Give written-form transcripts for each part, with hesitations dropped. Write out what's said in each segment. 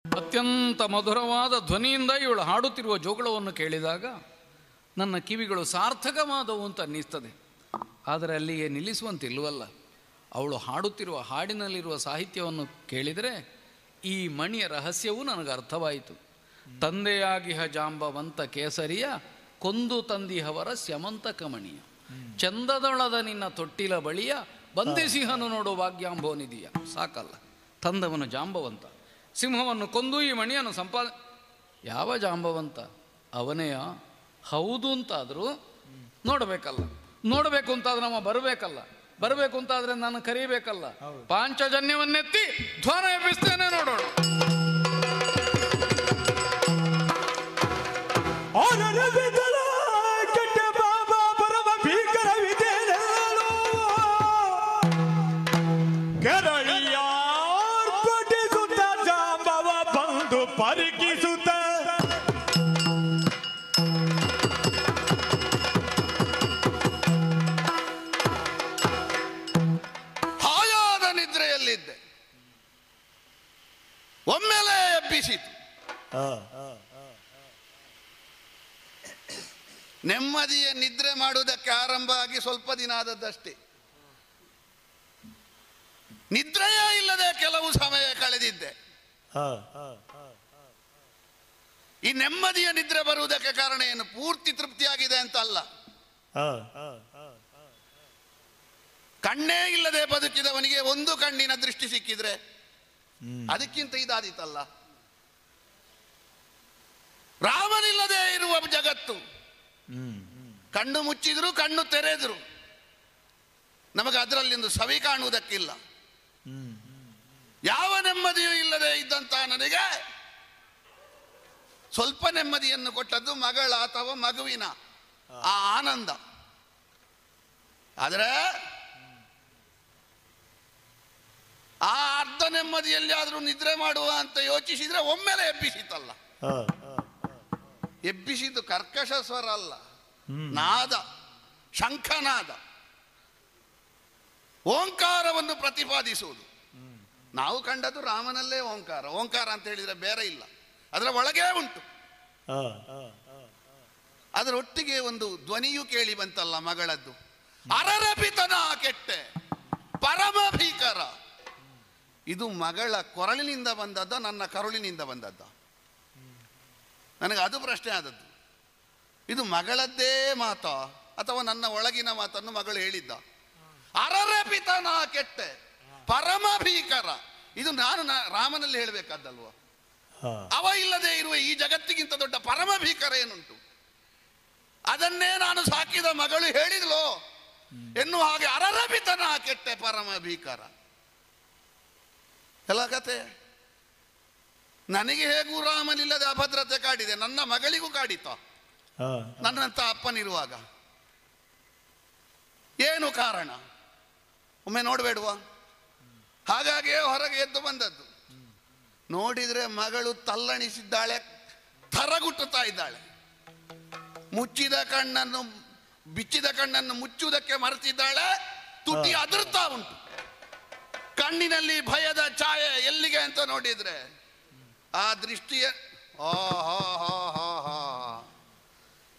ಅತ್ಯಂತ ಮಧುರವಾದ ಧ್ವನಿಯಿಂದ ಇವಳು ಹಾಡುತ್ತಿರುವ ಜೋಗುಳವನ್ನು ಕೇಳಿದಾಗ ನನ್ನ ಕಿವಿಗಳು ಸಾರ್ಥಕವಾದವು ಅಂತ ಅನ್ನಿಸ್ತದೆ. ಆದರೆ ಅಲ್ಲಿಗೆ ನಿಲ್ಲಿಸುವಂತಿಲ್ವಲ್ಲ. ಅವಳು ಹಾಡುತ್ತಿರುವ ಹಾಡಿನಲ್ಲಿರುವ ಸಾಹಿತ್ಯವನ್ನು ಕೇಳಿದರೆ ಈ ಮಣಿಯ ರಹಸ್ಯವೂ ನನಗೆ ಅರ್ಥವಾಯಿತು. ತಂದೆಯಾಗಿಹ ಜಾಂಬವಂತ ಕೇಸರಿಯ ಕೊಂದು ತಂದಿಹವರ ಸ್ಯಮಂತಕ ಮಣಿಯ ಚಂದದೊಳದ ನಿನ್ನ ತೊಟ್ಟಿಲ ಬಳಿಯ ಬಂಧಿಸಿಹನು ನೋಡು ಭಾಗ್ಯಾಂಬೋನಿದೆಯ. ಸಾಕಲ್ಲ, ತಂದವನು ಜಾಂಬವಂತ, ಸಿಂಹವನ್ನು ಕೊಂದು ಈ ಮಣಿಯನ್ನು ಯಾವ ಜಾಂಬವಂತ? ಅವನೆಯ ಹೌದು ಅಂತಾದರೂ ನೋಡಬೇಕಲ್ಲ. ನೋಡಬೇಕು ಅಂತಾದ್ರೆ ನಮ್ಮ ಬರಬೇಕು ಅಂತಾದ್ರೆ ನಾನು ಕರೀಬೇಕಲ್ಲ. ಪಾಂಚಜನ್ಯವನ್ನೆತ್ತಿ ಧ್ವನ ಎಬ್ಬಿಸ್ತೇನೆ, ನೋಡೋಣ. ಹಾಯಾದ ನಿದ್ರೆಯಲ್ಲಿದ್ದೆ, ಒಮ್ಮೆಲೆ ಎಬ್ಬಿಸಿತು. ನೆಮ್ಮದಿಯ ನಿದ್ರೆ ಮಾಡುವುದಕ್ಕೆ ಆರಂಭ ಆಗಿ ಸ್ವಲ್ಪ ದಿನ ಆದದ್ದಷ್ಟೇ. ನಿದ್ರೆಯೇ ಇಲ್ಲದೆ ಕೆಲವು ಸಮಯ ಕಳೆದಿದ್ದೆ. ಈ ನೆಮ್ಮದಿಯ ನಿದ್ರೆ ಬರುವುದಕ್ಕೆ ಕಾರಣ ಏನು? ಪೂರ್ತಿ ತೃಪ್ತಿಯಾಗಿದೆ ಅಂತ ಅಲ್ಲ. ಕಣ್ಣೇ ಇಲ್ಲದೆ ಬದುಕಿದವನಿಗೆ ಒಂದು ಕಣ್ಣಿನ ದೃಷ್ಟಿ ಸಿಕ್ಕಿದ್ರೆ ಅದಕ್ಕಿಂತ ಇದಾದೀತಲ್ಲ. ರಾಮನಿಲ್ಲದೆ ಇರುವ ಜಗತ್ತು, ಕಣ್ಣು ಮುಚ್ಚಿದ್ರು ಕಣ್ಣು ತೆರೆದ್ರು ನಮಗೆ ಅದರಲ್ಲಿಂದು ಸವಿ ಕಾಣುವುದಕ್ಕಿಲ್ಲ. ಯಾವ ನೆಮ್ಮದಿಯೂ ಇಲ್ಲದೆ ಇದ್ದಂತ ನನಗೆ ಸ್ವಲ್ಪ ನೆಮ್ಮದಿಯನ್ನು ಕೊಟ್ಟದ್ದು ಮಗಳ ಅಥವಾ ಮಗುವಿನ ಆ ಆನಂದ. ಆದರೆ ಆ ಅರ್ಧ ನೆಮ್ಮದಿಯಲ್ಲಿ ಆದರೂ ನಿದ್ರೆ ಮಾಡುವ ಅಂತ ಯೋಚಿಸಿದ್ರೆ ಒಮ್ಮೆಲೆ ಎಬ್ಬಿಸಿತಲ್ಲ. ಎಬ್ಬಿಸಿದ್ದು ಕರ್ಕಶ ಸ್ವರ ಅಲ್ಲ, ನಾದ, ಶಂಖನಾದ, ಓಂಕಾರವನ್ನು ಪ್ರತಿಪಾದಿಸುವುದು. ನಾವು ಕಂಡದ್ದು ರಾಮನಲ್ಲೇ ಓಂಕಾರ. ಓಂಕಾರ ಅಂತ ಹೇಳಿದ್ರೆ ಬೇರೆ ಇಲ್ಲ, ಅದರ ಒಳಗೇ ಉಂಟು. ಅದರೊಟ್ಟಿಗೆ ಒಂದು ಧ್ವನಿಯೂ ಕೇಳಿ ಬಂತಲ್ಲ ಮಗಳದ್ದು. ಅರರಪಿತನ ಕೆಟ್ಟೆ ಪರಮ ಭೀಕರ. ಇದು ಮಗಳ ಕೊರಳಿನಿಂದ ಬಂದದ್ದ, ನನ್ನ ಕರುಳಿನಿಂದ ಬಂದದ್ದ? ನನಗೆ ಅದು ಪ್ರಶ್ನೆ ಆದದ್ದು. ಇದು ಮಗಳದ್ದೇ ಮಾತ ಅಥವಾ ನನ್ನ ಒಳಗಿನ ಮಾತನ್ನು ಮಗಳು ಹೇಳಿದ್ದ? ಅರರಪಿತನ ಕೆಟ್ಟೆ ಪರಮ ಭೀಕರ, ಇದು ನಾನು ರಾಮನಲ್ಲಿ ಹೇಳಬೇಕಾದ್ದಲ್ವ? ಅವ ಇಲ್ಲದೆ ಇರುವ ಈ ಜಗತ್ತಿಗಿಂತ ದೊಡ್ಡ ಪರಮ ಭೀಕರ ಏನುಂಟು? ಅದನ್ನೇ ನಾನು ಸಾಕಿದ ಮಗಳು ಹೇಳಿದ್ಲೋ ಎನ್ನುವ ಹಾಗೆ ಅರರಪಿತನ ಕೆಟ್ಟೆ ಪರಮ ಭೀಕರ. ಎಲ್ಲ ಕತೆ. ನನಗೆ ಹೇಗೂ ರಾಮನಿಲ್ಲದೆ ಅಭದ್ರತೆ ಕಾಡಿದೆ, ನನ್ನ ಮಗಳಿಗೂ ಕಾಡಿತ ನನ್ನಂತ ಅಪ್ಪನಿರುವಾಗ. ಏನು ಕಾರಣ ಒಮ್ಮೆ ನೋಡಬೇಡುವ? ಹಾಗಾಗಿಯೇ ಹೊರಗೆ ಎದ್ದು ಬಂದದ್ದು. ನೋಡಿದ್ರೆ ಮಗಳು ತಲ್ಲಣಿಸಿದ್ದಾಳೆ, ಥರಗುಟ್ಟುತ್ತಾ ಇದ್ದಾಳೆ. ಬಿಚ್ಚಿದ ಕಣ್ಣನ್ನು ಮುಚ್ಚುವುದಕ್ಕೆ ಮರೆತಿದ್ದಾಳೆ. ತುಟಿ ಅದರ್ತಾ ಉಂಟು. ಕಣ್ಣಿನಲ್ಲಿ ಭಯದ ಛಾಯೆ. ಎಲ್ಲಿಗೆ ಅಂತ ನೋಡಿದ್ರೆ ಆ ದೃಷ್ಟಿಯ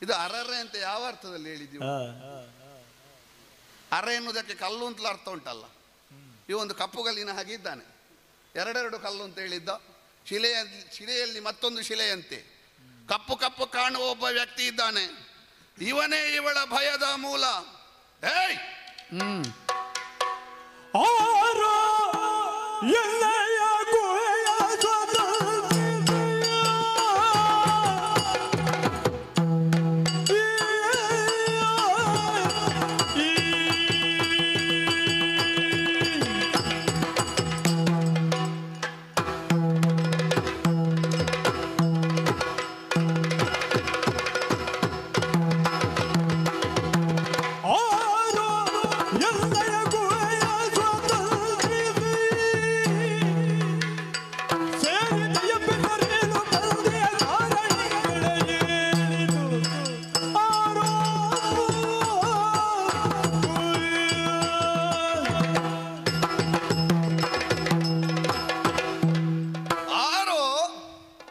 ಇದು ಅರರೆ ಅಂತ ಯಾವ ಅರ್ಥದಲ್ಲಿ ಹೇಳಿದ್ದೀವಿ? ಅರೆ ಎನ್ನುವುದಕ್ಕೆ ಕಲ್ಲು ಅಂತಲೂ ಅರ್ಥ ಉಂಟಲ್ಲ. ಇವೊಂದು ಕಪ್ಪುಗಲ್ಲಿನ ಹಾಗೆ ಇದ್ದಾನೆ. ಎರಡೆರಡು ಕಲ್ಲು ಅಂತ ಹೇಳಿದ್ದ. ಶಿಲೆಯಲ್ಲಿ ಮತ್ತೊಂದು ಶಿಲೆಯಂತೆ ಕಪ್ಪು ಕಪ್ಪು ಕಾಣುವ ಒಬ್ಬ ವ್ಯಕ್ತಿ ಇದ್ದಾನೆ. ಇವನೇ ಇವಳ ಭಯದ ಮೂಲ. ಏಯ್ ಎಲ್ಲ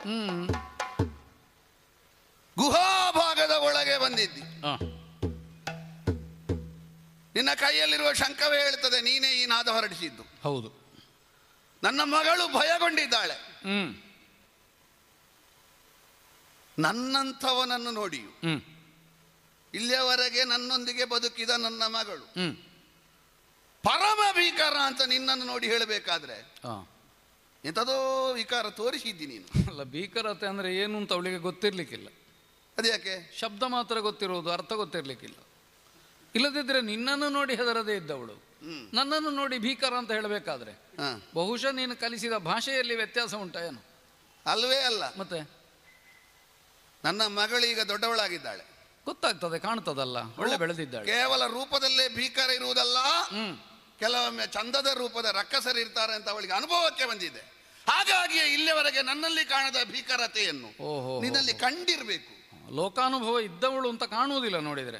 ಹ್ಮ್ ಗುಹಾಭಾಗದ ಒಳಗೆ ಬಂದಿದ್ದಿ. ಆ, ನಿನ್ನ ಕೈಯಲ್ಲಿರುವ ಶಂಖವೇ ಹೇಳ್ತದೆ ನೀನೇ ಈ ನಾದ ಹೊರಡಿಸಿದ್ದು. ಹೌದು. ನನ್ನ ಮಗಳು ಭಯಗೊಂಡಿದ್ದಾಳೆ. ಹ್ಮ್ ನನ್ನಂಥವನನ್ನು ನೋಡಿಯು ಹ್ಮ್ ಇಲ್ಲಿಯವರೆಗೆ ನನ್ನೊಂದಿಗೆ ಬದುಕಿದ ನನ್ನ ಮಗಳು ಹ್ಮ್ ಪರಮ ಭೀಕರ ಅಂತ ನಿನ್ನನ್ನು ನೋಡಿ ಹೇಳಬೇಕಾದ್ರೆ ಆ. ಎಂಥದೋ ವಿಕಾರ ತೋರಿಸಿದ್ದಿ ನೀನು. ಅಲ್ಲ, ಭೀಕರತೆ ಅಂದ್ರೆ ಏನು ಅಂತ ಅವಳಿಗೆ ಗೊತ್ತಿರ್ಲಿಕ್ಕಿಲ್ಲ. ಅದ್ಯಾಕೆ? ಶಬ್ದ ಮಾತ್ರ ಗೊತ್ತಿರೋದು, ಅರ್ಥ ಗೊತ್ತಿರ್ಲಿಕ್ಕಿಲ್ಲ. ಇಲ್ಲದಿದ್ರೆ ನಿನ್ನನ್ನು ನೋಡಿ ಹೆದರದೇ ಇದ್ದವಳು ನನ್ನನ್ನು ನೋಡಿ ಭೀಕರ ಅಂತ ಹೇಳಬೇಕಾದ್ರೆ ಬಹುಶಃ ನೀನು ಕಲಿಸಿದ ಭಾಷೆಯಲ್ಲಿ ವ್ಯತ್ಯಾಸ ಉಂಟಾ ಏನು? ಅಲ್ವೇ ಅಲ್ಲ. ಮತ್ತೆ ನನ್ನ ಮಗಳು ಈಗ ದೊಡ್ಡವಳಾಗಿದ್ದಾಳೆ, ಗೊತ್ತಾಗ್ತದೆ, ಕಾಣ್ತದಲ್ಲ, ಒಳ್ಳೆ ಬೆಳೆದಿದ್ದಾಳೆ. ಕೇವಲ ರೂಪದಲ್ಲೇ ಭೀಕರ ಇರುವುದಲ್ಲ, ಕೆಲವೊಮ್ಮೆ ಚಂದದ ರೂಪದ ರಕ್ಕಸರು ಇರ್ತಾರೆ ಅಂತ ಅವಳಿಗೆ ಅನುಭವಕ್ಕೆ ಬಂದಿದೆ. ಹಾಗಾಗಿಯೇ ಇಲ್ಲಿವರೆಗೆ ನನ್ನಲ್ಲಿ ಕಾಣದ ಭೀಕರತೆಯನ್ನು ನಿನ್ನಲ್ಲಿ ಕಂಡಿರ್ಬೇಕು. ಲೋಕಾನುಭವ ಇದ್ದವಳು ಅಂತ ಕಾಣುವುದಿಲ್ಲ ನೋಡಿದ್ರೆ.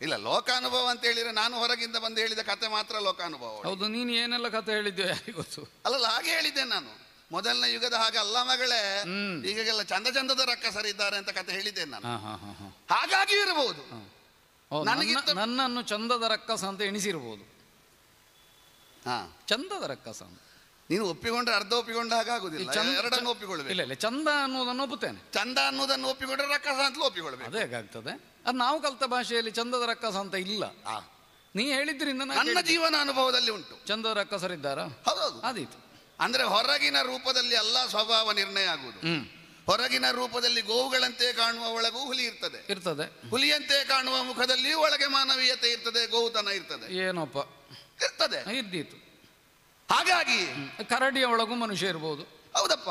ಇಲ್ಲ, ಲೋಕಾನುಭವ ಅಂತ ಹೇಳಿದ್ರೆ ನಾನು ಹೊರಗಿಂದ ಬಂದು ಹೇಳಿದ ಕತೆ ಮಾತ್ರ ಲೋಕಾನುಭವ. ಹೌದು, ನೀನು ಏನೆಲ್ಲ ಕತೆ ಹೇಳಿದ್ಯೋ ಯಾರಿಗೆ ಗೊತ್ತು. ಅಲ್ಲಲ್ಲ, ಹಾಗೆ ಹೇಳಿದ್ದೆ ನಾನು. ಮೊದಲನೇ ಯುಗದ ಹಾಗೆ ಅಲ್ಲ ಮಗಳೇ, ಈಗೆಲ್ಲ ಚಂದ ಚಂದದ ರಕ್ಕಸರಿದ್ದಾರೆ ಅಂತ ಕತೆ ಹೇಳಿದ್ದೇನೆ ನಾನು. ಹಾಗಾಗಿ ಇರಬಹುದು, ನನ್ನನ್ನು ಚಂದದ ರಕ್ಕಸ ಅಂತ ಎಣಿಸಿರ್ಬೋದು. ಚಂದದ ರಕ್ಕಸ ಅಂತ ನೀನು ಒಪ್ಪಿಕೊಂಡ್ರೆ ಅರ್ಧ ಒಪ್ಪಿಕೊಂಡ ಹಾಗಾಗುದಿಲ್ಲ, ಎರಡನ್ನು ಒಪ್ಪಿಕೊಳ್ಬೇಕು. ಇಲ್ಲ, ಚಂದ ಅನ್ನೋದನ್ನು ಒಪ್ಪುತ್ತೇನೆ. ಚಂದ ಅನ್ನೋದನ್ನು ಒಪ್ಪಿಕೊಂಡ್ರೆ ರಕ್ಕಸ ಅಂತಲೂ ಒಪ್ಪಿಕೊಳ್ಬೇಕು. ಅದೇ ಹೇಗಾಗ್ತದೆ? ಅದು ನಾವು ಕಲ್ತ ಭಾಷೆಯಲ್ಲಿ ಚಂದದ ರಕ್ಕಸ ಅಂತ ಇಲ್ಲ. ನೀ ಹೇಳಿದ್ರಿಂದ ನನ್ನ ಜೀವನ ಅನುಭವದಲ್ಲಿ ಉಂಟು. ಚಂದದ ರಕ್ಕಸರಿದ್ದಾರಾ? ಹೌದೌದು, ಆದೀತು. ಅಂದ್ರೆ ಹೊರಗಿನ ರೂಪದಲ್ಲಿ ಎಲ್ಲ ಸ್ವಭಾವ ನಿರ್ಣಯ ಆಗುವುದು. ಹೊರಗಿನ ರೂಪದಲ್ಲಿ ಗೋವುಗಳಂತೆ ಕಾಣುವ ಒಳಗೂ ಹುಲಿ ಇರ್ತದೆ, ಹುಲಿಯಂತೆ ಕಾಣುವ ಮುಖದಲ್ಲಿ ಒಳಗೆ ಮಾನವೀಯತೆ ಇರ್ತದೆ, ಗೋವುತನ ಇರ್ತದೆ. ಏನಪ್ಪ ಇರ್ತದೆ, ಇದ್ದೀತು. ಹಾಗಾಗಿ ಕರಡಿಯ ಒಳಗೂ ಮನುಷ್ಯ ಇರ್ಬೋದು. ಹೌದಪ್ಪ,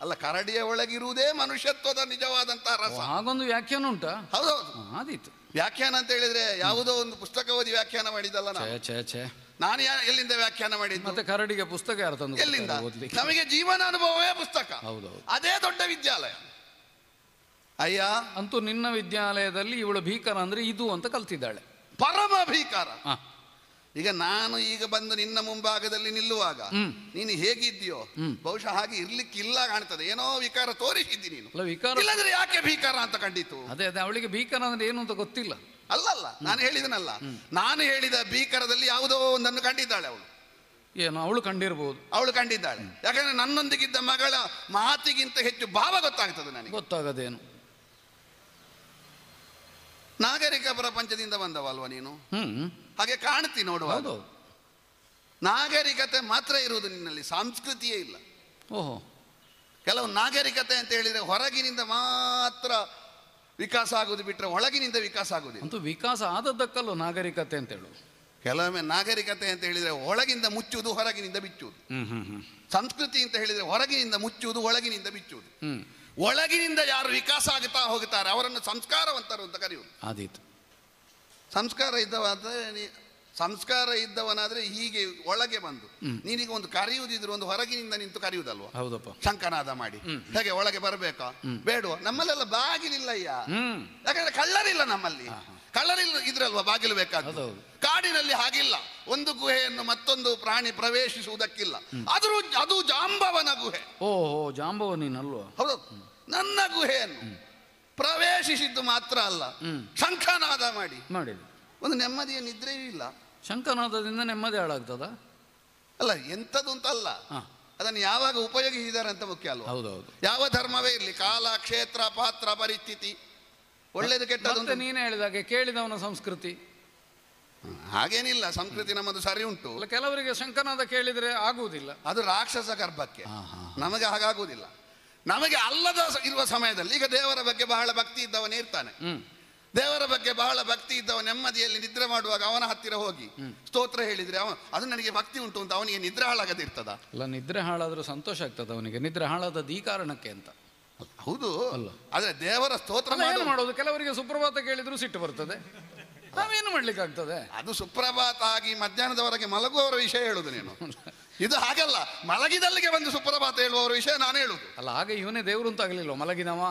ಅಲ್ಲ, ಕರಡಿಯ ಒಳಗಿರುವುದೇ ಮನುಷ್ಯತ್ವದ ನಿಜವಾದಂತಹ ರಸ. ಹಾಗೊಂದು ವ್ಯಾಖ್ಯಾನ ಉಂಟಾ? ಹೌದೌದು, ಆದೀತು. ವ್ಯಾಖ್ಯಾನ ಅಂತ ಹೇಳಿದ್ರೆ ಯಾವುದೋ ಒಂದು ಪುಸ್ತಕ ಓದಿ ವ್ಯಾಖ್ಯಾನ ಮಾಡಿದಲ್ಲ ನಾನು ಎಲ್ಲಿಂದ ವ್ಯಾಖ್ಯಾನ ಮಾಡಿದ್ದು? ಮತ್ತೆ ಕರಡಿಗೆ ಪುಸ್ತಕ ಯಾರು ತಂದು? ಎಲ್ಲಿಂದ? ನಮಗೆ ಜೀವನ ಅನುಭವವೇ ಪುಸ್ತಕ. ಹೌದೌದು, ಅದೇ ದೊಡ್ಡ ವಿದ್ಯಾಲಯ. ಅಯ್ಯ, ಅಂತೂ ನಿನ್ನ ವಿದ್ಯಾಲಯದಲ್ಲಿ ಇವಳು ಭೀಕರ ಅಂದ್ರೆ ಇದು ಅಂತ ಕಲ್ತಿದ್ದಾಳೆ. ಪರಮ ಭೀಕರ. ಈಗ ನಾನು ಈಗ ಬಂದು ನಿನ್ನ ಮುಂಭಾಗದಲ್ಲಿ ನಿಲ್ಲುವಾಗ ನೀನು ಹೇಗಿದ್ದೀಯೋ ಬಹುಶಃ ಹಾಗೆ ಇರ್ಲಿಕ್ಕಿಲ್ಲ ಕಾಣ್ತದೆ. ಏನೋ ವಿಕಾರ ತೋರಿಸಿದ್ದಿ ನೀನು. ಇಲ್ಲದ್ರೆ ಯಾಕೆ ಭೀಕರ ಅಂತ ಕಂಡಿತು? ಅದೇ ಅವಳಿಗೆ ಭೀಕರ ಅಂದ್ರೆ ಏನು ಅಂತ ಗೊತ್ತಿಲ್ಲ. ಅಲ್ಲಲ್ಲ, ನಾನು ಹೇಳಿದನಲ್ಲ, ನಾನು ಹೇಳಿದ ಭೀಕರದಲ್ಲಿ ಯಾವುದೋ ಒಂದನ್ನು ಕಂಡಿದ್ದಾಳೆ ಅವಳು. ಏನು ಅವಳು ಕಂಡಿರ್ಬೋದು? ಅವಳು ಕಂಡಿದ್ದಾಳೆ. ಯಾಕಂದ್ರೆ ನನ್ನೊಂದಿಗಿದ್ದ ಮಗಳ ಮಾತಿಗಿಂತ ಹೆಚ್ಚು ಭಾವ ಗೊತ್ತಾಗ್ತದೆ ನನಗೆ. ಗೊತ್ತಾಗದೇನು? ನಾಗರಿಕ ಪ್ರಪಂಚದಿಂದ ಬಂದವಲ್ವ ನೀನು, ಹಾಗೆ ಕಾಣ್ತಿ ನೋಡುವ. ನಾಗರಿಕತೆ ಮಾತ್ರ ಇರುವುದು ನಿನ್ನಲ್ಲಿ, ಸಂಸ್ಕೃತಿಯೇ ಇಲ್ಲ. ಓಹೋ, ಕೆಲವು ನಾಗರಿಕತೆ ಅಂತ ಹೇಳಿದ್ರೆ ಹೊರಗಿನಿಂದ ಮಾತ್ರ ವಿಕಾಸ ಆಗುದು ಬಿಟ್ರೆ ಒಳಗಿನಿಂದ ವಿಕಾಸ ಆಗುದಿಲ್ಲ. ಅಂತೂ ವಿಕಾಸ ಆದದ್ದಕ್ಕಲ್ಲೋ ನಾಗರಿಕತೆ ಅಂತ ಹೇಳು. ಕೆಲವೊಮ್ಮೆ ನಾಗರಿಕತೆ ಅಂತ ಹೇಳಿದ್ರೆ ಒಳಗಿಂದ ಮುಚ್ಚುವುದು, ಹೊರಗಿನಿಂದ ಬಿಚ್ಚುವುದು. ಸಂಸ್ಕೃತಿ ಅಂತ ಹೇಳಿದ್ರೆ ಹೊರಗಿನಿಂದ ಮುಚ್ಚುವುದು, ಒಳಗಿನಿಂದ ಬಿಚ್ಚುವುದು. ಒಳಗಿನಿಂದ ಯಾರು ವಿಕಾಸ ಆಗುತ್ತಾ ಹೋಗುತ್ತಾರೆ ಅವರನ್ನು ಸಂಸ್ಕಾರವಂತರು ಅಂತ ಕರೆಯುವುದು. ಆದೀತು. ಸಂಸ್ಕಾರ ಇದ್ದವನಾದ್ರೆ ಹೀಗೆ ಒಳಗೆ ಬಂದು ನೀನೀಗ ಒಂದು ಕರೆಯುವುದಿದ್ರು ಒಂದು ಹೊರಗಿನಿಂದ ನಿಂತು ಕರೆಯುವುದಲ್ವ? ಹೌದಪ್ಪ, ಶಂಕನಾದ ಮಾಡಿ ಹೇಗೆ ಒಳಗೆ ಬರಬೇಕಾ ಬೇಡುವ? ನಮ್ಮಲ್ಲೆಲ್ಲ ಬಾಗಿಲಿಲ್ಲಯ್ಯ, ಯಾಕಂದ್ರೆ ಕಳ್ಳರಿಲ್ಲ ನಮ್ಮಲ್ಲಿ. ಕಳ್ಳರಿಲ್ಲ ಇದ್ರಲ್ವ ಬಾಗಿಲು ಬೇಕಾದ. ಕಾಡಿನಲ್ಲಿ ಹಾಗಿಲ್ಲ, ಒಂದು ಗುಹೆಯನ್ನು ಮತ್ತೊಂದು ಪ್ರಾಣಿ ಪ್ರವೇಶಿಸುವುದಕ್ಕಿಲ್ಲ. ಅದು ಜಾಂಬವನ ಗುಹೆ. ಓಹೋ, ಜಾಂಬವ ನೀನಲ್ವ? ಹೌದು, ನನ್ನ ಗುಹೆಯನ್ನು ಪ್ರವೇಶಿಸಿದ್ದು ಮಾತ್ರ ಅಲ್ಲ, ಶಂಖನಾದ ಮಾಡಿ ಒಂದು ನೆಮ್ಮದಿಯ ನಿದ್ರೆಯೂ ಇಲ್ಲ. ಶಂಖನಾದದಿಂದ ನೆಮ್ಮದಿ ಹಾಳಾಗ್ತದ? ಅಲ್ಲ, ಎಂಥದ್ದು ಅಂತ ಅಲ್ಲ, ಅದನ್ನು ಯಾವಾಗ ಉಪಯೋಗಿಸಿದ್ದಾರೆ ಅಂತ ಮುಖ್ಯ ಅಲ್ವ? ಹೌದೌದು. ಯಾವ ಧರ್ಮವೇ ಇರಲಿ, ಕಾಲ, ಕ್ಷೇತ್ರ, ಪಾತ್ರ, ಪರಿಸ್ಥಿತಿ, ಒಳ್ಳೇದು ಕೆಟ್ಟದ್ದು ನೀನೇ ಹೇಳಿದಾಗೆ ಕೇಳಿದವನ ಸಂಸ್ಕೃತಿ. ಹಾಗೇನಿಲ್ಲ, ಸಂಸ್ಕೃತಿ ನಮ್ಮದು ಸರಿ ಉಂಟು. ಕೆಲವರಿಗೆ ಶಂಖನಾದ ಕೇಳಿದ್ರೆ ಆಗುವುದಿಲ್ಲ, ಅದು ರಾಕ್ಷಸ ಗರ್ಭಕ್ಕೆ. ನಮಗೆ ಹಾಗಾಗುವುದಿಲ್ಲ. ನಮಗೆ ಅಲ್ಲದ ಇರುವ ಸಮಯದಲ್ಲಿ ಈಗ ದೇವರ ಬಗ್ಗೆ ಬಹಳ ಭಕ್ತಿ ಇದ್ದವನೇ ಇರ್ತಾನೆ. ದೇವರ ಬಗ್ಗೆ ಬಹಳ ಭಕ್ತಿ ಇದ್ದವ ನೆಮ್ಮದಿಯಲ್ಲಿ ನಿದ್ರೆ ಮಾಡುವಾಗ ಅವನ ಹತ್ತಿರ ಹೋಗಿ ಸ್ತೋತ್ರ ಹೇಳಿದ್ರೆ ಅದು ನನಗೆ ಭಕ್ತಿ ಉಂಟು ಅಂತ ಅವನಿಗೆ ನಿದ್ರೆ ಹಾಳಾಗದಿರ್ತದ? ಅಲ್ಲ, ನಿದ್ರೆ ಹಾಳಾದ್ರೂ ಸಂತೋಷ ಆಗ್ತದೆ ಅವನಿಗೆ. ನಿದ್ರೆ ಹಾಳಾದದ್ದು ಈ ಕಾರಣಕ್ಕೆ ಅಂತ. ಹೌದು, ಆದ್ರೆ ದೇವರ ಸ್ತೋತ್ರ ಮಾಡೋದು. ಕೆಲವರಿಗೆ ಸುಪ್ರಭಾತ ಕೇಳಿದ್ರು ಸಿಟ್ಟು ಬರ್ತದೆ, ನಾವೇನು ಮಾಡ್ಲಿಕ್ಕೆ ಆಗ್ತದೆ? ಅದು ಸುಪ್ರಭಾತ ಆಗಿ ಮಧ್ಯಾಹ್ನದವರೆಗೆ ಮಲಗುವವರ ವಿಷಯ ಹೇಳುದು ನೀನು. ಇದು ಹಾಗಲ್ಲ, ಮಲಗಿದಲ್ಲಿಗೆ ಒಂದು ಸುಪ್ರಭಾತ ಹೇಳುವವರ ವಿಷಯ ನಾನು ಹೇಳುದು. ಅಲ್ಲ, ಹಾಗೆ ಇವನೇ ದೇವರು ಅಂತ ಆಗಲಿಲ್ಲ, ಮಲಗಿದವ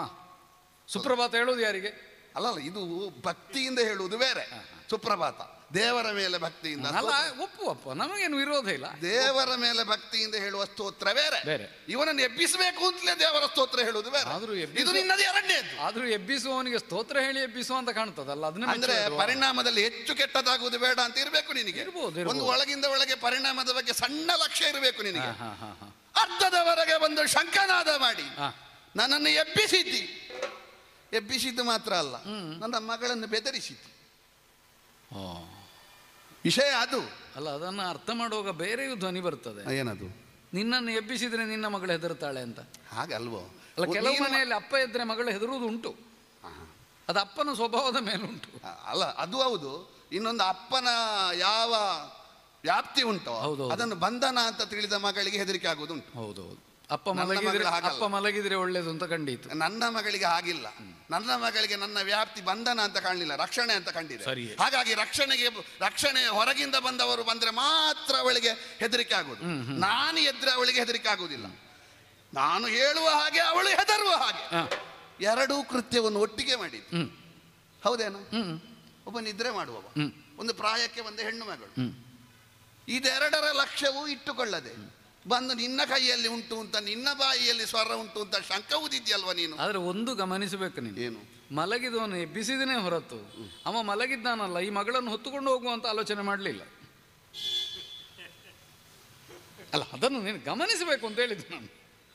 ಸುಪ್ರಭಾತ ಹೇಳುದು ಯಾರಿಗೆ? ಅಲ್ಲಲ್ಲ, ಇದು ಭಕ್ತಿಯಿಂದ ಹೇಳುವುದು ಬೇರೆ. ಸುಪ್ರಭಾತ ದೇವರ ಮೇಲೆ ಭಕ್ತಿಯಿಂದ ಅಲ್ಲ, ಒಪ್ಪು ನಮಗೇನು ವಿರೋಧ ಇಲ್ಲ. ದೇವರ ಮೇಲೆ ಭಕ್ತಿಯಿಂದ ಹೇಳುವ ಸ್ತೋತ್ರ ಬೇರೆ. ಇವನನ್ನು ಎಬ್ಬಿಸಬೇಕು ಅಂತಲೇ ದೇವರ ಸ್ತೋತ್ರ ಹೇಳುವುದು ಬೇರೆ. ಇದು ನಿನ್ನದು ಎರಡನೇದು. ಆದ್ರೂ ಎಬ್ಬಿಸುವವನಿಗೆ ಸ್ತೋತ್ರ ಹೇಳಿ ಎಬ್ಬಿಸುವ ಅಂತ ಕಾಣ್ತದಲ್ಲ, ಅದನ್ನ ಅಂದ್ರೆ ಪರಿಣಾಮದಲ್ಲಿ ಹೆಚ್ಚು ಕೆಟ್ಟದಾಗುವುದು ಬೇಡ ಅಂತ ಇರಬೇಕು ನಿನಗೆ. ಒಂದು ಒಳಗಿಂದ ಒಳಗೆ ಪರಿಣಾಮದ ಬಗ್ಗೆ ಸಣ್ಣ ಲಕ್ಷ್ಯ ಇರಬೇಕು ನಿನಗೆ. ಅರ್ಥದವರೆಗೆ ಒಂದು ಶಂಕನಾದ ಮಾಡಿ ನನ್ನನ್ನು ಎಬ್ಬಿಸಿದ್ದು ಮಾತ್ರ ಅಲ್ಲ, ನನ್ನ ಮಗಳನ್ನು ಬೆದರಿಸಿದ್ದು. ವಿಷಯ ಅದು ಅಲ್ಲ. ಅದನ್ನು ಅರ್ಥ ಮಾಡುವಾಗ ಬೇರೆಯೂ ಧ್ವನಿ ಬರ್ತದೆ. ಏನದು? ನಿನ್ನನ್ನು ಎಬ್ಬಿಸಿದ್ರೆ ನಿನ್ನ ಮಗಳು ಹೆದರ್ತಾಳೆ ಅಂತ. ಹಾಗಲ್ವೋ? ಅಲ್ಲ, ಕೆಲವು ಮನೆಯಲ್ಲಿ ಅಪ್ಪ ಎದ್ರೆ ಮಗಳು ಹೆದರುವುದು ಉಂಟು. ಅದು ಅಪ್ಪನ ಸ್ವಭಾವದ ಮೇಲುಂಟು. ಅಲ್ಲ, ಅದು ಹೌದು. ಇನ್ನೊಂದು ಅಪ್ಪನ ಯಾವ ವ್ಯಾಪ್ತಿ ಉಂಟೋ ಅದನ್ನು ಬಂಧನ ಅಂತ ತಿಳಿದ ಮಗಳಿಗೆ ಹೆದರಿಕೆ ಆಗುವುದುಂಟು. ಹೌದೌದು. ಅಪ್ಪ ಮಲಗಿದ್ರೆ ಒಳ್ಳೇದು ಅಂತ ಕಂಡಿತ್ತು. ನನ್ನ ಮಗಳಿಗೆ ಆಗಿಲ್ಲ. ನನ್ನ ಮಗಳಿಗೆ ನನ್ನ ವ್ಯಾಪ್ತಿ ಬಂಧನ ಅಂತ ಕಾಣಲಿಲ್ಲ, ರಕ್ಷಣೆ ಅಂತ ಕಂಡಿದೆ. ಹಾಗಾಗಿ ರಕ್ಷಣೆ ಹೊರಗಿಂದ ಬಂದವರು ಬಂದ್ರೆ ಮಾತ್ರ ಅವಳಿಗೆ ಹೆದರಿಕೆ ಆಗುವುದು. ನಾನು ಎದ್ರೆ ಅವಳಿಗೆ ಹೆದರಿಕೆ ಆಗುವುದಿಲ್ಲ. ನಾನು ಹೇಳುವ ಹಾಗೆ ಅವಳು ಹೆದರುವ ಹಾಗೆ ಎರಡೂ ಕೃತ್ಯವನ್ನು ಒಟ್ಟಿಗೆ ಮಾಡಿದ್ದು. ಹೌದೇನು? ಒಬ್ಬ ನಿದ್ರೆ ಮಾಡುವವ, ಒಂದು ಪ್ರಾಯಕ್ಕೆ ಬಂದ ಹೆಣ್ಣು ಮಗಳು, ಇದೆರಡರ ಲಕ್ಷ್ಯವೂ ಇಟ್ಟುಕೊಳ್ಳದೆ ಬಂದು ನಿನ್ನ ಕೈಯಲ್ಲಿ ಉಂಟು ಅಂತ, ನಿನ್ನ ಬಾಯಿಯಲ್ಲಿ ಸ್ವರ ಉಂಟು ಅಂತ ಶಂಕ ಊದಿದ್ಯಲ್ವ ನೀನು. ಆದ್ರೆ ಒಂದು ಗಮನಿಸಬೇಕು ನೀನು, ಏನು ಮಲಗಿದವನು ಎಬ್ಬಿಸಿದನೇ ಹೊರತು ಅವ ಮಲಗಿದ್ದಾನಲ್ಲ ಈ ಮಗಳನ್ನು ಹೊತ್ತುಕೊಂಡು ಹೋಗುವಂತ ಆಲೋಚನೆ ಮಾಡಲಿಲ್ಲ. ಅಲ್ಲ, ಅದನ್ನು ನೀನು ಗಮನಿಸಬೇಕು ಅಂತ ಹೇಳಿದ್ದು ನಾನು.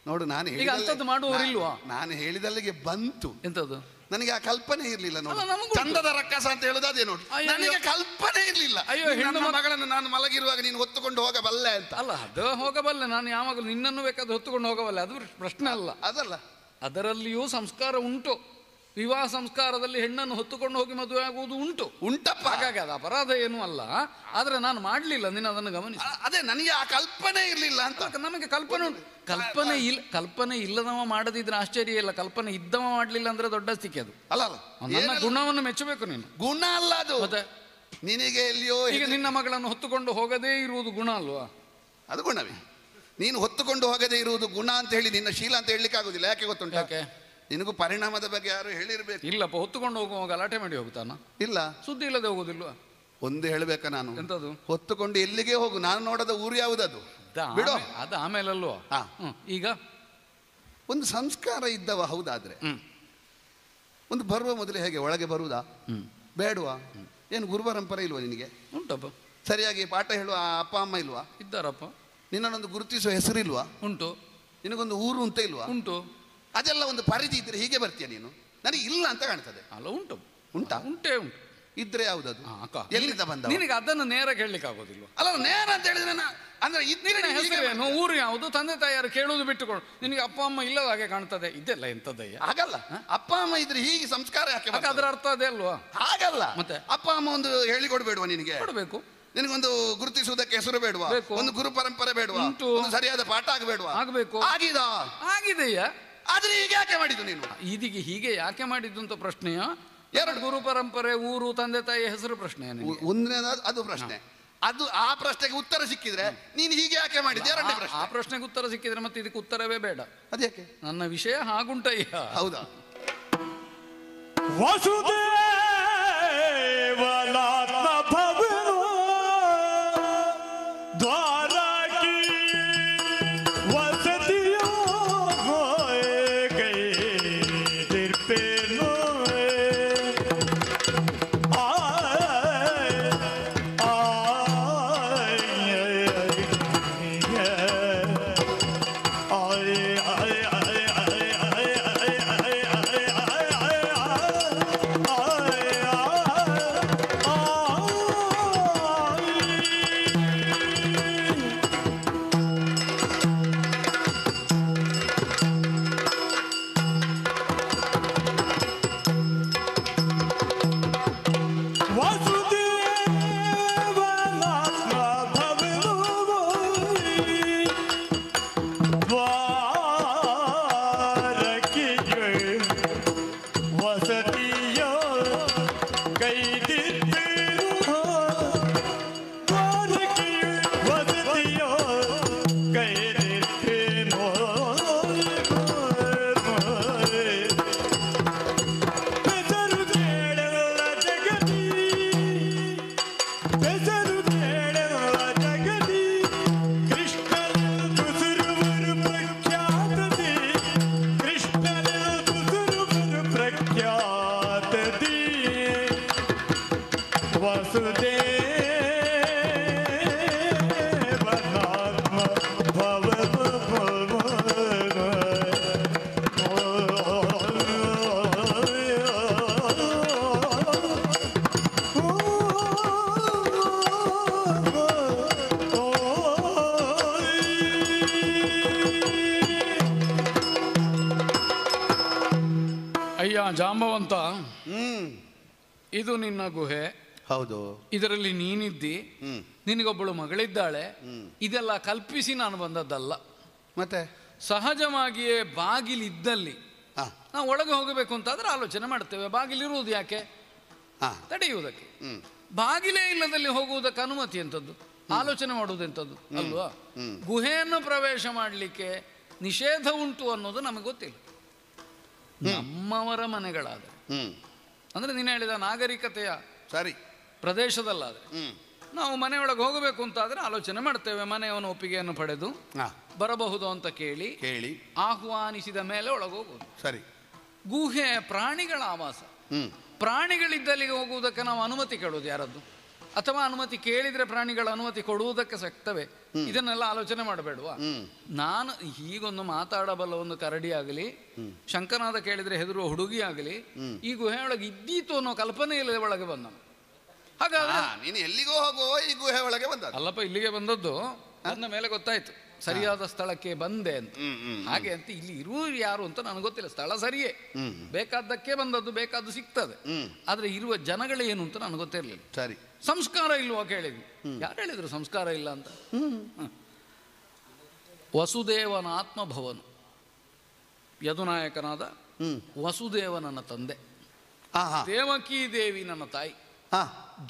ನೋಡು, ನಾನು ಈಗ ಅಂಥದ್ದು ಮಾಡುವವರಿಲ್ವಾ? ನಾನು ಹೇಳಿದಲ್ಲಿಗೆ ಬಂತು. ಎಂಥದ್ದು? ನನಗೆ ಆ ಕಲ್ಪನೆ ಇರ್ಲಿಲ್ಲ. ಚಂದದ ರಕ್ಕಸ ಅಂತ ಹೇಳುದು ಅದೇ ನೋಡಿ, ನನಗೆ ಕಲ್ಪನೆ ಇರ್ಲಿಲ್ಲ. ಅಯ್ಯೋ, ಹೆಣ್ಣು ಮಗಳನ್ನು ನಾನು ಮಲಗಿರುವಾಗ ನೀನು ಹೊತ್ತುಕೊಂಡು ಹೋಗಬಲ್ಲೆ ಅಂತ. ಅಲ್ಲ, ಅದು ಹೋಗಬಲ್ಲೆ, ನಾನು ಯಾವಾಗಲೂ ನಿನ್ನನ್ನು ಬೇಕಾದ್ರೆ ಹೊತ್ತುಕೊಂಡು ಹೋಗಬಲ್ಲೆ, ಅದು ಪ್ರಶ್ನೆ ಅಲ್ಲ. ಅದಲ್ಲ, ಅದರಲ್ಲಿಯೂ ಸಂಸ್ಕಾರ ಉಂಟು. ವಿವಾಹ ಸಂಸ್ಕಾರದಲ್ಲಿ ಹೆಣ್ಣನ್ನು ಹೊತ್ತುಕೊಂಡು ಹೋಗಿ ಮದುವೆ ಆಗುವುದು ಉಂಟಪ್ಪ. ಹಾಗಾಗಿ ಅದು ಅಪರಾಧ ಏನೂ ಅಲ್ಲ. ಆದ್ರೆ ನಾನು ಮಾಡಲಿಲ್ಲ, ನೀನು ಅದನ್ನು ಗಮನಿಸಿ. ಅದೇ, ನನಗೆ ಆ ಕಲ್ಪನೆ ಇರಲಿಲ್ಲ ಅಂತ. ನಮಗೆ ಕಲ್ಪನೆ ಉಂಟು. ಕಲ್ಪನೆ ಇಲ್ಲದವ ಮಾಡದಿದ್ರೆ ಆಶ್ಚರ್ಯ ಇಲ್ಲ, ಕಲ್ಪನೆ ಇದ್ದವ ಮಾಡಲಿಲ್ಲ ಅಂದ್ರೆ ದೊಡ್ಡ ಸ್ಥಿತಿ ಅದು. ಅಲ್ಲ, ನನ್ನ ಗುಣವನ್ನು ಮೆಚ್ಚಬೇಕು ನೀನು. ಗುಣ ಅಲ್ಲ ಅದು. ಮತ್ತೆ ನಿನಗೆ ಎಲ್ಲಿಯೋ ಈಗ ನಿನ್ನ ಮಗಳನ್ನು ಹೊತ್ತುಕೊಂಡು ಹೋಗದೇ ಇರುವುದು ಗುಣ ಅಲ್ವಾ? ಅದು ಗುಣವೇ. ನೀನು ಹೊತ್ತುಕೊಂಡು ಹೋಗದೇ ಇರುವುದು ಗುಣ ಅಂತ ಹೇಳಿ ನಿನ್ನ ಶೀಲ ಅಂತ ಹೇಳಲಿಕ್ಕೆ ಆಗುದಿಲ್ಲ. ಯಾಕೆ ಗೊತ್ತುಂಟು? ಯಾಕೆ? ನಿನಗೂ ಪರಿಣಾಮದ ಬಗ್ಗೆ ಯಾರು ಹೇಳಿರ್ಬೇಕು. ಇಲ್ಲಪ್ಪ, ಹೊತ್ತುಕೊಂಡು ಹೋಗುವ ಗಲಾಟೆ ಮಾಡಿ ಹೋಗ್ತಾನ? ಇಲ್ಲ, ಸುದ್ದಿ ಇಲ್ಲದೆ ಹೋಗುದಿಲ್ವಾ? ಒಂದು ಹೇಳ್ಬೇಕಾ ನಾನು? ಎಂತದು? ಹೊತ್ತುಕೊಂಡು ಎಲ್ಲಿಗೆ ಹೋಗು, ನಾನು ನೋಡದ ಊರು ಯಾವುದದು ಬಿಡೋ, ಅದು ಆಮೇಲಲ್ವಾ. ಈಗ ಒಂದು ಸಂಸ್ಕಾರ ಇದ್ದವ ಹೌದಾದ್ರೆ ಒಂದು ಬರುವ ಮೊದಲೇ ಹೇಗೆ ಒಳಗೆ ಬರುವುದಾ ಬೇಡವಾ? ಏನು ಗುರು ಪರಂಪರೆ ಇಲ್ವಾ ನಿನಗೆ? ಉಂಟಪ್ಪ. ಸರಿಯಾಗಿ ಪಾಠ ಹೇಳುವ ಅಪ್ಪ ಅಮ್ಮ ಇಲ್ವಾ? ಇದ್ದಾರಪ್ಪ. ನಿನ್ನೊಂದು ಗುರುತಿಸುವ ಹೆಸರಿಲ್ವಾ? ಉಂಟು. ನಿನಗೊಂದು ಊರು ಅಂತ ಇಲ್ವಾ? ಉಂಟು. ಅದೆಲ್ಲ ಒಂದು ಪರಿಧಿ ಇದ್ರೆ ಹೀಗೆ ಬರ್ತೀಯ ನೀನು? ನನಗೆ ಇಲ್ಲ ಅಂತ ಕಾಣ್ತದೆ. ಅಲ್ಲ, ಉಂಟು. ಉಂಟಾ? ಉಂಟೇ ಉಂಟು. ಇದ್ರೆ ಯಾವುದದು? ಎಲ್ಲಿಂದ ಬಂದ? ನಿನಗೆ ಅದನ್ನು ನೇರ ಕೇಳಲಿಕ್ಕೆ ಆಗೋದಿಲ್ಲ. ಅಲ್ಲ, ನೇರ ಅಂತ ಹೇಳಿದ್ರೆ ಅಂದ್ರೆ ಹೆಸರೇನು, ಊರು ಯಾವುದು, ತಂದೆ ತಾಯಿಯಾರು ಕೇಳುವುದು ಬಿಟ್ಟುಕೊಂಡು ನಿನಗೆ ಅಪ್ಪ ಅಮ್ಮ ಇಲ್ಲದ ಹಾಗೆ ಕಾಣ್ತದೆ. ಇದೆಲ್ಲ ಎಂತದಯ್ಯ? ಹಾಗಲ್ಲ, ಅಪ್ಪ ಅಮ್ಮ ಇದ್ರೆ ಹೀಗೆ ಸಂಸ್ಕಾರ ಯಾಕೆ? ಅದರ ಅರ್ಥ ಅದೇ ಅಲ್ವಾ? ಹಾಗಲ್ಲ, ಮತ್ತೆ ಅಪ್ಪ ಅಮ್ಮ ಒಂದು ಹೇಳಿಕೊಡ್ಬೇಡುವ ನಿನಗೆ? ಕೊಡಬೇಕು. ನಿನಗೊಂದು ಗುರುತಿಸುವುದಕ್ಕೆ ಹೆಸರು ಬೇಡುವ? ಒಂದು ಗುರು ಪರಂಪರೆ ಬೇಡುವ? ಒಂದು ಸರಿಯಾದ ಪಾಠ ಆಗಬೇಡುವ? ಆಗಬೇಕು. ಆಗಿದೆಯಾ? ಆದ್ರೆ ಈಗ ಯಾಕೆ ಮಾಡಿದ್ದು ನೀನು? ಇದೀಗ ಹೀಗೆ ಯಾಕೆ ಮಾಡಿದ್ದು ಅಂತ ಪ್ರಶ್ನೆಯ? ಎರಡು ಗುರು ಪರಂಪರೆ, ಊರು, ತಂದೆ ತಾಯಿ ಹೆಸರು ಪ್ರಶ್ನೆ. ಒಂದನೇದಾದ ಅದು ಪ್ರಶ್ನೆ. ಅದು ಆ ಪ್ರಶ್ನೆಗೆ ಉತ್ತರ ಸಿಕ್ಕಿದ್ರೆ ನೀನು ಹೀಗೆ ಯಾಕೆ ಮಾಡಿದ್ದೆ? ಎರಡನೇ ಪ್ರಶ್ನೆ. ಆ ಪ್ರಶ್ನೆಗೆ ಉತ್ತರ ಸಿಕ್ಕಿದ್ರೆ ಮತ್ತೆ ಇದಕ್ಕೆ ಉತ್ತರವೇ ಬೇಡ. ಅದ್ಯಾಕೆ? ನನ್ನ ವಿಷಯ ಹಾಗುಂಟಯ್ಯ. ಹೌದಾ? ನೋಡಿಯ ಜಾಂಬವಂತ, ಹ್ಮ್ ಇದು ನಿನ್ನ ಗುಹೆ. ಹೌದು. ಇದರಲ್ಲಿ ನೀನಿದ್ದಿ, ನಿನಗೊಬ್ಬಳು ಮಗಳಿದ್ದಾಳೆ. ಇದೆಲ್ಲ ಕಲ್ಪಿಸಿ ನಾನು ಬಂದದ್ದಲ್ಲ. ಮತ್ತೆ ಸಹಜವಾಗಿಯೇ ಬಾಗಿಲಿದ್ದಲ್ಲಿ ನಾವು ಒಳಗೆ ಹೋಗಬೇಕು ಅಂತಾದ್ರೆ ಆಲೋಚನೆ ಮಾಡ್ತೇವೆ. ಬಾಗಿಲಿರುವುದು ಯಾಕೆ? ತಡೆಯುವುದಕ್ಕೆ. ಬಾಗಿಲೇ ಇಲ್ಲದಲ್ಲಿ ಹೋಗುವುದಕ್ಕೆ ಅನುಮತಿ ಎಂಥದ್ದು, ಆಲೋಚನೆ ಮಾಡುವುದೆಂಥದ್ದು ಅಲ್ವಾ? ಗುಹೆಯನ್ನು ಪ್ರವೇಶ ಮಾಡಲಿಕ್ಕೆ ನಿಷೇಧ ಉಂಟು ಅನ್ನೋದು ನಮಗೆ ಗೊತ್ತಿಲ್ಲ. ನಮ್ಮವರ ಮನೆಗಳಾದರೆ, ಅಂದ್ರೆ ನೀನು ಹೇಳಿದ ನಾಗರಿಕತೆಯ ಸರಿ ಪ್ರದೇಶದಲ್ಲಾದರೆ ನಾವು ಮನೆಯೊಳಗೆ ಹೋಗಬೇಕು ಅಂತಾದ್ರೆ ಆಲೋಚನೆ ಮಾಡ್ತೇವೆ. ಮನೆಯವನ ಒಪ್ಪಿಗೆಯನ್ನು ಪಡೆದು ಬರಬಹುದು ಅಂತ ಕೇಳಿ ಆಹ್ವಾನಿಸಿದ ಮೇಲೆ ಒಳಗೆ ಹೋಗುವುದು. ಸರಿ. ಗುಹೆ ಪ್ರಾಣಿಗಳ ಆವಾಸ. ಪ್ರಾಣಿಗಳಿದ್ದಲ್ಲಿಗೆ ಹೋಗುವುದಕ್ಕೆ ನಾವು ಅನುಮತಿ ಕೇಳುವುದು ಯಾರದ್ದು? ಅಥವಾ ಅನುಮತಿ ಕೇಳಿದ್ರೆ ಪ್ರಾಣಿಗಳ ಅನುಮತಿ ಕೊಡುವುದಕ್ಕೆ ಸಕ್ತವೆ? ಇದನ್ನೆಲ್ಲ ಆಲೋಚನೆ ಮಾಡಬೇಡುವ? ನಾನು ಹೀಗೊಂದು ಮಾತಾಡಬಲ್ಲ ಒಂದು ಕರಡಿ ಆಗಲಿ, ಶಂಕನಾದ ಕೇಳಿದ್ರೆ ಹೆದರುವ ಹುಡುಗಿ ಆಗಲಿ ಈ ಗುಹೆಯೊಳಗೆ ಇದ್ದೀತು ಅನ್ನೋ ಕಲ್ಪನೆ ಇಲ್ಲದೆ ಒಳಗೆ ಬಂದ. ಹಾಗಾದ್ರೆ ನೀನು ಎಲ್ಲಿಗೋ ಹೋಗುವ ಈ ಗುಹೆ ಒಳಗೆ ಬಂದ? ಅಲ್ಲಪ್ಪ, ಇಲ್ಲಿಗೆ ಬಂದದ್ದು ಬಂದ ಮೇಲೆ ಗೊತ್ತಾಯ್ತು ಸರಿಯಾದ ಸ್ಥಳಕ್ಕೆ ಬಂದೆ ಅಂತ. ಹಾಗೆ ಅಂತ ಇಲ್ಲಿ ಇರುವುದು ಯಾರು ಅಂತ ನನಗೆ ಗೊತ್ತಿಲ್ಲ. ಸ್ಥಳ ಸರಿಯೇ, ಬೇಕಾದ್ದಕ್ಕೆ ಬಂದದ್ದು, ಬೇಕಾದ್ದು ಸಿಗ್ತದೆ. ಆದ್ರೆ ಇರುವ ಜನಗಳೇನು ಅಂತ ನನಗೆ ಗೊತ್ತಿರಲಿಲ್ಲ. ಸರಿ. ಸಂಸ್ಕಾರ ಇಲ್ವಾ ಕೇಳಿದ್ವಿ. ಯಾರು ಹೇಳಿದ್ರು ಸಂಸ್ಕಾರ ಇಲ್ಲ ಅಂತ? ವಸುದೇವನ ಆತ್ಮಭವನ, ಯದುನಾಯಕನಾದ ವಸುದೇವನನ್ನ ತಂದೆ, ದೇವಕೀ ದೇವಿ ನನ್ನ ತಾಯಿ.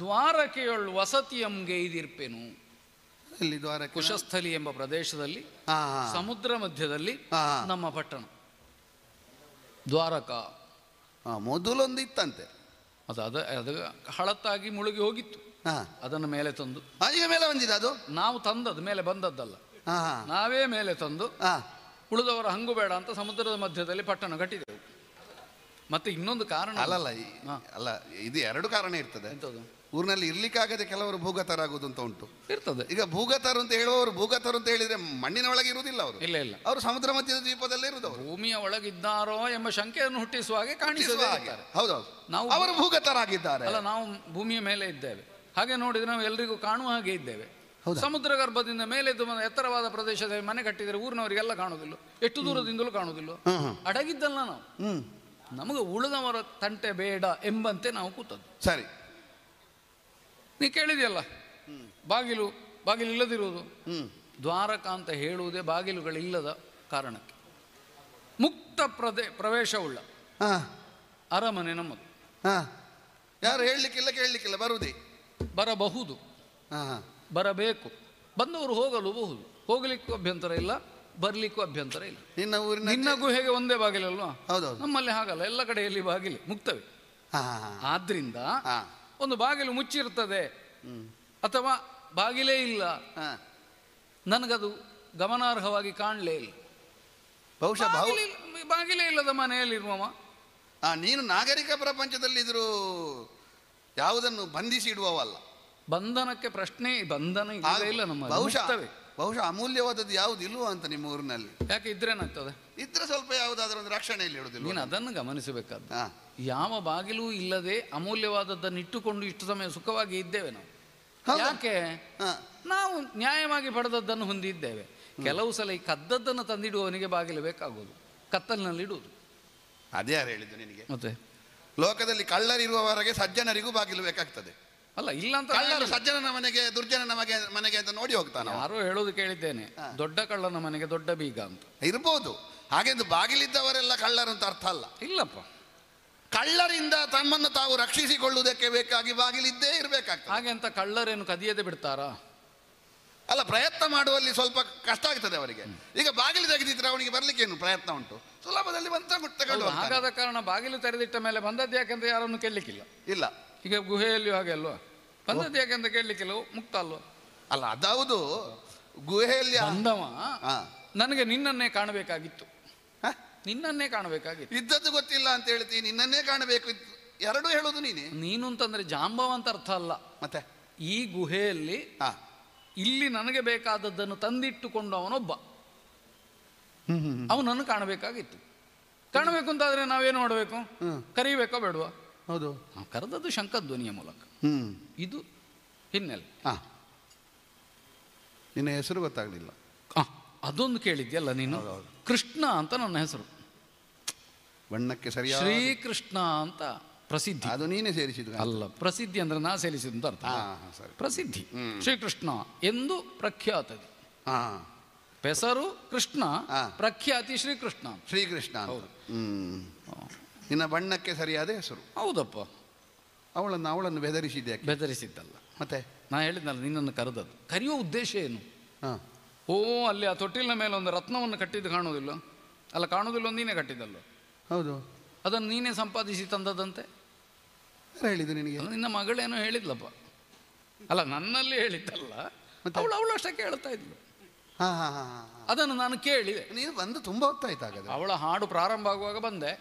ದ್ವಾರಕೆಯೊಳ್ ವಸತಿಯಂಗೆ ಇದಿರ್ಪೆನು. ಕುಶಸ್ಥಲಿ ಎಂಬ ಪ್ರದೇಶದಲ್ಲಿ ಸಮುದ್ರ ಮಧ್ಯದಲ್ಲಿ ನಮ್ಮ ಪಟ್ಟಣ ದ್ವಾರಕಾ. ಮೊದಲೊಂದು ಇತ್ತಂತೆ, ಅದು ಹಳತ್ತಾಗಿ ಮುಳುಗಿ ಹೋಗಿತ್ತು. ಅದನ್ನು ಮೇಲೆ ತಂದು ಈಗ ಮೇಲೆ ಬಂದಿದೆ. ಅದು ನಾವು ತಂದದ್ದು, ಮೇಲೆ ಬಂದದ್ದಲ್ಲ. ನಾವೇ ಮೇಲೆ ತಂದು ಉಳಿದವರ ಹಂಗು ಬೇಡ ಅಂತ ಸಮುದ್ರದ ಮಧ್ಯದಲ್ಲಿ ಪಟ್ಟಣ ಕಟ್ಟಿದೆವು. ಮತ್ತೆ ಇನ್ನೊಂದು ಕಾರಣ ಅಲ್ಲ, ಇದು ಎರಡು ಕಾರಣ ಇರ್ತದೆ. ಊರಿನಲ್ಲಿ ಇರ್ಲಿಕ್ಕಾಗದೆ ಕೆಲವರು ಭೂಗತರಾಗುವುದು ಅಂತ ಉಂಟು, ಇರ್ತದೆ. ಈಗ ಭೂಗತರು ಅಂತ ಹೇಳುವವರು ಭೂಗತರು ಅಂತ ಹೇಳಿದ್ರೆ ಮಣ್ಣಿನ ಒಳಗೆ ಇರುವುದಿಲ್ಲ ಅವರು. ಇಲ್ಲ ಇಲ್ಲ, ಅವರು ಸಮುದ್ರ ಮಧ್ಯದ ದ್ವೀಪದಲ್ಲೇ ಇರುವುದು. ಭೂಮಿಯ ಒಳಗಿದ್ದಾರೋ ಎಂಬ ಶಂಕೆಯನ್ನು ಹುಟ್ಟಿಸುವ ಹಾಗೆ ಕಾಣಿಸುವ. ಹೌದೌದು, ನಾವು ಅವರು ಭೂಗತರಾಗಿದ್ದಾರೆ. ಅಲ್ಲ, ನಾವು ಭೂಮಿಯ ಮೇಲೆ ಇದ್ದೇವೆ. ಹಾಗೆ ನೋಡಿದ್ರೆ ನಾವು ಎಲ್ರಿಗೂ ಕಾಣುವ ಹಾಗೆ ಇದ್ದೇವೆ. ಸಮುದ್ರ ಗರ್ಭದಿಂದ ಮೇಲೆದ್ದು ಎತ್ತರವಾದ ಪ್ರದೇಶದಲ್ಲಿ ಮನೆ ಕಟ್ಟಿದರೆ ಊರಿನವರಿಗೆಲ್ಲ ಕಾಣುವುದಿಲ್ಲ, ಎಷ್ಟು ದೂರದಿಂದಲೂ ಕಾಣುವುದಿಲ್ಲ. ಅಡಗಿದ್ದಲ್ಲ ನಾವು, ನಮಗೆ ಉಳಿದವರ ತಂಟೆ ಬೇಡ ಎಂಬಂತೆ ನಾವು ಕೂತದ್ದು. ಸರಿ. ನೀ ಕೇಳಿದೆಯಲ್ಲ, ಬಾಗಿಲು ಇಲ್ಲದಿರುವುದು. ದ್ವಾರಕ ಅಂತ ಹೇಳುವುದೇ ಬಾಗಿಲುಗಳಿಲ್ಲದ ಕಾರಣಕ್ಕೆ. ಮುಕ್ತ ಪ್ರವೇಶವುಳ್ಳ ಅರಮನೆ ನಮ್ಮದು. ಯಾರು ಹೇಳಲಿಕ್ಕಿಲ್ಲ, ಕೇಳಲಿಕ್ಕಿಲ್ಲ, ಬರುವುದೇ ಬರಬಹುದು, ಬರಬೇಕು. ಬಂದವರು ಹೋಗಲೂಬಹುದು, ಹೋಗಲಿಕ್ಕೂ ಅಭ್ಯಂತರ ಇಲ್ಲ, ಬರ್ಲಿಕ್ಕೂ ಅಭ್ಯಂತರ ಇಲ್ಲ. ನಿನ್ನ ಗುಹೆಗೆ ಒಂದೇ ಬಾಗಿಲಲ್ವಾ? ಹೌದೌದು. ನಮ್ಮಲ್ಲಿ ಹಾಗಲ್ಲ, ಎಲ್ಲ ಕಡೆಯಲ್ಲಿ ಬಾಗಿಲು ಮುಕ್ತವೆ. ಆದ್ರಿಂದ ಒಂದು ಬಾಗಿಲು ಮುಚ್ಚಿರ್ತದೆ ಅಥವಾ ಬಾಗಿಲೇ ಇಲ್ಲ, ನನಗದು ಗಮನಾರ್ಹವಾಗಿ ಕಾಣಲೇ ಇಲ್ಲ. ಬಹುಶಃ ಬಾಗಿಲೇ ಇಲ್ಲದ ಮನೆಯಲ್ಲಿರುವವ ನೀನು ನಾಗರಿಕ ಪ್ರಪಂಚದಲ್ಲಿ ಇದ್ರು ಯಾವುದನ್ನು ಬಂಧಿಸಿ ಇಡುವವಲ್ಲ. ಬಂಧನಕ್ಕೆ ಪ್ರಶ್ನೆ, ಬಂಧನ ಇಲ್ಲ ನಮ್ಮ. ಬಹುಶಃ ಅಮೂಲ್ಯವಾದದ್ದು ಯಾವುದು ಇಲ್ವೋ ಅಂತ ನಿಮ್ಮ ಊರಿನಲ್ಲಿ. ಯಾಕೆ ಇದ್ರೇನಾಗ್ತದೆ? ಇದ್ರೆ ಸ್ವಲ್ಪ ಯಾವುದಾದ್ರೂ ಒಂದು ರಕ್ಷಣೆಯಲ್ಲಿ ಇಡುವುದಿಲ್ಲ. ನೀನು ಅದನ್ನು ಗಮನಿಸಬೇಕಾದ. ಯಾವ ಬಾಗಿಲೂ ಇಲ್ಲದೆ ಅಮೂಲ್ಯವಾದದ್ದನ್ನು ಇಟ್ಟುಕೊಂಡು ಇಷ್ಟು ಸಮಯ ಸುಖವಾಗಿ ಇದ್ದೇವೆ ನಾವು. ಯಾಕೆ? ನಾವು ನ್ಯಾಯವಾಗಿ ಪಡೆದದ್ದನ್ನು ಹೊಂದಿದ್ದೇವೆ. ಕೆಲವು ಸಲ ಈ ಕದ್ದದ್ದನ್ನು ತಂದಿಡುವವನಿಗೆ ಬಾಗಿಲು ಬೇಕಾಗುವುದು, ಕತ್ತಲಿನಲ್ಲಿ ಇಡುವುದು. ಅದೇ ಯಾರು ಹೇಳಿದ್ದು ನಿನಗೆ? ಮತ್ತೆ ಲೋಕದಲ್ಲಿ ಕಳ್ಳರಿರುವವರೆಗೆ ಸಜ್ಜನರಿಗೂ ಬಾಗಿಲು ಬೇಕಾಗ್ತದೆ. ಅಲ್ಲ, ಇಲ್ಲ ಅಂತ ಕಳ್ಳರು ಸಜ್ಜನನ ಮನೆಗೆ ದುರ್ಜನನ ಮನೆಗೆ ಅಂತ ನೋಡಿ ಹೋಗ್ತಾನೆ. ಯಾರೋ ಹೇಳೋದು ಕೇಳಿದ್ದೇನೆ, ದೊಡ್ಡ ಕಳ್ಳನ ಮನೆಗೆ ದೊಡ್ಡ ಬೀಗ ಅಂತ. ಇರ್ಬೋದು, ಹಾಗೆಂದು ಬಾಗಿಲಿದ್ದವರೆಲ್ಲ ಕಳ್ಳರು ಅಂತ ಅರ್ಥ ಅಲ್ಲ. ಇಲ್ಲಪ್ಪ, ಕಳ್ಳರಿಂದ ತಮ್ಮನ್ನು ತಾವು ರಕ್ಷಿಸಿಕೊಳ್ಳುವುದಕ್ಕೆ ಬೇಕಾಗಿ ಬಾಗಿಲಿದ್ದೇ ಇರಬೇಕಾಗ್ತದೆ. ಹಾಗೆ ಅಂತ ಕಳ್ಳರೇನು ಕದಿಯದೆ ಬಿಡ್ತಾರಾ? ಅಲ್ಲ, ಪ್ರಯತ್ನ ಮಾಡುವಲ್ಲಿ ಸ್ವಲ್ಪ ಕಷ್ಟ ಆಗ್ತದೆ ಅವರಿಗೆ. ಈಗ ಬಾಗಿಲು ತೆಗೆದಿದ್ರೆ ಅವನಿಗೆ ಬರ್ಲಿಕ್ಕೆ ಏನು ಪ್ರಯತ್ನ ಉಂಟು, ಸುಲಭದಲ್ಲಿ ತಗೊಂಡು. ಹಾಗಾದ ಕಾರಣ ಬಾಗಿಲು ತೆರೆದಿಟ್ಟ ಮೇಲೆ ಬಂದದ್ದು ಯಾಕೆಂತ ಯಾರನ್ನು ಕೇಳಲಿಕ್ಕಿಲ್ಲ. ಇಲ್ಲ, ಈಗ ಗುಹೆಯಲ್ಲಿಯೂ ಹಾಗೆ ಅಲ್ವಾ, ಬಂದದ್ದು ಯಾಕೆಂತ ಕೇಳಲಿಕ್ಕಿಲ್ಲ, ಮುಕ್ತ ಅಲ್ವ? ಅಲ್ಲ, ಅದಾವುದು ಗುಹೆಯಲ್ಲಿ ಬಂದವ ನನಗೆ ನಿನ್ನನ್ನೇ ಕಾಣಬೇಕಾಗಿತ್ತು, ನಿನ್ನನ್ನೇ ಕಾಣಬೇಕಾಗಿತ್ತು. ಇದ್ದದ್ದು ಗೊತ್ತಿಲ್ಲ ಅಂತ ಹೇಳ್ತೀನಿ, ನಿನ್ನನ್ನೇ ಕಾಣಬೇಕು, ಎರಡು ಹೇಳೋದು ನೀನು ಅಂತಂದ್ರೆ ಜಾಂಬವ ಅಂತ ಅರ್ಥ ಅಲ್ಲ. ಮತ್ತೆ ಈ ಗುಹೆಯಲ್ಲಿ ಇಲ್ಲಿ ನನಗೆ ಬೇಕಾದದ್ದನ್ನು ತಂದಿಟ್ಟುಕೊಂಡು ಅವನೊಬ್ಬ, ಅವನನ್ನು ಕಾಣಬೇಕಾಗಿತ್ತು. ಕಾಣಬೇಕು ಅಂತಾದ್ರೆ ನಾವೇನು ಮಾಡಬೇಕು? ಕರೀಬೇಕೋ ಬೇಡವಾ? ಹೌದು, ಕರೆದದ್ದು ಶಂಖಧ್ವನಿಯ ಮೂಲಕ. ಇದು ಹಿನ್ನೆಲೆ. ನಿನ್ನ ಹೆಸರು ಗೊತ್ತಾಗಲಿಲ್ಲ, ಅದೊಂದು ಕೇಳಿದ್ಯಲ್ಲ ನೀನು. ಕೃಷ್ಣ ಅಂತ ನನ್ನ ಹೆಸರು. ಬಣ್ಣಕ್ಕೆ ಸರಿಯಾದ ಶ್ರೀಕೃಷ್ಣ ಅಂತ ಪ್ರಸಿದ್ಧಿ. ಅದು ನೀನೇ ಸೇರಿಸಿದ್ದು ಅಲ್ಲ, ಪ್ರಸಿದ್ಧಿ ಅಂದ್ರೆ ನಾ ಸೇರಿಸಿದ್ದು ಅಂತ ಅರ್ಥ. ಸರಿ. ಪ್ರಸಿದ್ಧಿ ಶ್ರೀಕೃಷ್ಣ ಎಂದು ಪ್ರಖ್ಯಾತದೆ. ಹಾ, ಹೆಸರು ಕೃಷ್ಣ, ಪ್ರಖ್ಯಾತಿ ಶ್ರೀಕೃಷ್ಣ. ಶ್ರೀಕೃಷ್ಣ ಅಂತ. ನಿನ್ನ ಬಣ್ಣಕ್ಕೆ ಸರಿಯಾದ ಹೆಸರು. ಹೌದಪ್ಪ. ಅವಳನ್ನು ಬೆದರಿಸಿದ್ದೆ. ಬೆದರಿಸಿದ್ದಲ್ಲ, ಮತ್ತೆ ನಾ ಹೇಳಿದ್ನಲ್ಲ ನಿನ್ನನ್ನು ಕರೆದದ್ದು. ಕರೆಯುವ ಉದ್ದೇಶ ಏನು? ಹಾಂ, ಓ ಅಲ್ಲಿ ಆ ತೊಟ್ಟಿಲಿನ ಮೇಲೆ ಒಂದು ರತ್ನವನ್ನು ಕಟ್ಟಿದ್ದು ಕಾಣುವುದಿಲ್ಲ? ಅಲ್ಲ, ಕಾಣುವುದಿಲ್ಲ, ನೀನೇ ಕಟ್ಟಿದ್ದಲ್ಲ. ಹೌದು. ಅದನ್ನು ನೀನೇ ಸಂಪಾದಿಸಿ ತಂದದಂತೆ. ಹೇಳಿದ್ದು ನಿನಗೆ? ನಿನ್ನ ಮಗಳೇನೋ ಹೇಳಿದ್ಲಪ್ಪ. ಅಲ್ಲ, ನನ್ನಲ್ಲಿ ಹೇಳಿದ್ದಲ್ಲ, ಅವಳು ಅಷ್ಟಕ್ಕೆ ಹೇಳ್ತಾ ಇದ್ಲು. ಹಾಂ ಹಾಂ ಹಾಂ, ಅದನ್ನು ನಾನು ಕೇಳಿದೆ. ನೀನು ಬಂದು ತುಂಬ ಹೊತ್ತಾಯ್ತಾಗದು. ಅವಳ ಹಾಡು ಪ್ರಾರಂಭ ಆಗುವಾಗ ಬಂದೆ.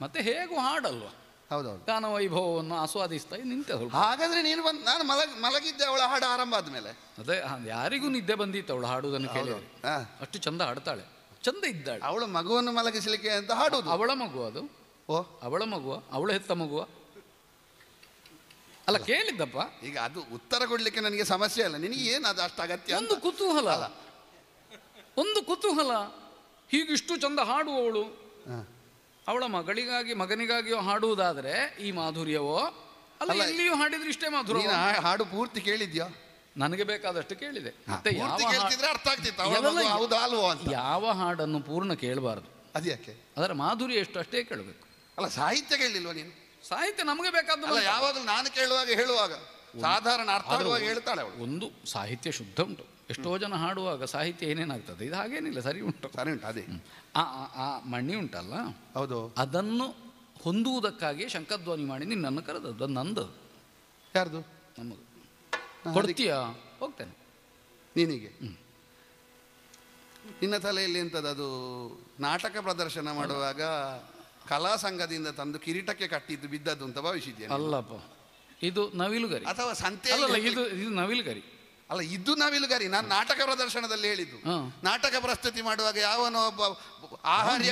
ಮತ್ತೆ ಹೇಗೂ ಹಾಡಲ್ವ, ಹೌದೌದು, ಗಾನ ವೈಭವವನ್ನು ಆಸ್ವಾದಿಸ್ತಾ ನಿಂತೆ. ಹಾಗಾದ್ರೆ ನೀನು ಬಂದು, ನಾನು ಮಲಗಿದ್ದೆ ಅವಳ ಹಾಡು ಆರಂಭ ಆದ್ಮೇಲೆ. ಅದೇ, ಯಾರಿಗೂ ನಿದ್ದೆ ಬಂದಿತ್ತು ಅವಳು ಹಾಡುವುದನ್ನು ಕೇಳಿ. ಅಷ್ಟು ಚಂದ ಹಾಡ್ತಾಳೆ, ಚಂದ ಇದ್ದಾಳೆ. ಅವಳ ಮಗುವನ್ನು ಮಲಗಿಸಲಿಕ್ಕೆ ಅಂತ ಹಾಡುದು. ಅವಳ ಮಗು ಅದು? ಓ, ಅವಳ ಮಗುವ? ಅವಳ ಹೆತ್ತ ಮಗುವ? ಅಲ್ಲ, ಕೇಳಿದ್ದಪ್ಪ. ಈಗ ಅದು ಉತ್ತರ ಕೊಡ್ಲಿಕ್ಕೆ ನನಗೆ ಸಮಸ್ಯೆ ಅಲ್ಲ, ನಿನಗೆ ಏನು ಅದು ಅಷ್ಟು ಅಗತ್ಯ? ಒಂದು ಕುತೂಹಲ, ಒಂದು ಕುತೂಹಲ. ಹೀಗಿಷ್ಟು ಚಂದ ಹಾಡುವವಳು ಅವಳ ಮಗನಿಗಾಗಿಯೋ ಹಾಡುವುದಾದ್ರೆ ಈ ಮಾಧುರ್ಯವೋ? ಅಲ್ಲ, ಎಲ್ಲಿಯೂ ಹಾಡಿದ್ರೆ ಇಷ್ಟೇ ಮಾಧುರ್ಯ. ಹಾಡು ಪೂರ್ತಿ ಕೇಳಿದ್ಯಾ? ನನಗೆ ಬೇಕಾದಷ್ಟು ಕೇಳಿದೆ. ಮತ್ತೆ ಯಾವ ಹಾಡನ್ನು ಪೂರ್ಣ ಕೇಳಬಾರ್ದು. ಅದ್ಯಾಕೆ? ಅದರ ಮಾಧುರ್ಯ ಎಷ್ಟು ಅಷ್ಟೇ ಕೇಳಬೇಕು. ಅಲ್ಲ, ಸಾಹಿತ್ಯ ಕೇಳಲಿಲ್ವ ನೀನು? ಸಾಹಿತ್ಯ ನಮಗೆ ಬೇಕಾದ ಯಾವಾಗಲೂ ನಾನು ಹೇಳುವಾಗ ಸಾಧಾರಣ ಅರ್ಥ ಆಗುವಾಗ ಹೇಳ್ತಾಳೆ ಅವಳು. ಒಂದು ಸಾಹಿತ್ಯ ಶುದ್ಧ ಉಂಟು. ಎಷ್ಟೋ ಜನ ಹಾಡುವಾಗ ಸಾಹಿತ್ಯ ಏನೇನಾಗ್ತದೆ, ಇದು ಹಾಗೇನಿಲ್ಲ, ಸರಿ ಉಂಟು, ಸರಿ ಉಂಟು. ಅದೇ ಆ ಮಣ್ಣಿ ಉಂಟಲ್ಲ, ಹೌದು, ಅದನ್ನು ಹೊಂದುವುದಕ್ಕಾಗಿ ಶಂಕಧ್ವನಿ ಮಾಡಿ ನಿನ್ನನ್ನು ಕರೆದದ್ದು. ಅದು ನಂದು. ಯಾರ್ದು? ನಮ್ಮದು. ಕೊಡ್ತೀಯಾ? ಹೋಗ್ತೇನೆ. ನಿನಗೆ ನಿನ್ನ ತಲೆಯಲ್ಲಿ ಎಂಥದ್ದು? ನಾಟಕ ಪ್ರದರ್ಶನ ಮಾಡುವಾಗ ಕಲಾ ಸಂಘದಿಂದ ತಂದು ಕಿರೀಟಕ್ಕೆ ಕಟ್ಟಿದ್ದು ಬಿದ್ದದ್ದು ಅಂತ ಭಾವಿಸಿದ್ಯಾ? ಅಲ್ಲಪ್ಪ, ಇದು ನವಿಲುಗರಿ. ಅಥವಾ ಸಂತೆ? ಇದು ನವಿಲುಗರಿ ಅಲ್ಲ, ಇದು ನವಿಲುಗರಿ. ನಾನು ನಾಟಕ ಪ್ರದರ್ಶನದಲ್ಲಿ ಹೇಳಿದ್ದು. ನಾಟಕ ಪ್ರಸ್ತುತಿ ಮಾಡುವಾಗ ಯಾವನೋ ಒಬ್ಬ ಆಹಾರ್ಯ.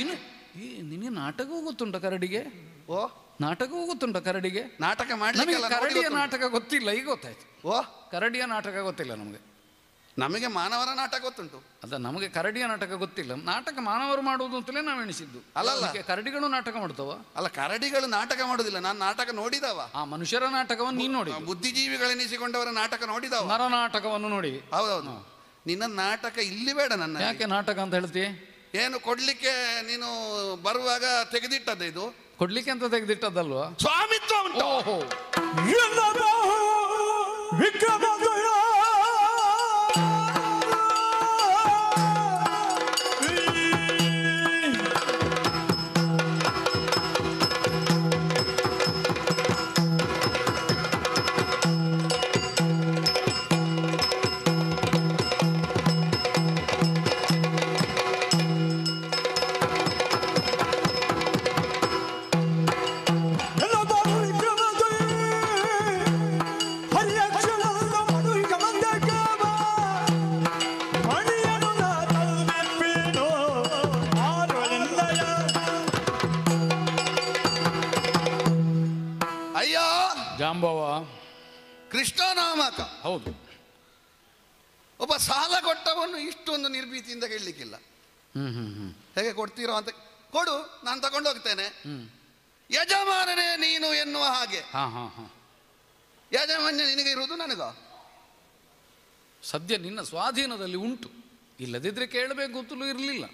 ನಿನಗೆ ನಾಟಕವೂ ಗೊತ್ತುಂಟ ಕರಡಿಗೆ? ಓ, ನಾಟಕವೂ ಗೊತ್ತುಂಟ ಕರಡಿಗೆ? ನಾಟಕ ಮಾಡಲಿಕ್ಕೆ ಕರಡಿಯ ನಾಟಕ ಗೊತ್ತಿಲ್ಲ, ಈಗ ಗೊತ್ತಾಯ್ತು. ಓ, ಕರಡಿಯ ನಾಟಕ ಗೊತ್ತಿಲ್ಲ ನಮಗೆ. ನಮಗೆ ಮಾನವರ ನಾಟಕ ಗೊತ್ತುಂಟು. ಅದ, ನಮಗೆ ಕರಡಿಯ ನಾಟಕ ಗೊತ್ತಿಲ್ಲ. ನಾಟಕ ಮಾನವರು ಮಾಡುವುದು ಅಂತಲೇ ನಾವು ಎಣಿಸಿದ್ದು. ಅಲ್ಲ, ಕರಡಿಗಳು ನಾಟಕ ಮಾಡ್ತವ? ಅಲ್ಲ, ಕರಡಿಗಳು ನಾಟಕ ಮಾಡುದಿಲ್ಲ. ನಾನು ನಾಟಕ ನೋಡಿದವ. ಆ ಮನುಷ್ಯರ ನಾಟಕವನ್ನು ನೀನು ನೋಡಿ, ಬುದ್ಧಿಜೀವಿಗಳೆನಿಸಿಕೊಂಡವರ ನಾಟಕ ನೋಡಿದವ. ನರ ನಾಟಕವನ್ನು ನೋಡಿ. ಹೌದೌದು. ನಿನ್ನ ನಾಟಕ ಇಲ್ಲಿ ಬೇಡ. ನನ್ನ ಯಾಕೆ ನಾಟಕ ಅಂತ ಹೇಳ್ತೀಯ? ಏನು ಕೊಡ್ಲಿಕ್ಕೆ ನೀನು ಬರುವಾಗ ತೆಗೆದಿಟ್ಟದ್ದು? ಇದು ಕೊಡ್ಲಿಕ್ಕೆ ಅಂತ ತೆಗೆದಿಟ್ಟದ್ದಲ್ವಾ? ಸ್ವಾಮಿತ್ವ ಉಂಟು. ಓಹೋ, ಜಾಂಬವ ಕೃಷ್ಣ ನಾಮಕ. ಹೌದು. ಒಬ್ಬ ಸಾಲ ಕೊಟ್ಟವನು ಇಷ್ಟೊಂದು ನಿರ್ಭೀತಿಯಿಂದ ಕೇಳಲಿಕ್ಕಿಲ್ಲ. ಹೇಗೆ ಕೊಡ್ತೀರೋ ಅಂತ ಕೊಡು, ನಾನು ತಗೊಂಡು ಹೋಗ್ತೇನೆ. ಯಜಮಾನನೇ ನೀನು ಎನ್ನುವ ಹಾಗೆ. ಯಜಮಾನ್ಯ ನಿನಗೆ ಇರುವುದು ನನಗ ಸದ್ಯ ನಿನ್ನ ಸ್ವಾಧೀನದಲ್ಲಿ ಉಂಟು. ಇಲ್ಲದಿದ್ರೆ ಕೇಳಬೇಕು ಅಂತಲೂ ಇರಲಿಲ್ಲ.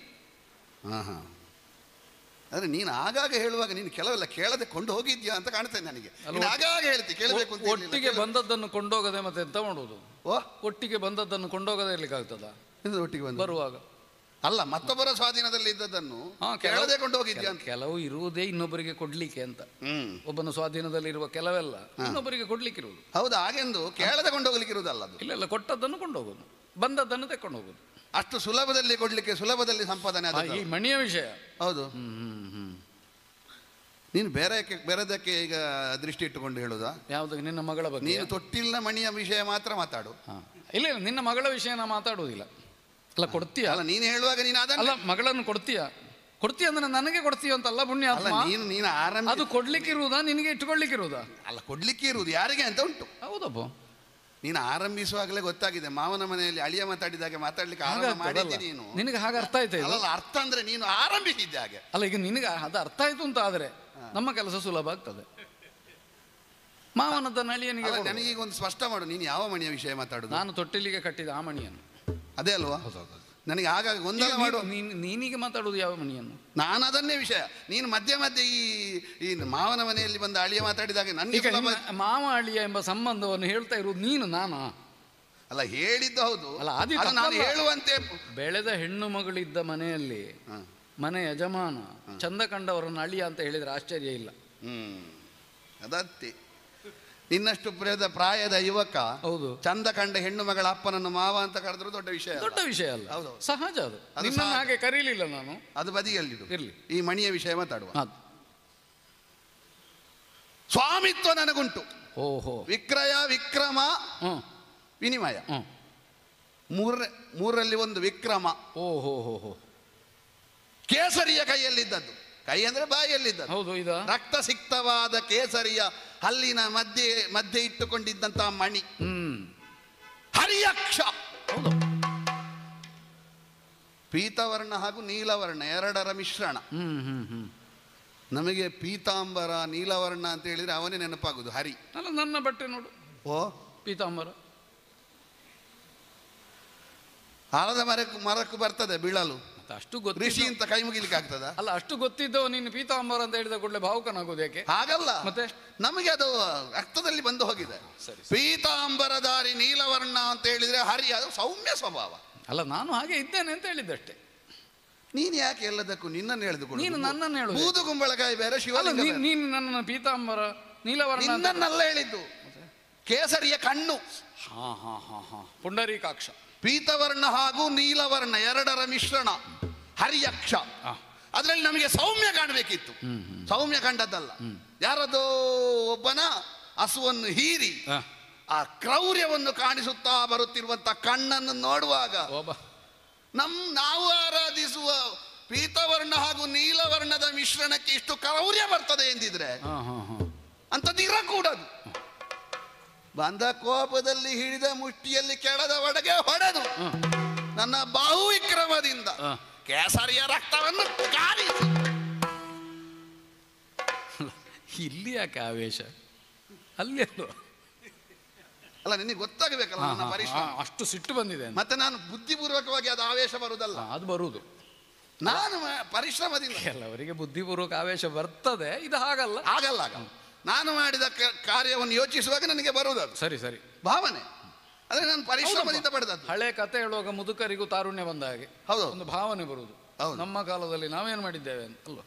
ಆದರೆ ನೀನು ಆಗಾಗ ಹೇಳುವಾಗ ನೀನು ಕೆಲವೆಲ್ಲ ಕೇಳದೆ ಕೊಂಡು ಹೋಗಿದ್ಯಾ ಅಂತ ಕಾಣ್ತೇನೆ ನನಗೆ. ಆಗಾಗ ಹೇಳ್ತಿ ಕೇಳಬೇಕು ಅಂತ. ಒಟ್ಟಿಗೆ ಬಂದದ್ದನ್ನು ಕೊಂಡೋಗದೆ ಮತ್ತೆ ಎಂತ ಮಾಡುವುದು? ಓ, ಒಟ್ಟಿಗೆ ಬಂದದ್ದನ್ನು ಕೊಂಡೋಗದೆ ಇರ್ಲಿಕ್ಕೆ ಆಗ್ತದ? ಒಟ್ಟಿಗೆ ಬರುವಾಗ ಅಲ್ಲ, ಮತ್ತೊಬ್ಬರ ಸ್ವಾಧೀನದಲ್ಲಿ ಇದ್ದದನ್ನು ಕೇಳದೆ ಕೊಂಡು ಹೋಗಿದ್ಯಾ ಅಂತ. ಕೆಲವು ಇರುವುದೇ ಇನ್ನೊಬ್ಬರಿಗೆ ಕೊಡ್ಲಿಕ್ಕೆ ಅಂತ. ಒಬ್ಬನ ಸ್ವಾಧೀನದಲ್ಲಿ ಇರುವ ಕೆಲವೆಲ್ಲ ಇನ್ನೊಬ್ಬರಿಗೆ ಕೊಡ್ಲಿಕ್ಕೆ ಇರುವುದು. ಹೌದು, ಹಾಗೆಂದು ಕೇಳದೆ ಕೊಂಡೋಗ್ಲಿಕ್ಕೆ ಇರುವುದಲ್ಲ. ಇಲ್ಲ, ಕೊಟ್ಟದ್ದನ್ನು ಕೊಂಡೋಗುದು, ಬಂದದ್ದನ್ನು ತೆಕೊಂಡು ಹೋಗುದು. ಅಷ್ಟು ಸುಲಭದಲ್ಲಿ ಕೊಡ್ಲಿಕ್ಕೆ, ಸುಲಭದಲ್ಲಿ ಸಂಪಾದನೆ ಈ ಮಣಿಯ ವಿಷಯ. ಹೌದು. ನೀನು ಬೇರೆದಕ್ಕೆ ಈಗ ದೃಷ್ಟಿ ಇಟ್ಟುಕೊಂಡು ಹೇಳುದಾ? ಯಾವ್ದು? ನಿನ್ನ ಮಗಳ ಬಗ್ಗೆ? ನೀನು ತೊಟ್ಟಿಲ್ನ ಮಣಿಯ ವಿಷಯ ಮಾತ್ರ ಮಾತಾಡು. ಇಲ್ಲ, ನಿನ್ನ ಮಗಳ ವಿಷಯ ನಾ ಮಾತಾಡುವುದಿಲ್ಲ. ಅಲ್ಲ, ಕೊಡ್ತೀಯ? ಅಲ್ಲ, ನೀನು ಹೇಳುವಾಗ ನೀನು ಅಲ್ಲ, ಮಗಳನ್ನು ಕೊಡ್ತೀಯ ಅಂದ್ರೆ ನನಗೆ ಕೊಡ್ತೀಯ ಅಂತಲ್ಲ, ಪುಣ್ಯ. ನೀನು ಆರಂಭ ಅದು ಕೊಡ್ಲಿಕ್ಕೆ ಇರುವುದಾ, ನಿನಗೆ ಇಟ್ಟುಕೊಳ್ಳಿಕ್ಕೆ ಇರುವುದಾ? ಅಲ್ಲ, ಕೊಡ್ಲಿಕ್ಕೆ ಇರುವುದು ಯಾರಿಗೆ ಅಂತ ಉಂಟು. ಹೌದಪ್ಪ. ನೀನು ಆರಂಭಿಸುವಾಗಲೇ ಗೊತ್ತಾಗಿದೆ, ಮಾವನ ಮನೆಯಲ್ಲಿ ಅಳಿಯ ಮಾತಾಡಿದಾಗೆ ಮಾತಾಡ್ಲಿಕ್ಕೆ ಆರಂಭ ಮಾಡಿದ್ದೆ ನೀನು. ನಿನಗೆ ಹಾಗೆ ಅರ್ಥ ಆಯ್ತಾ? ಅಲ್ಲ, ಅರ್ಥ ಅಂದ್ರೆ ನೀನು ಆರಂಭಿಸಿದ್ದೆ ಹಾಗೆ. ಅಲ್ಲ, ಈಗ ನಿನಗೆ ಅದು ಅರ್ಥ ಆಯ್ತು ಅಂತ ಆದ್ರೆ ನಮ್ಮ ಕೆಲಸ ಸುಲಭ ಆಗ್ತದೆ. ಮಾವನದ ನಳಿಯನಿಗೆ ನನಗೀಗ ಒಂದು ಸ್ಪಷ್ಟ ಮಾಡು, ನೀನು ಯಾವ ಮಣಿಯ ವಿಷಯ ಮಾತಾಡುದು? ನಾನು ತೊಟ್ಟಿಲಿಗೆ ಕಟ್ಟಿದ ಆ ಮಣಿಯನ್ನು. ಅದೇ ಅಲ್ವಾ? ನನಗೆ ಆಗಾಗ ಗೊಂದಲ ಮಾಡು. ನೀನೀಗ ಮಾತಾಡುದು ಯಾವ ಮಣಿಯನ್ನು? ನಾನು ಅದನ್ನೇ ವಿಷಯ. ನೀನು ಮಧ್ಯೆ ಮಧ್ಯೆ ಈ ಮಾವನ ಮನೆಯಲ್ಲಿ ಬಂದ ಅಳಿಯ ಮಾತಾಡಿದಾಗ ನನಗೆ ಮಾವ ಅಳಿಯ ಎಂಬ ಸಂಬಂಧವನ್ನು ಹೇಳ್ತಾ ಇರುವುದು ನೀನು, ನಾನಾ? ಅಲ್ಲ, ಹೇಳಿದ್ದು ಹೌದು. ಅಲ್ಲ, ನಾನು ಹೇಳುವಂತೆ ಬೆಳೆದ ಹೆಣ್ಣು ಮಗಳಿದ್ದ ಮನೆಯಲ್ಲಿ ಮನೆ ಯಜಮಾನ ಚಂದ ಕಂಡವರನ್ನು ಅಳಿಯ ಅಂತ ಹೇಳಿದ್ರೆ ಆಶ್ಚರ್ಯ ಇಲ್ಲ. ಅದತ್ತೆ ಇನ್ನಷ್ಟು ಪ್ರಾಯದ ಯುವಕ ಹೌದು ಚಂದ ಕಂಡ ಹೆಣ್ಣು ಮಗಳ ಅಪ್ಪನನ್ನು ಮಾವ ಅಂತ ಕರೆದ್ರು ದೊಡ್ಡ ವಿಷಯ ಅಲ್ಲ. ಹೌದು, ಸಹಜ. ಅದು ಹಾಗೆ ಕರೀಲಿಲ್ಲ ನಾನು. ಅದು ಬದಿಯಲ್ಲಿ ಇರ್ಲಿ. ಈ ಮಣಿಯ ವಿಷಯ ಮಾತಾಡುವ. ಸ್ವಾಮಿತ್ವ ನನಗುಂಟು. ಓಹೋ. ವಿಕ್ರಯ, ವಿಕ್ರಮ, ವಿನಿಮಯ, ಮೂರರಲ್ಲಿ ಒಂದು ವಿಕ್ರಮ. ಓಹೋ. ಕೇಸರಿಯ ಕೈಯಲ್ಲಿದ್ದದ್ದು. ಕೈ ಅಂದ್ರೆ ಬಾಯಿಯಲ್ಲಿದ್ದದ್ದು. ಹೌದು. ರಕ್ತ ಸಿಕ್ತವಾದ ಕೇಸರಿಯ ಹಲ್ಲಿನ ಮಧ್ಯೆ ಇಟ್ಟುಕೊಂಡಿದ್ದಂತಹ ಮಣಿ. ಹರಿಯಕ್ಷ. ಪೀತವರ್ಣ ಹಾಗೂ ನೀಲವರ್ಣ ಎರಡರ ಮಿಶ್ರಣ. ನಮಗೆ ಪೀತಾಂಬರ ನೀಲವರ್ಣ ಅಂತ ಹೇಳಿದ್ರೆ ಅವನೇ ನೆನಪಾಗುದು ಹರಿ. ಅಲ್ಲ, ನನ್ನ ಬಟ್ಟೆ ನೋಡು. ಓ, ಪೀತಾಂಬರ. ಆಲದ ಮರಕ್ಕೂ ಬರ್ತದೆ ಬೀಳಲು. ಅಷ್ಟು ಋಷಿ ಅಂತ ಕೈ ಮುಗಿಲಿಕ್ಕೆ ಆಗ್ತದ? ಅಲ್ಲ, ಅಷ್ಟು ಗೊತ್ತಿದ್ದವ ನೀನು ಪೀತಾಂಬರ ಅಂತ ಹೇಳಿದ ಕೂಡಲೇ ಭಾವುಕನಾಗೋದು ಯಾಕೆ? ಹಾಗಲ್ಲ, ಮತ್ತೆ ನಮಗೆ ಅದು ರಕ್ತದಲ್ಲಿ ಬಂದು ಹೋಗಿದೆ. ಪೀತಾಂಬರಧಾರಿ ನೀಲವರ್ಣ ಅಂತ ಹೇಳಿದ್ರೆ ಹರಿ, ಅದು ಸೌಮ್ಯ ಸ್ವಭಾವ. ಅಲ್ಲ, ನಾನು ಹಾಗೆ ಇದ್ದೇನೆ ಅಂತ ಹೇಳಿದ್ದಷ್ಟೇ. ನೀನು ಯಾಕೆ ಎಲ್ಲದಕ್ಕೂ ನಿನ್ನನ್ನು ಹೇಳಿದುಕೊಂಡು? ನೀನು ನನ್ನನ್ನು ಹೇಳು. ಬೂದು ಕುಂಬಳಕಾಯಿ ಬೇರೆ, ಶಿವಲಿಂಗ. ನೀನು ನನ್ನ ಪೀತಾಂಬರ ನೀಲವರ್ಣ ನನ್ನೆಲ್ಲ ಹೇಳಿದ್ದು. ಕೇಸರಿಯ ಕಣ್ಣು. ಪುಂಡರೀಕಾಕ್ಷ. ಪೀತವರ್ಣ ಹಾಗೂ ನೀಲವರ್ಣ ಎರಡರ ಮಿಶ್ರಣ ಹರಿಯಕ್ಷ. ಅದರಲ್ಲಿ ನಮಗೆ ಸೌಮ್ಯ ಕಾಣಬೇಕಿತ್ತು. ಸೌಮ್ಯ ಕಂಡದ್ದಲ್ಲ. ಯಾರದೋ ಒಬ್ಬನ ಹಸುವನ್ನು ಹೀರಿ ಆ ಕ್ರೌರ್ಯವನ್ನು ಕಾಣಿಸುತ್ತಾ ಬರುತ್ತಿರುವಂತ ಕಣ್ಣನ್ನು ನೋಡುವಾಗ ನಾವು ಆರಾಧಿಸುವ ಪೀತವರ್ಣ ಹಾಗೂ ನೀಲವರ್ಣದ ಮಿಶ್ರಣಕ್ಕೆ ಇಷ್ಟು ಕ್ರೌರ್ಯ ಬರ್ತದೆ ಎಂದಿದ್ರೆ ಅಂಥದ್ದು ಇರಕೂಡದು. ಬಂದ ಕೋಪದಲ್ಲಿ ಹಿಡಿದ ಮುಷ್ಟಿಯಲ್ಲಿ ಕೆಳದ ಒಳಗೆ ಹೊಡೆದು ನನ್ನ ಬಾಹುವಿಕ್ರಮದಿಂದ ಕೇಸರಿಯ ರಕ್ತವನ್ನು ಕಾರಿಸಿ. ಇಲ್ಲಿ ಯಾಕೆ ಆವೇಶ? ಅಲ್ಲಿ ಅಲ್ಲ, ನಿನಗೆ ಗೊತ್ತಾಗಬೇಕಲ್ಲ ನನ್ನ ಪರಿಶ್ರಮ. ಅಷ್ಟು ಸಿಟ್ಟು ಬಂದಿದೆ. ಮತ್ತೆ ನಾನು ಬುದ್ಧಿಪೂರ್ವಕವಾಗಿ ಅದು ಆವೇಶ ಬರುವುದಲ್ಲ, ಅದು ಬರುವುದು ನಾನು ಪರಿಶ್ರಮದಿಂದ. ಕೆಲವರಿಗೆ ಬುದ್ಧಿಪೂರ್ವಕ ಆವೇಶ ಬರ್ತದೆ, ಇದು ಹಾಗಲ್ಲ. ಆಗಲ್ಲ. ನಾನು ಮಾಡಿದ ಕಾರ್ಯವನ್ನು ಯೋಚಿಸುವಾಗ ನನಗೆ ಬರುವುದು ಸರಿ ಭಾವನೆ. ಅದೇ ನಾನು ಪರಿಶ್ರಮದಿಂದ ಪಡೆದದ್ದು. ಹಳೆ ಕತೆ ಹೇಳುವಾಗ ಮುದುಕರಿಗೂ ತಾರುಣ್ಯ ಬಂದ ಹಾಗೆ ಹೌದು, ಒಂದು ಭಾವನೆ ಬರುವುದು. ನಮ್ಮ ಕಾಲದಲ್ಲಿ ನಾವೇನು ಮಾಡಿದ್ದೇವೆ ಅಂತ ಅಲ್ವ?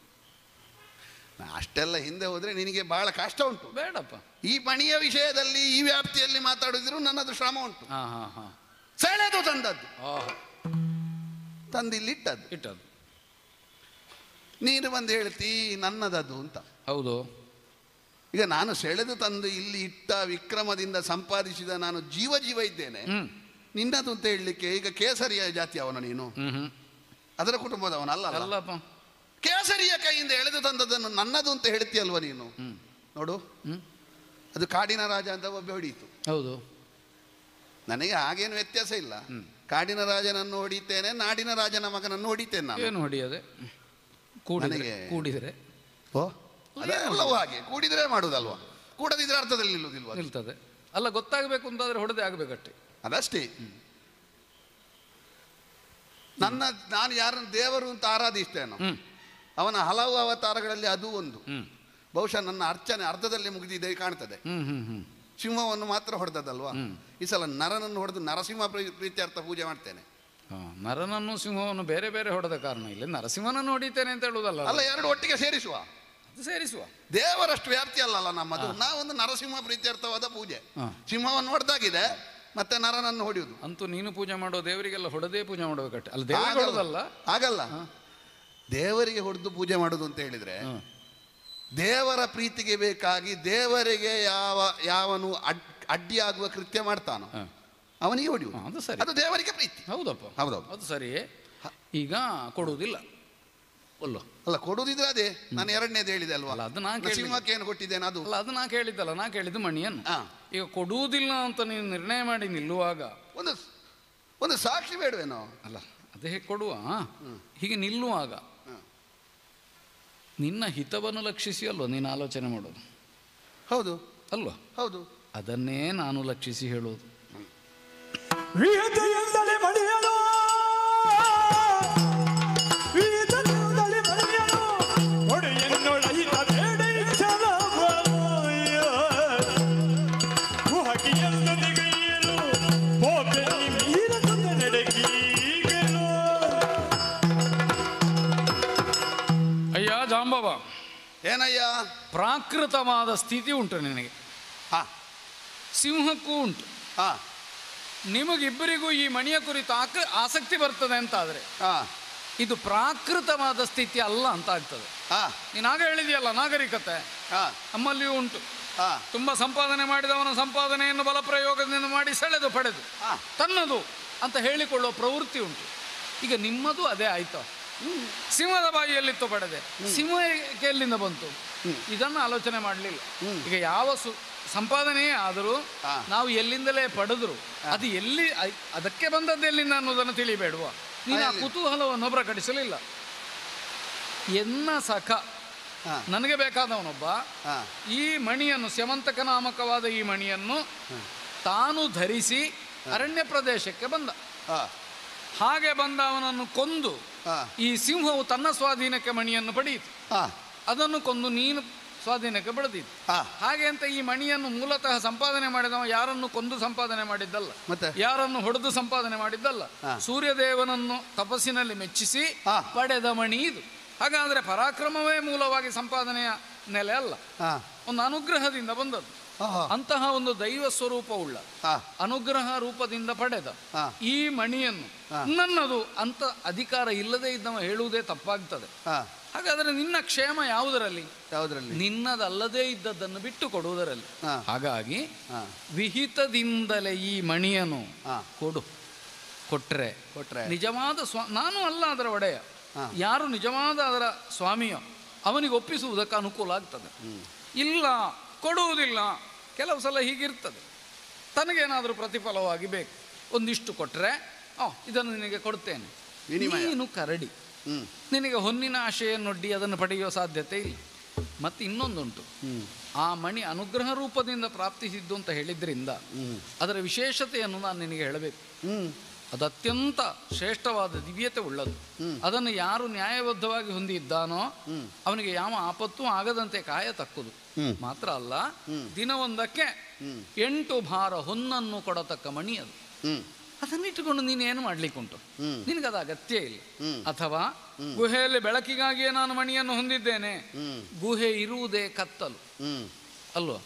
ಅಷ್ಟೆಲ್ಲ ಹಿಂದೆ ಹೋದ್ರೆ ನಿನಗೆ ಬಹಳ ಕಷ್ಟ ಉಂಟು. ಬೇಡಪ್ಪ, ಈ ಮಣಿಯ ವಿಷಯದಲ್ಲಿ ಈ ವ್ಯಾಪ್ತಿಯಲ್ಲಿ ಮಾತಾಡಿದ್ರು ನನ್ನದು ಶ್ರಮ ಉಂಟು. ಸೆಳೆದು ತಂದದ್ದು, ತಂದಿಲ್ಲಿ ಇಟ್ಟದ್ದು. ನೀನು ಬಂದು ಹೇಳ್ತಿ ನನ್ನದದು ಅಂತ. ಹೌದು. ಈಗ ನಾನು ಸೆಳೆದು ತಂದು ಇಲ್ಲಿ ಇಟ್ಟ ವಿಕ್ರಮದಿಂದ ಸಂಪಾದಿಸಿದ ನಾನು ಜೀವ ಇದ್ದೇನೆ. ನಿನ್ನದು ಅಂತ ಹೇಳಲಿಕ್ಕೆ ಈಗ ಕೇಸರಿಯ ಜಾತಿ ಅವನ ನೀನು, ಅದರ ಕುಟುಂಬದವನ ಅಲ್ಲಪ್ಪ. ಕೇಸರಿಯ ಕೈಯಿಂದ ಎಳೆದು ತಂದದನ್ನು ನನ್ನದು ಅಂತ ಹೇಳ್ತೀಯಲ್ವ ನೀನು. ನೋಡು, ಅದು ಕಾಡಿನ ರಾಜ ಅಂತ ಒಬ್ಬ ಹೊಡೀತು. ಹೌದು. ನನಗೆ ಹಾಗೇನು ವ್ಯತ್ಯಾಸ ಇಲ್ಲ. ಕಾಡಿನ ರಾಜನನ್ನು ಹೊಡಿತೇನೆ, ನಾಡಿನ ರಾಜನ ಮಗನನ್ನು ಹೊಡಿತೇನೆ ನಾನು. ಏನು ಹೊಡಿಯದೆ ಕೂಡಿದರೆ ಅದೆಲ್ಲವೂ ಹಾಗೆ ಕೂಡಿದ್ರೆ ಮಾಡುವುದಲ್ವಾ? ಕೂಡದಿದ್ರೆ ಅರ್ಥದಲ್ಲಿ ನಿಲ್ತದೆ. ಅಲ್ಲ, ಗೊತ್ತಾಗಬೇಕು ಅಂತಾದ್ರೆ ಹೊಡೆದೇ ಆಗಬೇಕಷ್ಟೇ, ಅದಷ್ಟೇ. ನಾನು ಯಾರನ್ನು ದೇವರು ಅಂತ ಆರಾಧಿಸ್ತೇನೋ ಅವನ ಹಲವು ಅವತಾರಗಳಲ್ಲಿ ಅದು ಒಂದು. ಬಹುಶಃ ನನ್ನ ಅರ್ಚನೆ ಅರ್ಧದಲ್ಲಿ ಮುಗಿದಿದೆ ಕಾಣ್ತದೆ. ಸಿಂಹವನ್ನು ಮಾತ್ರ ಹೊಡೆದದಲ್ವಾ? ಈ ಸಲ ನರನನ್ನು ಹೊಡೆದು ನರಸಿಂಹ ಪ್ರೀತ್ಯರ್ಥ ಪೂಜೆ ಮಾಡ್ತೇನೆ. ನರನನ್ನು ಸಿಂಹವನ್ನು ಬೇರೆ ಬೇರೆ ಹೊಡೆದ ಕಾರಣ ಇಲ್ಲ, ನರಸಿಂಹನನ್ನು ಹೊಡಿತೇನೆ ಅಂತ ಹೇಳುವುದಲ್ಲ. ಅಲ್ಲ, ಎರಡು ಒಟ್ಟಿಗೆ ಸೇರಿಸುವ ದೇವರಷ್ಟು ವ್ಯಾಪ್ತಿ ಅಲ್ಲಲ್ಲ ನಮ್ಮದು. ನಾವೊಂದು ನರಸಿಂಹ ಪ್ರೀತ್ಯರ್ಥವಾದ ಪೂಜೆ. ಸಿಂಹವನ್ನು ಹೊಡೆದಾಗಿದೆ, ಮತ್ತೆ ನರನನ್ನು ಹೊಡೆಯುವುದು. ಅಂತೂ ನೀನು ಪೂಜೆ ಮಾಡೋ ದೇವರಿಗೆಲ್ಲ ಹೊಡೆದೇ ಪೂಜೆ ಮಾಡಬೇಕಟ್ಟೆ. ಅಲ್ಲ, ದೇವರಲ್ಲ ಆಗಲ್ಲ. ದೇವರಿಗೆ ಹೊಡೆದು ಪೂಜೆ ಮಾಡೋದು ಅಂತ ಹೇಳಿದ್ರೆ ದೇವರ ಪ್ರೀತಿಗೆ ಬೇಕಾಗಿ ದೇವರಿಗೆ ಯಾವನು ಅಡ್ಡಿಯಾಗುವ ಕೃತ್ಯ ಮಾಡ್ತಾನೋ ಅವನಿಗೆ ಹೊಡೆಯುವುದು. ಅದು ದೇವರಿಗೆ ಪ್ರೀತಿ. ಹೌದಪ್ಪ, ಹೌದೌದು, ಅದು ಸರಿ. ಈಗ ಕೊಡುವುದಿಲ್ಲ. ಅಲ್ಲ ಅಲ್ಲ ಕೊಡುವುದಿದ್ರೆ ಅದೇ ನಾನು ಎರಡನೇದು ಹೇಳಿದೆ ಅಲ್ವಾ. ಅಲ್ಲ ಅದು ನಾನು ಸಿಂಹಕ್ಕೆ ಏನು ಕೊಟ್ಟಿದ್ದೇನೆ ಅದು. ಅಲ್ಲ ಅದು ನಾ ಕೇಳಿದ್ದಲ್ಲ, ನಾ ಕೇಳಿದ್ದು ಮಣಿಯನ್ನು. ಈಗ ಕೊಡುವುದಿಲ್ಲ ಅಂತ ನೀನು ನಿರ್ಣಯ ಮಾಡಿ ನಿಲ್ಲುವಾಗ ಒಂದು ಒಂದು ಸಾಕ್ಷಿ ಬೇಡವೇನೋ. ಅಲ್ಲ ಅದೇ ಕೊಡುವ ಹೀಗೆ ನಿಲ್ಲುವಾಗ ನಿನ್ನ ಹಿತವನ್ನು ಲಕ್ಷಿಸಿ ಅಲ್ವ ನೀನು ಆಲೋಚನೆ ಮಾಡೋದು. ಹೌದು ಅಲ್ವಾ? ಹೌದು. ಅದನ್ನೇ ನಾನು ಲಕ್ಷಿಸಿ ಹೇಳೋದು. ಅಯ್ಯ ಜಾಂಬವ, ಏನಯ್ಯ? ಪ್ರಾಕೃತವಾದ ಸ್ಥಿತಿ ಉಂಟು ನಿನಗೆ, ಸಿಂಹಕ್ಕೂ ಉಂಟು. ನಿಮಗಿಬ್ಬರಿಗೂ ಈ ಮಣಿಯ ಕುರಿತು ಆಸಕ್ತಿ ಬರ್ತದೆ ಅಂತಾದರೆ ಇದು ಪ್ರಾಕೃತವಾದ ಸ್ಥಿತಿ ಅಲ್ಲ ಅಂತ ಆಗ್ತದೆ. ನೀನಾಗ ಹೇಳಿದೆಯಲ್ಲ, ನಾಗರಿಕತೆ ನಮ್ಮಲ್ಲಿಯೂ ಉಂಟು. ತುಂಬ ಸಂಪಾದನೆ ಮಾಡಿದವನ ಸಂಪಾದನೆಯನ್ನು ಬಲಪ್ರಯೋಗದಿಂದ ಮಾಡಿ ಸೆಳೆದು ಪಡೆದು ತನ್ನದು ಅಂತ ಹೇಳಿಕೊಳ್ಳುವ ಪ್ರವೃತ್ತಿ ಉಂಟು. ಈಗ ನಿಮ್ಮದು ಅದೇ ಆಯ್ತು. ಸಿಂಹದ ಬಾಯಿಯಲ್ಲಿತ್ತು ಪಡೆದೆ, ಸಿಂಹಕ್ಕೆ ಎಲ್ಲಿಂದ ಬಂತು? ಇದನ್ನು ಆಲೋಚನೆ ಮಾಡಲಿಲ್ಲ. ಈಗ ಯಾವ ಸಂಪಾದನೆಯೇ ಆದರೂ ನಾವು ಎಲ್ಲಿಂದಲೇ ಪಡೆದ್ರು ಅದು ಎಲ್ಲಿ ಅದಕ್ಕೆ ಬಂದದ್ದು ಎಲ್ಲಿಂದ ಅನ್ನೋದನ್ನು ತಿಳಿಬೇಡುವ. ನೀನು ಆ ಕುತೂಹಲವನ್ನು ಪ್ರಕಟಿಸಲಿಲ್ಲ. ಎನ್ನ ಸಖ ನನಗೆ ಬೇಕಾದವನೊಬ್ಬ ಈ ಮಣಿಯನ್ನು, ಸ್ಯಮಂತಕ ನಾಮಕವಾದ ಈ ಮಣಿಯನ್ನು ತಾನು ಧರಿಸಿ ಅರಣ್ಯ ಪ್ರದೇಶಕ್ಕೆ ಬಂದ. ಹಾಗೆ ಬಂದ ಅವನನ್ನು ಕೊಂದು ಈ ಸಿಂಹವು ತನ್ನ ಸ್ವಾಧೀನಕ್ಕೆ ಮಣಿಯನ್ನು ಪಡೆಯಿತು. ಅದನ್ನು ಕೊಂದು ನೀನು ಸ್ವಾಧೀನಕ್ಕೆ ಬೆಳೆದಿದ್ದು. ಹಾಗೆ ಅಂತ ಈ ಮಣಿಯನ್ನು ಮೂಲತಃ ಸಂಪಾದನೆ ಮಾಡಿದವ ಯಾರನ್ನು ಕೊಂದು ಸಂಪಾದನೆ ಮಾಡಿದ್ದಲ್ಲ, ಯಾರನ್ನು ಹೊಡೆದು ಸಂಪಾದನೆ ಮಾಡಿದ್ದಲ್ಲ, ಸೂರ್ಯದೇವನನ್ನು ತಪಸ್ಸಿನಲ್ಲಿ ಮೆಚ್ಚಿಸಿ ಪಡೆದ ಮಣಿ ಇದು. ಹಾಗಾದ್ರೆ ಪರಾಕ್ರಮವೇ ಮೂಲವಾಗಿ ಸಂಪಾದನೆಯ ನೆಲೆ ಅಲ್ಲ, ಒಂದು ಅನುಗ್ರಹದಿಂದ ಬಂದದ್ದು. ಅಂತಹ ಒಂದು ದೈವ ಸ್ವರೂಪವುಳ್ಳ ಅನುಗ್ರಹ ರೂಪದಿಂದ ಪಡೆದ ಈ ಮಣಿಯನ್ನು ನನ್ನದು ಅಂತ ಅಧಿಕಾರ ಇಲ್ಲದೆ ಇದ್ದವ ಹೇಳುವುದೇ ತಪ್ಪಾಗ್ತದೆ. ಹಾಗಾದರೆ ನಿನ್ನ ಕ್ಷೇಮ ಯಾವುದರಲ್ಲಿ? ನಿನ್ನದಲ್ಲದೇ ಇದ್ದದ್ದನ್ನು ಬಿಟ್ಟು ಕೊಡುವುದರಲ್ಲಿ. ಹಾಗಾಗಿ ವಿಹಿತದಿಂದಲೇ ಈ ಮಣಿಯನ್ನು ಕೊಟ್ರೆ ನಿಜವಾದ ನಾನು ಅಲ್ಲ ಅದರ ಒಡೆಯ, ಯಾರು ನಿಜವಾದ ಅದರ ಸ್ವಾಮಿಯೋ ಅವನಿಗೆ ಒಪ್ಪಿಸುವುದಕ್ಕೆ ಅನುಕೂಲ ಆಗ್ತದೆ. ಇಲ್ಲ ಕೊಡುವುದಿಲ್ಲ, ಕೆಲವು ಸಲ ಹೀಗಿರ್ತದೆ. ತನಗೇನಾದರೂ ಪ್ರತಿಫಲವಾಗಿ ಬೇಕು, ಒಂದಿಷ್ಟು ಕೊಟ್ಟರೆ ಇದನ್ನು ನಿನಗೆ ಕೊಡ್ತೇನೆ, ನೀನು ಕರಡಿ, ನಿನಗೆ ಹೊನ್ನಿನ ಆಶೆಯನ್ನೊಡ್ಡಿ ಅದನ್ನು ಪಡೆಯುವ ಸಾಧ್ಯತೆ ಇಲ್ಲ. ಮತ್ತು ಇನ್ನೊಂದುಂಟು, ಆ ಮಣಿ ಅನುಗ್ರಹ ರೂಪದಿಂದ ಪ್ರಾಪ್ತಿಸಿದ್ದು ಅಂತ ಹೇಳಿದ್ರಿಂದ ಅದರ ವಿಶೇಷತೆಯನ್ನು ನಾನು ನಿನಗೆ ಹೇಳಬೇಕು. ಅದು ಅತ್ಯಂತ ಶ್ರೇಷ್ಠವಾದ ದಿವ್ಯತೆ ಉಳ್ಳದು. ಅದನ್ನು ಯಾರು ನ್ಯಾಯಬದ್ಧವಾಗಿ ಹೊಂದಿದ್ದಾನೋ ಅವನಿಗೆ ಯಾವ ಆಪತ್ತೂ ಆಗದಂತೆ ಕಾಯತಕ್ಕದು. ಮಾತ್ರ ಅಲ್ಲ, ದಿನವೊಂದಕ್ಕೆ 8 ಭಾರ ಹೊನ್ನನ್ನು ಕೊಡತಕ್ಕ ಮಣಿ ಅದು. ಅದನ್ನಿಟ್ಟುಕೊಂಡು ನೀನೇನು ಮಾಡ್ಲಿಕ್ಕುಂಟು? ನಿನಗದ ಅಗತ್ಯ ಇಲ್ಲ. ಅಥವಾ ಗುಹೆಯಲ್ಲಿ ಬೆಳಕಿಗಾಗಿಯೇ ನಾನು ಮಣಿಯನ್ನು ಹೊಂದಿದ್ದೇನೆ, ಗುಹೆ ಇರುವುದೇ ಕತ್ತಲು ಅಲ್ವಾ?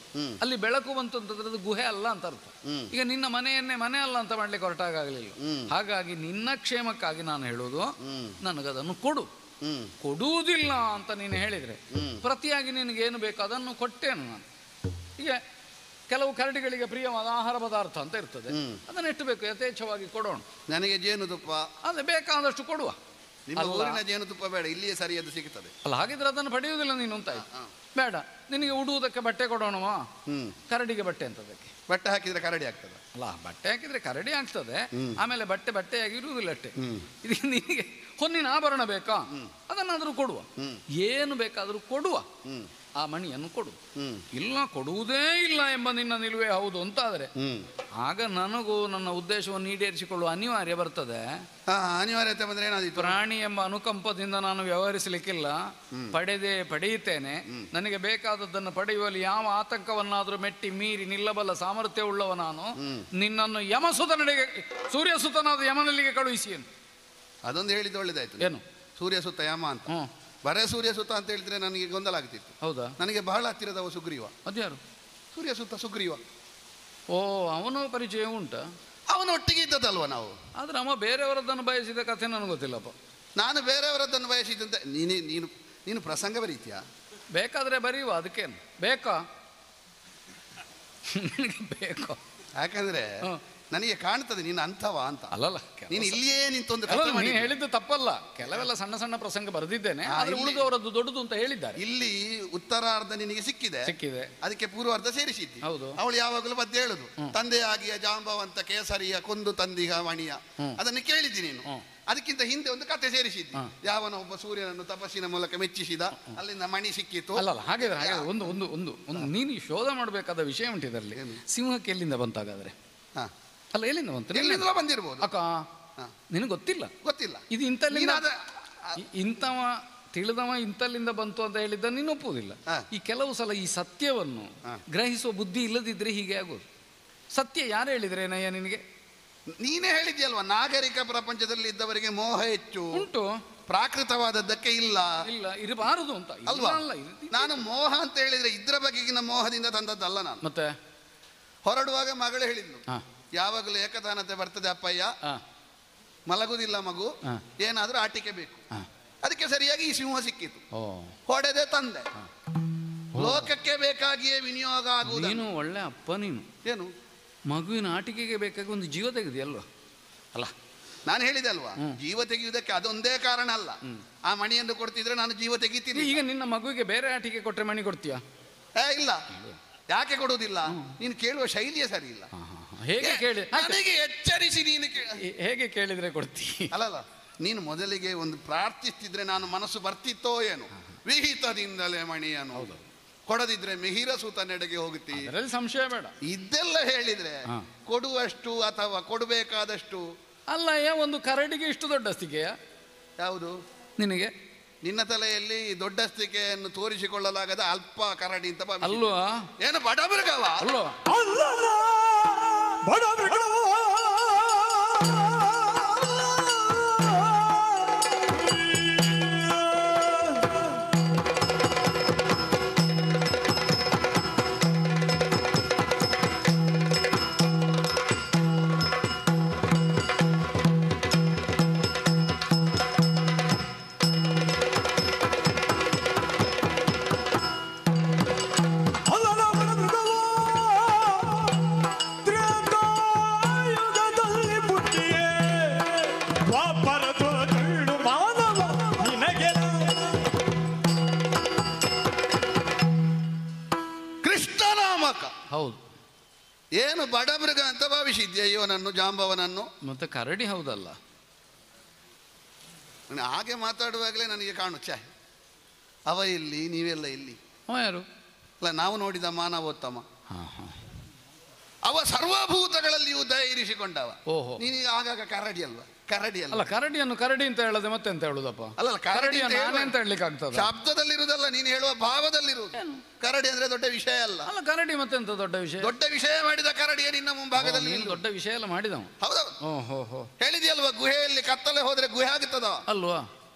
ಅಲ್ಲಿ ಬೆಳಕು ಬಂತು ಅಂತಂದ್ರೆ ಅದು ಗುಹೆ ಅಲ್ಲ ಅಂತ ಅರ್ಥ. ಈಗ ನಿನ್ನ ಮನೆಯನ್ನೇ ಮನೆ ಅಲ್ಲ ಅಂತ ಮಾಡ್ಲಿಕ್ಕೆ ಹೊರಟಾಗಲಿಲ್ಲ. ಹಾಗಾಗಿ ನಿನ್ನ ಕ್ಷೇಮಕ್ಕಾಗಿ ನಾನು ಹೇಳೋದು, ನನಗದನ್ನು ಕೊಡು. ಕೊಡುವುದಿಲ್ಲ ಅಂತ ನೀನು ಹೇಳಿದ್ರೆ ಪ್ರತಿಯಾಗಿ ನಿನಗೇನು ಬೇಕು ಅದನ್ನು ಕೊಟ್ಟೇನು ನಾನು. ಈಗ ಕೆಲವು ಕರಡಿಗಳಿಗೆ ಪ್ರಿಯವಾದ ಆಹಾರ ಪದಾರ್ಥ ಅಂತ ಇರ್ತದೆ, ಅದನ್ನು ಇಟ್ಟಬೇಕು, ಯಥೇಚ್ಛವಾಗಿ ಕೊಡೋಣ. ನನಗೆ ಜೇನುತುಪ್ಪ ಅದೇ ಬೇಕಾದಷ್ಟು ಕೊಡುವ. ಊರಿನ ಜೇನುತುಪ್ಪ ಬೇಡ, ಇಲ್ಲಿಯೇ ಸರಿಯಾದ ಸಿಗುತ್ತದೆ. ಅಲ್ಲ, ಹಾಗಿದ್ರೆ ಅದನ್ನು ಪಡೆಯುವುದಿಲ್ಲ ನೀನು ಅಂತ ಬೇಡ. ನಿನಗೆ ಉಡುವುದಕ್ಕೆ ಬಟ್ಟೆ ಕೊಡೋಣವಾ? ಕರಡಿಗೆ ಬಟ್ಟೆ ಅಂತದಕ್ಕೆ ಬಟ್ಟೆ ಹಾಕಿದ್ರೆ ಕರಡಿ ಆಗ್ತದೆ. ಅಲ್ಲ, ಬಟ್ಟೆ ಹಾಕಿದ್ರೆ ಕರಡಿ ಆಗ್ತದೆ, ಆಮೇಲೆ ಬಟ್ಟೆಯಾಗಿ ಇರುವುದಿಲ್ಲ ಅಷ್ಟೇ. ಇದಕ್ಕೆ ನಿನಗೆ ಹೊನ್ನಿನ ಆಭರಣ ಬೇಕಾ? ಅದನ್ನಾದರೂ ಕೊಡುವ. ಏನು ಬೇಕಾದರೂ ಕೊಡುವ. ಆ ಮಣಿಯನ್ನು ಕೊಡು. ಇಲ್ಲ, ಕೊಡುವುದೇ ಇಲ್ಲ ಎಂಬ ನಿನ್ನ ನಿಲುವೆ ಹೌದು ಅಂತಾದರೆ ಆಗ ನನಗೂ ನನ್ನ ಉದ್ದೇಶವನ್ನು ಈಡೇರಿಸಿಕೊಳ್ಳುವ ಅನಿವಾರ್ಯ ಬರ್ತದೆ. ಅನಿವಾರ್ಯತೆ ಬಂದ್ರೆ ಏನಾದಿತ್ತು? ಪ್ರಾಣಿ ಎಂಬ ಅನುಕಂಪದಿಂದ ನಾನು ವ್ಯವಹರಿಸಲಿಕ್ಕಿಲ್ಲ. ಪಡೆಯುತ್ತೇನೆ. ನನಗೆ ಬೇಕಾದದ್ದನ್ನು ಪಡೆಯುವಲ್ಲಿ ಯಾವ ಆತಂಕವನ್ನಾದರೂ ಮೆಟ್ಟಿ ಮೀರಿ ನಿಲ್ಲಬಲ್ಲ ಸಾಮರ್ಥ್ಯ ಉಳ್ಳವ ನಾನು. ನಿನ್ನನ್ನು ಯಮಸುತನಿಗೆ, ಸೂರ್ಯಸುತನಾದ ಯಮನಲ್ಲಿಗೆ ಕಳುಹಿಸಿ. ಅದೊಂದು ಹೇಳಿದ್ದು ಒಳ್ಳೇದಾಯ್ತು. ಏನು ಸೂರ್ಯಸುತ ಯಮ ಅಂತ? ಬರೇ ಸೂರ್ಯಸುತ ಅಂತ ಹೇಳಿದ್ರೆ ನನಗೆ ಗೊಂದಲ ಆಗ್ತಿತ್ತು. ಹೌದಾ? ನನಗೆ ಬಹಳ ಹತ್ತಿರದವ ಸುಗ್ರೀವ. ಅದ್ಯಾರು? ಸೂರ್ಯಸುತ ಸುಗ್ರೀವ. ಓ, ಅವನು ಪರಿಚಯ ಉಂಟ? ಅವನು ಒಟ್ಟಿಗೆ ಇದ್ದದಲ್ವ ನಾವು. ಆದ್ರೆ ಅವ ಬೇರೆಯವರದ್ದನ್ನು ಬಯಸಿದ ಕಥೆ ನನಗೆ ಗೊತ್ತಿಲ್ಲಪ್ಪ. ನಾನು ಬೇರೆಯವರದ್ದನ್ನು ಬಯಸಿದಂತೆ ನೀನು ಪ್ರಸಂಗ ಬರೀತೀಯಾ? ಬೇಕಾದ್ರೆ ಬರೆಯುವ, ಅದಕ್ಕೇನು ಬೇಕಾ? ನಿನಗೆ ಬೇಕು. ಯಾಕಂದ್ರೆ ನನಗೆ ಕಾಣ್ತದೆ ನೀನು ಅಂಥವ ಅಂತ. ಅಲ್ಲಲ್ಲ, ನೀನು ಇಲ್ಲಿಯೇ ನಿಂತೊಂದು ನೀನು ಹೇಳಿದ್ದು ತಪ್ಪಲ್ಲ. ಕೆಲವೆಲ್ಲ ಸಣ್ಣ ಸಣ್ಣ ಪ್ರಸಂಗ ಬರೆದಿದ್ದೇನೆ, ಆದ್ರೆ ಉಳಿದವರದ್ದು ದೊಡ್ಡದು ಅಂತ ಹೇಳಿದ್ದಾರೆ. ಇಲ್ಲಿ ಉತ್ತರಾರ್ಧ ನಿನಗೆ ಸಿಕ್ಕಿದೆ, ಅದಕ್ಕೆ ಪೂರ್ವಾರ್ಧ ಸೇರಿಸಿದ್ದಿ. ಹೌದು. ಅವಳು ಯಾವಾಗಲೂ ಪದ್ಯ ಹೇಳುದು, ತಂದೆಯಾಗಿಯ ಜಾಂಬವಂತ ಕೇಸರಿಯ ಕೊಂದು ತಂದಿಗ ಮಣಿಯ, ಅದನ್ನು ಕೇಳಿದ್ದಿ ನೀನು. ಅದಕ್ಕಿಂತ ಹಿಂದೆ ಒಂದು ಕತೆ ಸೇರಿಸಿದ್ದಿ, ಯಾವನ ಒಬ್ಬ ಸೂರ್ಯನನ್ನು ತಪಸ್ಸಿನ ಮೂಲಕ ಮೆಚ್ಚಿಸಿದ, ಅಲ್ಲಿಂದ ಮಣಿ ಸಿಕ್ಕಿತ್ತು. ಅಲ್ಲಲ್ಲ, ಹಾಗಾದ್ರೆ ಒಂದು ಒಂದು ಒಂದು ಒಂದು ನೀನು ಶೋಧ ಮಾಡಬೇಕಾದ ವಿಷಯ ಉಂಟು ಇದರಲ್ಲಿ. ಸಿಂಹಕ್ಕೆ ಎಲ್ಲಿಂದ ಬಂತಾಗಾದ್ರೆ? ಅಲ್ಲ, ಎಲ್ಲಿಂದ ಬಂತು? ಎಲ್ಲಿಂದ ಬಂದಿರ್ಬೋದು ಅಕ್ಕ, ನಿನಗೆ ಗೊತ್ತಿಲ್ಲ. ಇದು ಇಂಥವ ತಿಳಿದವ ಇಂತಲ್ಲಿಂದ ಬಂತು ಅಂತ ಹೇಳಿದ್ದ ನೀನು ಒಪ್ಪುವುದಿಲ್ಲ. ಈ ಕೆಲವು ಸಲ ಈ ಸತ್ಯವನ್ನು ಗ್ರಹಿಸುವ ಬುದ್ಧಿ ಇಲ್ಲದಿದ್ರೆ ಹೀಗೆ ಆಗೋದು. ಸತ್ಯ ಯಾರು ಹೇಳಿದ್ರೆ ನಯ್ಯ ನಿನಗೆ? ನೀನೇ ಹೇಳಿದ್ಯಲ್ವಾ, ನಾಗರಿಕ ಪ್ರಪಂಚದಲ್ಲಿ ಇದ್ದವರಿಗೆ ಮೋಹ ಹೆಚ್ಚು ಉಂಟು, ಪ್ರಾಕೃತವಾದದ್ದಕ್ಕೆ ಇಲ್ಲ ಇರಬಾರದು ಅಂತ ಅಲ್ವಾ? ನಾನು ಮೋಹ ಅಂತ ಹೇಳಿದ್ರೆ ಇದ್ರ ಬಗೆಗಿನ ಮೋಹದಿಂದ ತಂದದ್ದಲ್ಲ ನಾನು. ಮತ್ತೆ ಹೊರಡುವಾಗ ಮಗಳು ಹೇಳಿದ್ಲು, ಯಾವಾಗಲೂ ಏಕತಾನತೆ ಬರ್ತದೆ ಅಪ್ಪಯ್ಯ, ಮಲಗುದಿಲ್ಲ ಮಗು, ಏನಾದ್ರೂ ಆಟಿಕೆ ಬೇಕು. ಅದಕ್ಕೆ ಸರಿಯಾಗಿ ಈ ಸಿಂಹ ಸಿಕ್ಕಿತು, ಹೊಡೆದೆ ತಂದೆ. ಲೋಕಕ್ಕೆ ಬೇಕಾಗಿಯೇ ವಿನಿಯೋಗ ಆಗುವುದು. ನೀನು ಒಳ್ಳೆ ಅಪ್ಪ. ನೀನು ಏನು ಮಗುವಿನ ಆಟಿಕೆಗೆ ಬೇಕಾಗಿ ಒಂದು ಜೀವ ತೆಗೆದಿಯಲ್ವ? ಅಲ್ಲ, ನಾನು ಹೇಳಿದೆ ಅಲ್ವಾ, ಜೀವ ತೆಗೆಯುವುದಕ್ಕೆ ಅದೊಂದೇ ಕಾರಣ ಅಲ್ಲ. ಆ ಮಣಿಯನ್ನು ಕೊಡ್ತಿದ್ರೆ ನಾನು ಜೀವ ತೆಗಿತೀನಿ. ಈಗ ನಿನ್ನ ಮಗುವಿಗೆ ಬೇರೆ ಆಟಿಕೆ ಕೊಟ್ಟರೆ ಮಣಿ ಕೊಡ್ತೀಯಾ? ಇಲ್ಲ, ಯಾಕೆ ಕೊಡುವುದಿಲ್ಲ? ನೀನು ಕೇಳುವ ಶೈಲಿಯೇ ಸರಿ ಇಲ್ಲ. ಹೇಗೆ ಕೇಳಿ ನನಗೆ ಎಚ್ಚರಿಸಿ ನೀನು ಹೇಗೆ ಕೇಳಿದ್ರೆ ಕೊಡ್ತೀ? ಅಲ್ಲಲ್ಲ, ನೀನು ಮೊದಲಿಗೆ ಒಂದು ಪ್ರಾರ್ಥಿಸ್ತಿದ್ರೆ ನಾನು ಮನಸ್ಸು ಬರ್ತಿತ್ತೋ ಏನು. ವಿಹಿತದಿಂದಲೇ ಮಣಿಯನ್ನು ಕೊಡದಿದ್ರೆ ಮಿಹಿರ ಸೂತನೆಡೆಗೆ ಹೋಗುತ್ತಿ, ಸಂಶಯ ಬೇಡ. ಇದೆಲ್ಲ ಹೇಳಿದ್ರೆ ಕೊಡುವಷ್ಟು ಅಥವಾ ಕೊಡಬೇಕಾದಷ್ಟು ಅಲ್ಲ. ಒಂದು ಕರಡಿಗೆ ಇಷ್ಟು ದೊಡ್ಡಸ್ತಿಕೆಯ ಯಾವುದು ನಿನಗೆ? ನಿನ್ನ ತಲೆಯಲ್ಲಿ ದೊಡ್ಡಸ್ತಿಕೆಯನ್ನು ತೋರಿಸಿಕೊಳ್ಳಲಾಗದ ಅಲ್ಪ ಕರಡಿ ಅಂತ ಅಲ್ವಾ? ಏನು ಬಡಮೃಗವ? ಅಲ್ವಾ? ಹೌದು. ಏನು ಬಡಮೃಗ ಅಂತ ಭಾವಿಸಿದ್ಯಾ ಇವನನ್ನು, ಜಾಂಬವನನ್ನು? ಮತ್ತೆ ಕರಡಿ ಹೌದಲ್ಲ? ಹಾಗೆ ಮಾತಾಡುವಾಗಲೇ ನನಗೆ ಕಾಣುಚ್ಚ, ಅವ ಇಲ್ಲಿ, ನೀವೆಲ್ಲ ಇಲ್ಲಿ. ಯಾರು? ಅಲ್ಲ, ನಾವು ನೋಡಿದ ಮಾನವೋತ್ತಮ. ಅವ ಸರ್ವಭೂತಗಳಲ್ಲಿಯೂ ದಯ ಇರಿಸಿಕೊಂಡವ. ಓಹೋ, ನೀನೀಗ ಆಗಾಗ ಕರಡಿ ಅಲ್ವಾ? ಕರಡಿ ಅಲ್ಲ, ಕರಡಿಯನ್ನು ಕರಡಿ ಅಂತ ಹೇಳದೆ ಮತ್ತೆ ಎಂತ ಹೇಳುದಪ್ಪ? ಅಲ್ಲ, ಕರಡಿ ಅಂತ ಹೇಳಲಿಕ್ಕೆ ಆಗ್ತದೆ? ಶಬ್ದದಲ್ಲಿರುವುದಲ್ಲ, ನೀನು ಹೇಳುವ ಭಾವದಲ್ಲಿರುವುದು. ಕರಡಿ ಅಂದ್ರೆ ದೊಡ್ಡ ವಿಷಯ ಅಲ್ಲ. ಅಲ್ಲ, ಕರಡಿ ಮತ್ತೆ ಎಂತ ದೊಡ್ಡ ವಿಷಯ? ದೊಡ್ಡ ವಿಷಯ ಮಾಡಿದ ಕರಡಿಯ ನಿನ್ನ ಮುಂಭಾಗದಲ್ಲಿ ದೊಡ್ಡ ವಿಷಯ ಎಲ್ಲ ಮಾಡಿದವ. ಹೌದೌದು. ಓಹೋ, ಹೇಳಿದ್ಯಲ್ವಾ, ಗುಹೆಯಲ್ಲಿ ಕತ್ತಲೆ ಹೋದ್ರೆ ಗುಹೆ ಆಗುತ್ತದ ಅಲ್ವಾ?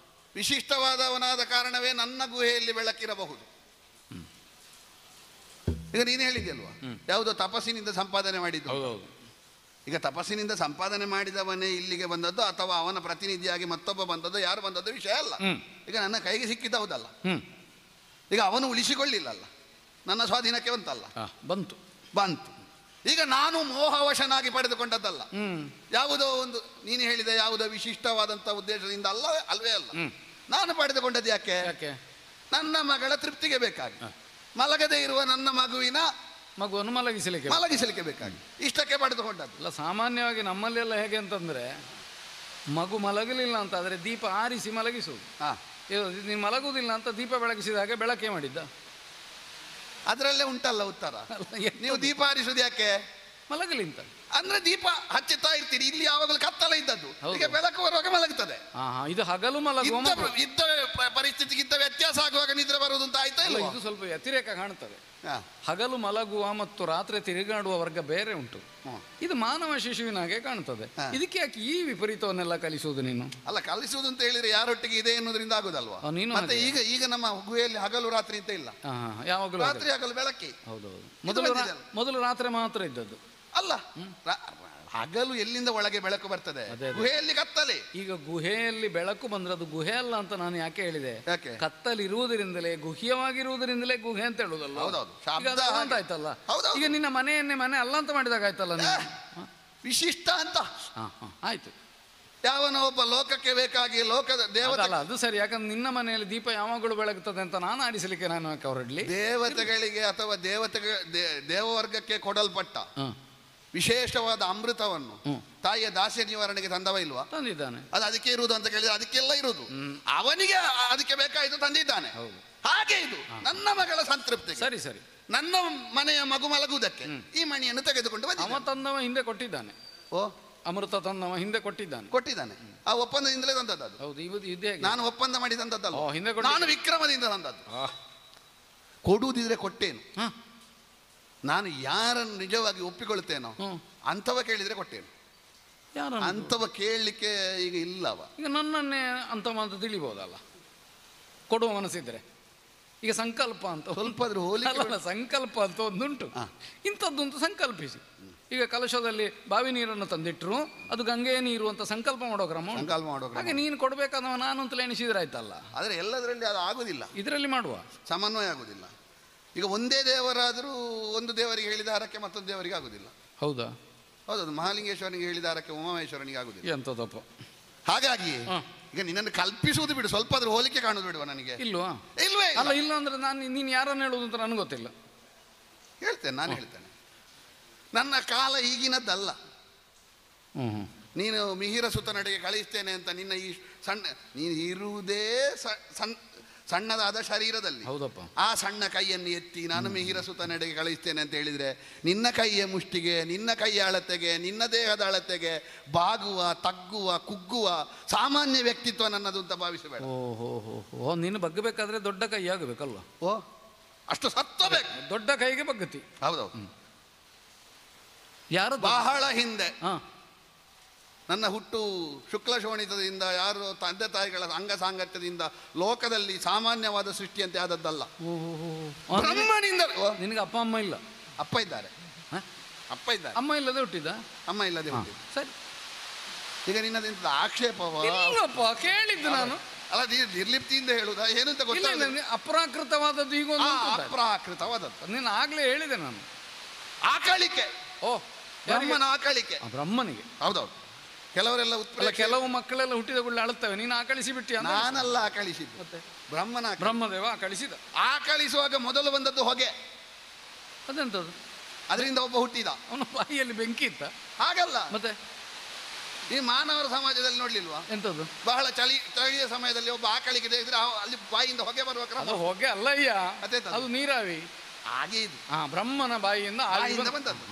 ವಿಶಿಷ್ಟವಾದವನಾದ ಕಾರಣವೇ ನನ್ನ ಗುಹೆಯಲ್ಲಿ ಬೆಳಕಿರಬಹುದು. ಈಗ ನೀನು ಹೇಳಿದ್ಯಲ್ವಾ, ಯಾವುದೋ ತಪಸ್ಸಿನಿಂದ ಸಂಪಾದನೆ ಮಾಡಿದ್ದು. ಈಗ ತಪಸ್ಸಿನಿಂದ ಸಂಪಾದನೆ ಮಾಡಿದವನೇ ಇಲ್ಲಿಗೆ ಬಂದದ್ದು ಅಥವಾ ಅವನ ಪ್ರತಿನಿಧಿಯಾಗಿ ಮತ್ತೊಬ್ಬ ಬಂದದ್ದು, ಯಾರು ಬಂದದ್ದು ವಿಷಯ ಅಲ್ಲ. ಈಗ ನನ್ನ ಕೈಗೆ ಸಿಕ್ಕಿದ್ದು ಹೌದಲ್ಲ, ಈಗ ಅವನು ಉಳಿಸಿಕೊಳ್ಳಿಲ್ಲಲ್ಲ, ನನ್ನ ಸ್ವಾಧೀನಕ್ಕೆ ಬಂತು. ಈಗ ನಾನು ಮೋಹವಶನಾಗಿ ಪಡೆದುಕೊಂಡದ್ದಲ್ಲ. ಯಾವುದೋ ಒಂದು ನೀನು ಹೇಳಿದ ಯಾವುದೋ ವಿಶಿಷ್ಟವಾದಂಥ ಉದ್ದೇಶದಿಂದ ಅಲ್ವೇ ಅಲ್ಲ. ನಾನು ಪಡೆದುಕೊಂಡದ್ದು ಯಾಕೆ? ನನ್ನ ಮಗಳ ತೃಪ್ತಿಗೆ ಬೇಕಾಗಿ, ಮಲಗದೇ ಇರುವ ನನ್ನ ಮಗುವನ್ನು ಮಲಗಿಸಲಿಕ್ಕೆ ಬೇಕಾಗಿ, ಇಷ್ಟಕ್ಕೆ ಪಡೆದುಕೊಂಡದ್ದು. ಅಲ್ಲ, ಸಾಮಾನ್ಯವಾಗಿ ನಮ್ಮಲ್ಲೆಲ್ಲ ಹೇಗೆ ಅಂತಂದ್ರೆ, ಮಗು ಮಲಗಲಿಲ್ಲ ಅಂತ ಆದರೆ ದೀಪ ಆರಿಸಿ ಮಲಗಿಸುವುದು. ನೀನು ಮಲಗುವುದಿಲ್ಲ ಅಂತ ದೀಪ ಬೆಳಗಿಸಿದ ಹಾಗೆ ಬೆಳಕೆ ಮಾಡಿದ್ದ. ಅದರಲ್ಲೇ ಉಂಟಲ್ಲ ಉತ್ತರ. ನೀವು ದೀಪ ಆರಿಸುವುದು ಯಾಕೆ? ಮಲಗಲಿ ಅಂತ. ಅಂದ್ರೆ ದೀಪ ಹಚ್ಚುತ್ತಾ ಇರ್ತೀರಿ, ಇಲ್ಲಿ ಯಾವಾಗಲೂ ಕತ್ತಲ ಇದ್ದದ್ದು, ಈಗ ಬೆಳಕು ಬರುವಾಗ ಮಲಗುತ್ತದೆ. ಇದು ಹಗಲು ಮಲಗುವ ಇದ್ದ ಪರಿಸ್ಥಿತಿಗಿಂತ ವ್ಯತ್ಯಾಸ ಆಗುವಾಗ ನಿದ್ರೆ ಬರುವುದು ಅಂತ ಆಯ್ತಾ ಇಲ್ಲ? ಇದು ಸ್ವಲ್ಪ ವ್ಯತಿರೇಕ ಕಾಣುತ್ತದೆ. ಹಗಲು ಮಲಗುವ ಮತ್ತು ರಾತ್ರಿ ತಿರುಗಾಡುವ ವರ್ಗ ಬೇರೆ ಉಂಟು. ಇದು ಮಾನವ ಶಿಶುವಿನ ಹಾಗೆ ಕಾಣುತ್ತದೆ. ಇದಕ್ಕೆ ಯಾಕೆ ಈ ವಿಪರೀತವನ್ನೆಲ್ಲ ಕಲಿಸುವುದು ನೀನು? ಅಲ್ಲ, ಕಲಿಸುವುದು ಅಂತ ಹೇಳಿದ್ರೆ ಯಾರೊಟ್ಟಿಗೆ ಇದೆ ಎನ್ನುವುದರಿಂದ ಆಗುದಲ್ವಾ? ಮತ್ತೆ ಈಗ ನಮ್ಮ ಗುಹೆಯಲ್ಲಿ ಹಗಲು ರಾತ್ರಿ ಅಂತ ಇಲ್ಲ, ಯಾವಾಗಲೂ ರಾತ್ರಿ ಹಗಲು ಬೆಳಕಿ. ಹೌದೌದು. ಮೊದಲು ರಾತ್ರಿ ಮಾತ್ರ ಇದ್ದದ್ದು ಅಲ್ಲ, ಹಗಲು ಎಲ್ಲಿಂದ ಒಳಗೆ ಬೆಳಕು ಬರ್ತದೆ? ಗುಹೆಯಲ್ಲಿ ಕತ್ತಲೆ. ಈಗ ಗುಹೆಯಲ್ಲಿ ಬೆಳಕು ಬಂದ್ರದು ಗುಹೆ ಅಲ್ಲ ಅಂತ ನಾನು ಯಾಕೆ ಹೇಳಿದೆ? ಕತ್ತಲಿರುವುದರಿಂದಲೇ, ಗುಹ್ಯವಾಗಿರುವುದರಿಂದಲೇ ಗುಹೆ ಅಂತ ಹೇಳುದಲ್ಲ. ಹೌದೌದು, ಆಯ್ತಲ್ಲ. ಈಗ ನಿನ್ನ ಮನೆಯನ್ನೇ ಮನೆ ಅಲ್ಲ ಅಂತ ಮಾಡಿದಾಗ ಆಯ್ತಲ್ಲ. ವಿಶಿಷ್ಟ ಅಂತ. ಆಯ್ತು. ಯಾವನೋ ಒಬ್ಬ ಲೋಕಕ್ಕೆ ಬೇಕಾಗಿ ಲೋಕದ ದೇವತೆ ಅಲ್ಲ ಅದು ಸರಿ, ಯಾಕಂದ್ರೆ ನಿನ್ನ ಮನೆಯಲ್ಲಿ ದೀಪ ಯಾವಾಗಲೂ ಬೆಳಗುತ್ತದೆ ಅಂತ ನಾನು ಆಡಿಸಲಿಕ್ಕೆ ನಾನು ಹೊರಡ್ಲಿ. ದೇವತೆಗಳಿಗೆ ಅಥವಾ ದೇವವರ್ಗಕ್ಕೆ ಕೊಡಲ್ಪಟ್ಟ ವಿಶೇಷವಾದ ಅಮೃತವನ್ನು ತಾಯಿಯ ದಾಸ್ಯ ನಿವಾರಣೆಗೆ ತಂದವ ಇಲ್ವಾ? ತಂದಿದ್ದಾನೆ. ಅದು ಅದಕ್ಕೆ ಇರುವುದು ಅಂತ ಕೇಳಿದ್ರೆ ಅದಕ್ಕೆಲ್ಲ ಇರುವುದು ಅವನಿಗೆ, ಅದಕ್ಕೆ ಬೇಕಾಯ್ತು ತಂದಿದ್ದಾನೆ. ಹಾಗೆ ಇದು ನನ್ನ ಮಗಳ ಸಂತೃಪ್ತಿ. ಸರಿ ಸರಿ. ನನ್ನ ಮನೆಯ ಮಗು ಮಲಗುವುದಕ್ಕೆ ಈ ಮಣಿಯನ್ನು ತೆಗೆದುಕೊಂಡು ಅವ ತಂದವ ಹಿಂದೆ ಕೊಟ್ಟಿದ್ದಾನೆ. ಓ, ಅಮೃತ ತಂದವ ಹಿಂದೆ ಕೊಟ್ಟಿದ್ದಾನೆ. ಆ ಒಪ್ಪಂದದಿಂದಲೇ ತಂದದ್ದು. ಹೌದು, ನಾನು ಒಪ್ಪಂದ ಮಾಡಿ ತಂದದ್ದಲ್ಲ, ಹಿಂದೆ ನಾನು ವಿಕ್ರಮದಿಂದ ತಂದದ್ದು. ಕೊಡುವುದಿದ್ರೆ ಕೊಟ್ಟೇನು. ನಾನು ಯಾರನ್ನು ನಿಜವಾಗಿ ಒಪ್ಪಿಕೊಳ್ತೇನೋ ಅಂಥವ ಕೇಳಿದ್ರೆ ಕೊಟ್ಟೇನು. ಅಂಥವ ಕೇಳಲಿಕ್ಕೆ ಈಗ ಇಲ್ಲವ. ಈಗ ನನ್ನನ್ನೇ ಅಂತವ ಅಂತ ತಿಳಿಬಹುದಲ್ಲ, ಕೊಡುವ ಮನಸ್ಸಿದ್ರೆ. ಈಗ ಸಂಕಲ್ಪ ಅಂತ ಸ್ವಲ್ಪ ಹೋಲಿಕೆ, ಸಂಕಲ್ಪ ಅಂತ ಒಂದುಂಟು, ಇಂಥದ್ದೊಂದು ಸಂಕಲ್ಪಿಸಿ. ಈಗ ಕಲಶದಲ್ಲಿ ಬಾವಿ ನೀರನ್ನು ತಂದಿಟ್ರು, ಅದು ಗಂಗೆಯ ನೀರು ಅಂತ ಸಂಕಲ್ಪ ಮಾಡೋ ಕ್ರಮ. ಹಾಗೆ ನೀನು ಕೊಡಬೇಕಾದವ ನಾನು ಅಂತಲೇ ಎಣಿಸಿದ್ರೆ ಆಯ್ತಲ್ಲ. ಆದರೆ ಎಲ್ಲದರಲ್ಲಿ ಅದು ಆಗುದಿಲ್ಲ, ಇದರಲ್ಲಿ ಮಾಡುವ ಸಮನ್ವಯ ಆಗುದಿಲ್ಲ. ಈಗ ಒಂದೇ ದೇವರಾದರೂ ಒಂದು ದೇವರಿಗೆ ಹೇಳಿದ ಹಾರಕ್ಕೆ ಮತ್ತೊಂದು ದೇವರಿಗೆ ಆಗುದಿಲ್ಲ. ಹೌದಾ? ಹೌದದು. ಮಹಾಲಿಂಗೇಶ್ವರನಿಗೆ ಹೇಳಿದ ಹಾರಕ್ಕೆ ಉಮಾಮೇಶ್ವರನಿಗೆ ಆಗುದಿಲ್ಲ. ಎಂತದಪ್ಪ. ಹಾಗಾಗಿ ಈಗ ನಿನ್ನನ್ನು ಕಲ್ಪಿಸುವುದು ಬಿಡು, ಸ್ವಲ್ಪ ಅದ್ರ ಹೋಲಿಕೆ ಕಾಣುದು ಬಿಡುವ ನನಗೆ. ಇಲ್ವಾ? ಇಲ್ವೇ ಅಲ್ಲ, ಇಲ್ಲ ಅಂದ್ರೆ ನೀನು ಯಾರನ್ನು ಹೇಳುವುದು ಅಂತ ನನಗೆ ಗೊತ್ತಿಲ್ಲ. ಹೇಳ್ತೇನೆ, ನಾನು ಹೇಳ್ತೇನೆ. ನನ್ನ ಕಾಲ ಈಗಿನದ್ದಲ್ಲ. ನೀನು ಮಿಹಿರ ಸುತನಡೆಗೆ ಕಳಿಸ್ತೇನೆ ಅಂತ ನಿನ್ನ ಈ ನೀನು ಇರುವುದೇ ಸಣ್ಣದಾದ ಶರೀರದಲ್ಲಿ. ಹೌದಪ್ಪ. ಆ ಸಣ್ಣ ಕೈಯನ್ನು ಎತ್ತಿ ನಾನು ಮಿಹಿರ ಸುತನಡೆಗೆ ಕಳಿಸ್ತೇನೆ ಅಂತ ಹೇಳಿದ್ರೆ ನಿನ್ನ ಕೈಯ ಮುಷ್ಟಿಗೆ, ನಿನ್ನ ಕೈಯ ಅಳತೆಗೆ, ನಿನ್ನ ದೇಹದ ಅಳತೆಗೆ ಬಾಗುವ, ತಗ್ಗುವ, ಕುಗ್ಗುವ ಸಾಮಾನ್ಯ ವ್ಯಕ್ತಿತ್ವ ನನ್ನದು ಅಂತ ಭಾವಿಸಬೇಡ. ಓಹೋ, ನೀನು ಬಗ್ಗಬೇಕಾದ್ರೆ ದೊಡ್ಡ ಕೈ ಆಗಬೇಕಲ್ವ? ಓ, ಅಷ್ಟು ಸತ್ತಬೇಕು. ದೊಡ್ಡ ಕೈಗೆ ಬಗ್ಗತಿ. ಹೌದೌದು. ಯಾರು ಬಹಳ ಹಿಂದೆ ನನ್ನ ಹುಟ್ಟು ಶುಕ್ಲ ಶೋಣಿತದಿಂದ, ಯಾರು ತಂದೆ ತಾಯಿಗಳ ಅಂಗ ಸಾಂಗತ್ಯದಿಂದ ಲೋಕದಲ್ಲಿ ಸಾಮಾನ್ಯವಾದ ಸೃಷ್ಟಿಯಂತೆ ಆದದ್ದಲ್ಲ. ಬ್ರಹ್ಮನಿಂದ. ನಿನಗೆ ಅಪ್ಪ ಅಮ್ಮ ಇಲ್ಲ? ಅಪ್ಪ ಇದ್ದಾರೆ. ಅಪ್ಪ ಇದ್ದಾರೆ. ಅಮ್ಮ ಇಲ್ಲದೆ ಹುಟ್ಟಿದ? ಅಮ್ಮ ಇಲ್ಲದೆ ಹುಟ್ಟಿದ. ಸರಿ. ಈಗ ನಿನ್ನದಿಂದ ಆಕ್ಷೇಪವ ಕೇಳಿದ್ದು ನಾನು. ಅಲ್ಲ, ನಿರ್ಲಿಪ್ತಿಯಿಂದ ಹೇಳುದಾ ಏನು ಅಂತ ಗೊತ್ತಿಲ್ಲ. ಅಪ್ರಾಕೃತವಾದದ್ದು ಈಗ ಅಪ್ರಾಕೃತವಾದದ್ದು ನೀನು ಆಗ್ಲೇ ಹೇಳಿದೆ ನಾನು. ಆಕಳಿಕೆ. ಓ, ಬ್ರಹ್ಮನ ಆಕಳಿಕೆ. ಬ್ರಹ್ಮನಿಗೆ. ಹೌದೌದು. ಕೆಲವರೆಲ್ಲ ಕೆಲವು ಮಕ್ಕಳೆಲ್ಲ ಹುಟ್ಟಿದ ಕೂಡಲೇ ಅಳುತ್ತವೆ. ನೀನು ಆಕಳಿಸಿ ಬಿಟ್ಟಿ? ನಾನಲ್ಲ ಆಕಳಿಸಿದ್ದು, ಮತ್ತೆ ಬ್ರಹ್ಮದೇವ ಆಕಳಿಸಿದ. ಆಕಳಿಸುವಾಗ ಮೊದಲು ಬಂದದ್ದು ಹೊಗೆ. ಅದೆಂತದ್ದು? ಅದರಿಂದ ಒಬ್ಬ ಹುಟ್ಟಿದ. ಅವನ ಬಾಯಿಯಲ್ಲಿ ಬೆಂಕಿ ಇತ್ತ? ಹಾಗಲ್ಲ. ಮತ್ತೆ ಈ ಮಾನವರ ಸಮಾಜದಲ್ಲಿ ನೋಡ್ಲಿಲ್ವಾ? ಎಂತದ್ದು? ಬಹಳ ಚಳಿಯ ಸಮಯದಲ್ಲಿ ಒಬ್ಬ ಆಕಳಿಗೆ ತೆಗೆದ್ರೆ ಅಲ್ಲಿ ಬಾಯಿಯಿಂದ ಹೊಗೆ ಬರುವ ಕ್ರಮ. ಅದು ಹೊಗೆ ಅಲ್ಲಯ್ಯ, ಅದು ನೀರಾವಿ. ಹಾಗೆ ಇದು ಬ್ರಹ್ಮನ ಬಾಯಿಯಿಂದ ಬಂದದ್ದು.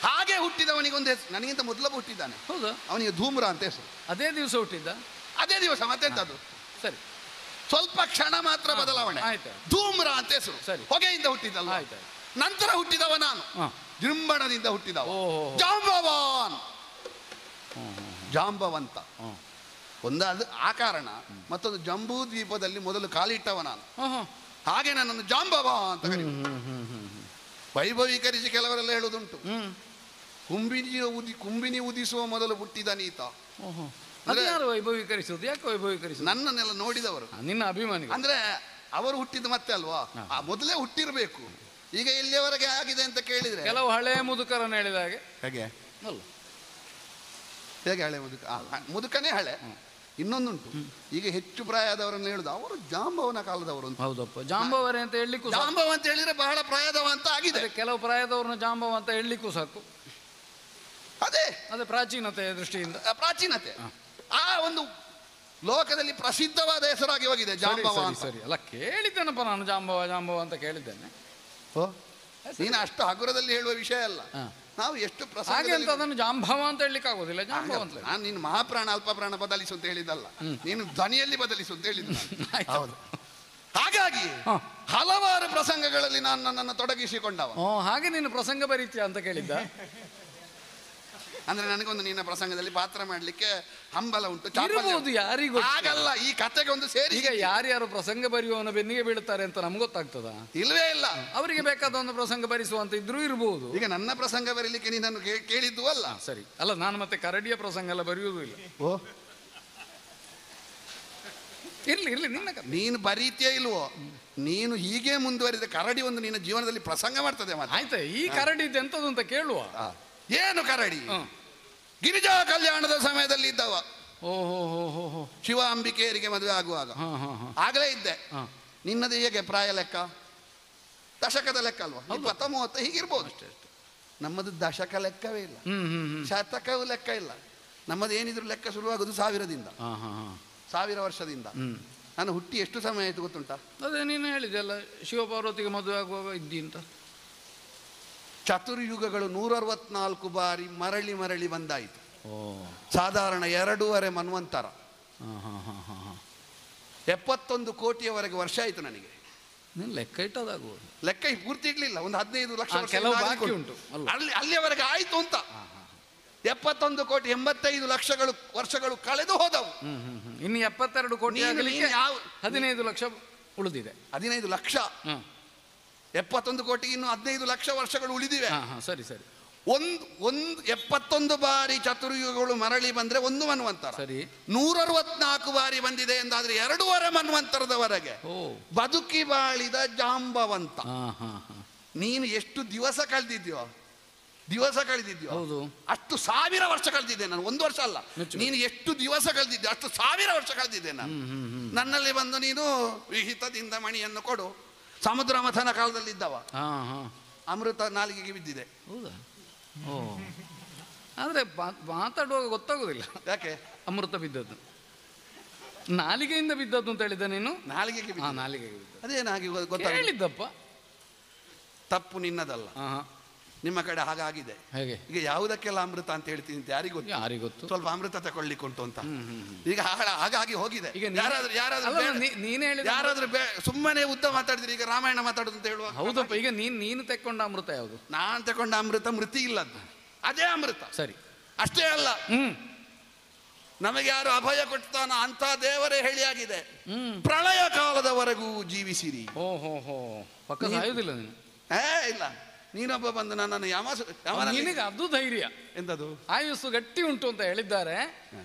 ಹಾಗೆ ಹುಟ್ಟಿದವನಿಗೊಂದು ಹೆಸರು. ನನಗಿಂತ ಮೊದಲೊಬ್ಬ ಹುಟ್ಟಿದ್ದಾನೆ. ಹೌದಾ? ಅವನಿಗೆ ಧೂಮ್ರ ಅಂತ ಹೆಸರು. ಅದೇ ದಿವಸ ಹುಟ್ಟಿದ್ದ? ಅದೇ ದಿವಸ. ಮತ್ತೆಂತದ್ದು? ಸರಿ, ಸ್ವಲ್ಪ ಕ್ಷಣ ಮಾತ್ರ ಬದಲಾವಣೆ. ಆಯ್ತು. ಧೂಮ್ರ ಅಂತ ಹೆಸರು. ಸರಿ. ಹೊಗೆಯಿಂದ ಹುಟ್ಟಿದ್ದಲ್ಲ. ಆಯ್ತು. ನಂತರ ಹುಟ್ಟಿದವ ನಾನು. ಜೃಂಭಣದಿಂದ ಹುಟ್ಟಿದವ ಜಾಂಬವಾನ್. ಜಾಂಬವಂತ. ಒಂದಾದ ಆ ಕಾರಣ. ಮತ್ತೊಂದು ಜಂಬೂ ದ್ವೀಪದಲ್ಲಿ ಮೊದಲು ಕಾಲಿಟ್ಟವ ನಾನು. ಹಾಗೆ ನನ್ನನ್ನು ಜಾಂಬವ ಅಂತ ಕರೀತಾರೆ. ವೈಭವೀಕರಿಸಿ ಕೆಲವರೆಲ್ಲ ಹೇಳುವುದುಂಟು, ಕುಂಬಿನಿ ಉದಿಸುವ ಮೊದಲು ಹುಟ್ಟಿದ ನೀತ. ವೈಭವೀಕರಿಸುವುದು ಯಾಕೆ? ವೈಭವೀಕರಿಸುವುದು ನನ್ನನ್ನೆಲ್ಲ ನೋಡಿದವರು, ನಿನ್ನ ಅಭಿಮಾನಿ. ಅಂದ್ರೆ ಅವರು ಹುಟ್ಟಿದ ಮತ್ತೆ ಅಲ್ವಾ, ಮೊದಲೇ ಹುಟ್ಟಿರ್ಬೇಕು. ಈಗ ಎಲ್ಲಿಯವರೆಗೆ ಆಗಿದೆ ಅಂತ ಕೇಳಿದ್ರೆ ಕೆಲವು ಹಳೆ ಮುದುಕರನ್ನು ಹೇಳಿದ ಹಾಗೆ. ಹೇಗೆ ಅಲ್ಲ, ಹೇಗೆ ಹಳೆ ಮುದುಕನೇ ಹಳೆ. ಇನ್ನೊಂದುಂಟು, ಈಗ ಹೆಚ್ಚು ಪ್ರಾಯದವರನ್ನು ಹೇಳುದು ಅವರು ಜಾಂಬವನ ಕಾಲದವರು. ಹೌದಪ್ಪ, ಜಾಂಬವರೇ ಅಂತ ಹೇಳಲಿಕ್ಕೂ. ಜಾಂಬವ ಅಂತ ಹೇಳಿದ್ರೆ ಬಹಳ ಪ್ರಾಯದವ ಅಂತ ಆಗಿದೆ. ಕೆಲವು ಪ್ರಾಯದವ್ರನ್ನ ಜಾಂಬವ ಅಂತ ಹೇಳಲಿಕ್ಕೂ ಸಾಕು. ಅದೇ ಪ್ರಾಚೀನತೆಯ ದೃಷ್ಟಿಯಿಂದ. ಪ್ರಾಚೀನತೆ ಆ ಒಂದು ಲೋಕದಲ್ಲಿ ಪ್ರಸಿದ್ಧವಾದ ಹೆಸರಾಗಿ ಹೋಗಿದೆ ಜಾಂಬವ. ಸರಿ, ಅಲ್ಲ ಕೇಳಿದ್ದೇನಪ್ಪ ನಾನು, ಜಾಂಬವ ಅಂತ ಕೇಳಿದ್ದೇನೆ. ನೀನು ಅಷ್ಟು ಹಗುರದಲ್ಲಿ ಹೇಳುವ ವಿಷಯ ಅಲ್ಲ. ನಾವು ಎಷ್ಟು ಹಾಗೆ ಅಂತ ಅದನ್ನು ಜಾಂಬವ ಅಂತ ಹೇಳಲಿಕ್ಕೆ ಆಗೋದಿಲ್ಲ. ಜಾಂಬವ ಅಂತ ನಾನು ನೀನು ಮಹಾಪ್ರಾಣ ಅಲ್ಪಪ್ರಾಣ ಬದಲಿಸು ಅಂತ ಹೇಳಿದ್ದಲ್ಲ, ನೀನು ಧ್ವನಿಯಲ್ಲಿ ಬದಲಿಸು ಅಂತ ಹೇಳಿದ್ದು. ಹೌದು. ಹಾಗಾಗಿ ಹಲವಾರು ಪ್ರಸಂಗಗಳಲ್ಲಿ ನಾನು ನನ್ನನ್ನು ತೊಡಗಿಸಿಕೊಂಡವ. ಹಾಗೆ ನೀನು ಪ್ರಸಂಗ ಬರೀತೀಯ ಅಂತ ಕೇಳಿದ್ದ. ಅಂದ್ರೆ ನನಗೊಂದು ನಿನ್ನ ಪ್ರಸಂಗದಲ್ಲಿ ಪಾತ್ರ ಮಾಡ್ಲಿಕ್ಕೆ ಹಂಬಲ ಉಂಟು. ಯಾರಿಗೂ ಹಾಗಲ್ಲ, ಈ ಕಥೆಗೆ ಒಂದು ಸೇರಿ. ಈಗ ಯಾರ್ಯಾರು ಪ್ರಸಂಗ ಬರೆಯುವವನ ಬೆನ್ನಿಗೆ ಬೀಳುತ್ತಾರೆ ಅಂತ ನಮ್ಗೆ ಗೊತ್ತಾಗ್ತದ? ಇಲ್ವೇ ಇಲ್ಲ. ಅವರಿಗೆ ಬೇಕಾದ ಒಂದು ಪ್ರಸಂಗ ಬರಿಸುವಂತ ಇದ್ರೂ ಇರಬಹುದು. ಈಗ ನನ್ನ ಪ್ರಸಂಗ ಬರೀಲಿಕ್ಕೆ ನೀನನ್ನು ಕೇಳಿದ್ದು ಅಲ್ಲ. ಸರಿ, ಅಲ್ಲ ನಾನು ಮತ್ತೆ ಕರಡಿಯ ಪ್ರಸಂಗ ಎಲ್ಲ ಬರೆಯುವುದೂ ಇಲ್ಲ. ಇರ್ಲಿ ನಿನ್ನ ನೀನು ಬರೀತೀಯ ಇಲ್ವೋ, ನೀನು ಹೀಗೆ ಮುಂದುವರಿದ ಕರಡಿ ಒಂದು ನಿನ್ನ ಜೀವನದಲ್ಲಿ ಪ್ರಸಂಗ ಮಾಡ್ತದೆ. ಆಯ್ತಾ, ಈ ಕರಡಿ ಎಂತದ್ದು ಅಂತ ಕೇಳುವ. ಏನು ಕರಡಿ? ಗಿರಿಜಾ ಕಲ್ಯಾಣದ ಸಮಯದಲ್ಲಿ ಇದ್ದವ. ಓಹೋ ಹೋ ಹೋ ಹೋ. ಶಿವ ಅಂಬಿಕೆಯರಿಗೆ ಮದುವೆ ಆಗುವಾಗ ಹಾಂ ಹಾಂ ಹಾಂ ಆಗಲೇ ಇದ್ದೆ. ಹಾಂ ನಿನ್ನದು ಹೇಗೆ ಪ್ರಾಯ ಲೆಕ್ಕ? ದಶಕದ ಲೆಕ್ಕ ಅಲ್ವಾ? 20-30 ಹೀಗಿರ್ಬೋದು ಅಷ್ಟೇ. ನಮ್ಮದು ದಶಕ ಲೆಕ್ಕವೇ ಇಲ್ಲ, ಶತಕವೂ ಲೆಕ್ಕ ಇಲ್ಲ. ನಮ್ಮದು ಏನಿದ್ರು ಲೆಕ್ಕ ಶುರುವಾಗೋದು 1000ದಿಂದ, 1000 ವರ್ಷದಿಂದ. ನಾನು ಹುಟ್ಟಿ ಎಷ್ಟು ಸಮಯ ಆಯಿತು ಗೊತ್ತುಂಟಾ? ಅದೇ ನೀನು ಹೇಳಿದೆ ಅಲ್ಲ, ಶಿವಪಾರ್ವತಿಗೆ ಮದುವೆ ಆಗುವಾಗ ಇದ್ದಿ ಅಂತ. ಚತುರ್ಯುಗಗಳು 164 ಬಾರಿ ಮರಳಿ ಮರಳಿ ಬಂದಾಯಿತು. ಓ, ಸಾಧಾರಣ 2.5 ಮನ್ವಂತರ. 71 ಕೋಟಿಯವರೆಗೆ ವರ್ಷ ಆಯಿತು ನನಗೆ. ನೀನು ಲೆಕ್ಕ ಇಟ್ಟದಾಗುವುದು. ಲೆಕ್ಕ ಪೂರ್ತಿ ಇಡ್ಲಿಲ್ಲ, ಒಂದು 15 ಲಕ್ಷ ಕೆಲವು ಬಾಕಿ ಉಂಟು ಅಲ್ಲಿಯವರೆಗೆ ಆಯಿತು ಅಂತ. 71 ಕೋಟಿ 85 ಲಕ್ಷಗಳು ವರ್ಷಗಳು ಕಳೆದು ಹೋದವು. ಇನ್ನು 72 ಕೋಟಿ ಆಗಲಿಕ್ಕೆ 15 ಲಕ್ಷ ಉಳಿದಿದೆ. 15 ಲಕ್ಷ 71 ಕೋಟಿ ಇನ್ನು 15 ಲಕ್ಷ ವರ್ಷಗಳು ಉಳಿದಿವೆ. ಸರಿ ಸರಿ. ಒಂದು 71 ಬಾರಿ ಚತುರ್ಯುಗಗಳು ಮರಳಿ ಬಂದ್ರೆ 1 ಮನ್ವಂತರ. ಸರಿ. 164 ಬಾರಿ ಬಂದಿದೆ ಎಂದಾದ್ರೆ 2.5 ಮನ್ವಂತರದವರೆಗೆ ಬದುಕಿ ಬಾಳಿದ ಜಾಂಬವಂತ. ನೀನು ಎಷ್ಟು ದಿವಸ ಕಳೆದಿದ್ಯೋ ಹೌದು, ಅಷ್ಟು 1000 ವರ್ಷ ಕಳೆದಿದ್ದೆ ನಾನು. 1 ವರ್ಷ ಅಲ್ಲ, ನೀನು ಎಷ್ಟು ದಿವಸ ಕಳೆದಿದ್ದೆ ಅಷ್ಟು 1000 ವರ್ಷ ಕಳೆದಿದ್ದೆ ನಾನು. ನನ್ನಲ್ಲಿ ಬಂದು ನೀನು ವಿಹಿತದಿಂದ ಮಣಿಯನ್ನು ಕೊಡು. ಸಮುದ್ರ ಮಥನ ಕಾಲದಲ್ಲಿದ್ದವ, ಅಮೃತ ನಾಲಿಗೆಗೆ ಬಿದ್ದಿದೆ. ಹೌದಾ? ಓ, ಆದರೆ ಮಾತಾಡುವಾಗ ಗೊತ್ತಾಗೋದಿಲ್ಲ ಯಾಕೆ ಅಮೃತ ಬಿದ್ದದ್ದು. ನಾಲಿಗೆಯಿಂದ ಬಿದ್ದದ್ದು ಅಂತ ಹೇಳಿದ್ದ ನೀನು? ನಾಲಿಗೆಗೆ ನಾಲಿಗೆಗೆ ಬಿದ್ದದ್ದು. ಅದೇನಾಗಿ ಗೊತ್ತಾಗಿದ್ದಪ್ಪ. ತಪ್ಪು ನಿನ್ನದಲ್ಲ, ನಿಮ್ಮ ಕಡೆ ಹಾಗಾಗಿದೆ. ಹೇಗೆ? ಈಗ ಯಾವುದಕ್ಕೆಲ್ಲ ಅಮೃತ ಅಂತ ಹೇಳ್ತೀನಿ ಅಂತ ಯಾರಿಗೂ ಗೊತ್ತು. ಸ್ವಲ್ಪ ಅಮೃತ ತಗೊಳ್ಳಿಕ್ಕುಂಟು ಅಂತ ಈಗ ಹಾಗಾಗಿ ಹೋಗಿದೆ. ಈಗ ಯಾರಾದ್ರೂ ಸುಮ್ಮನೆ ಉದ್ದ ಮಾತಾಡಿದ್ರೆ ಈಗ ರಾಮಾಯಣ ಮಾತಾಡುದು ಅಂತ ಹೇಳುವ. ಹೌದಪ್ಪ. ಈಗ ನೀನು ತೆಕ್ಕೊಂಡ ಅಮೃತ ಯಾವುದು? ನಾನು ತಕೊಂಡ ಅಮೃತ ಮೃತಿ ಇಲ್ಲದ್ದು, ಅದೇ ಅಮೃತ. ಸರಿ. ಅಷ್ಟೇ ಅಲ್ಲ, ನಮಗೆ ಯಾರು ಅಭಯ ಕೊಡ್ತಾನೋ ಅಂತ ದೇವರೇ ಹೇಳಿಯಾಗಿದೆ, ಪ್ರಳಯ ಕಾಲದವರೆಗೂ ಜೀವಿಸಿರಿ. ಓಹೋ, ಪಕ್ಕ ಸಾಯುವುದಿಲ್ಲ ನೀನು? ಇಲ್ಲ, ನೀನೊಬ್ಬ ಬಂದು ನನ್ನನ್ನು ನಿನಗೆ ಅದು ಧೈರ್ಯ ಎಂತದು? ಆಯುಸ್ಸು ಗಟ್ಟಿ ಉಂಟು ಅಂತ ಹೇಳಿದ್ದಾರೆ,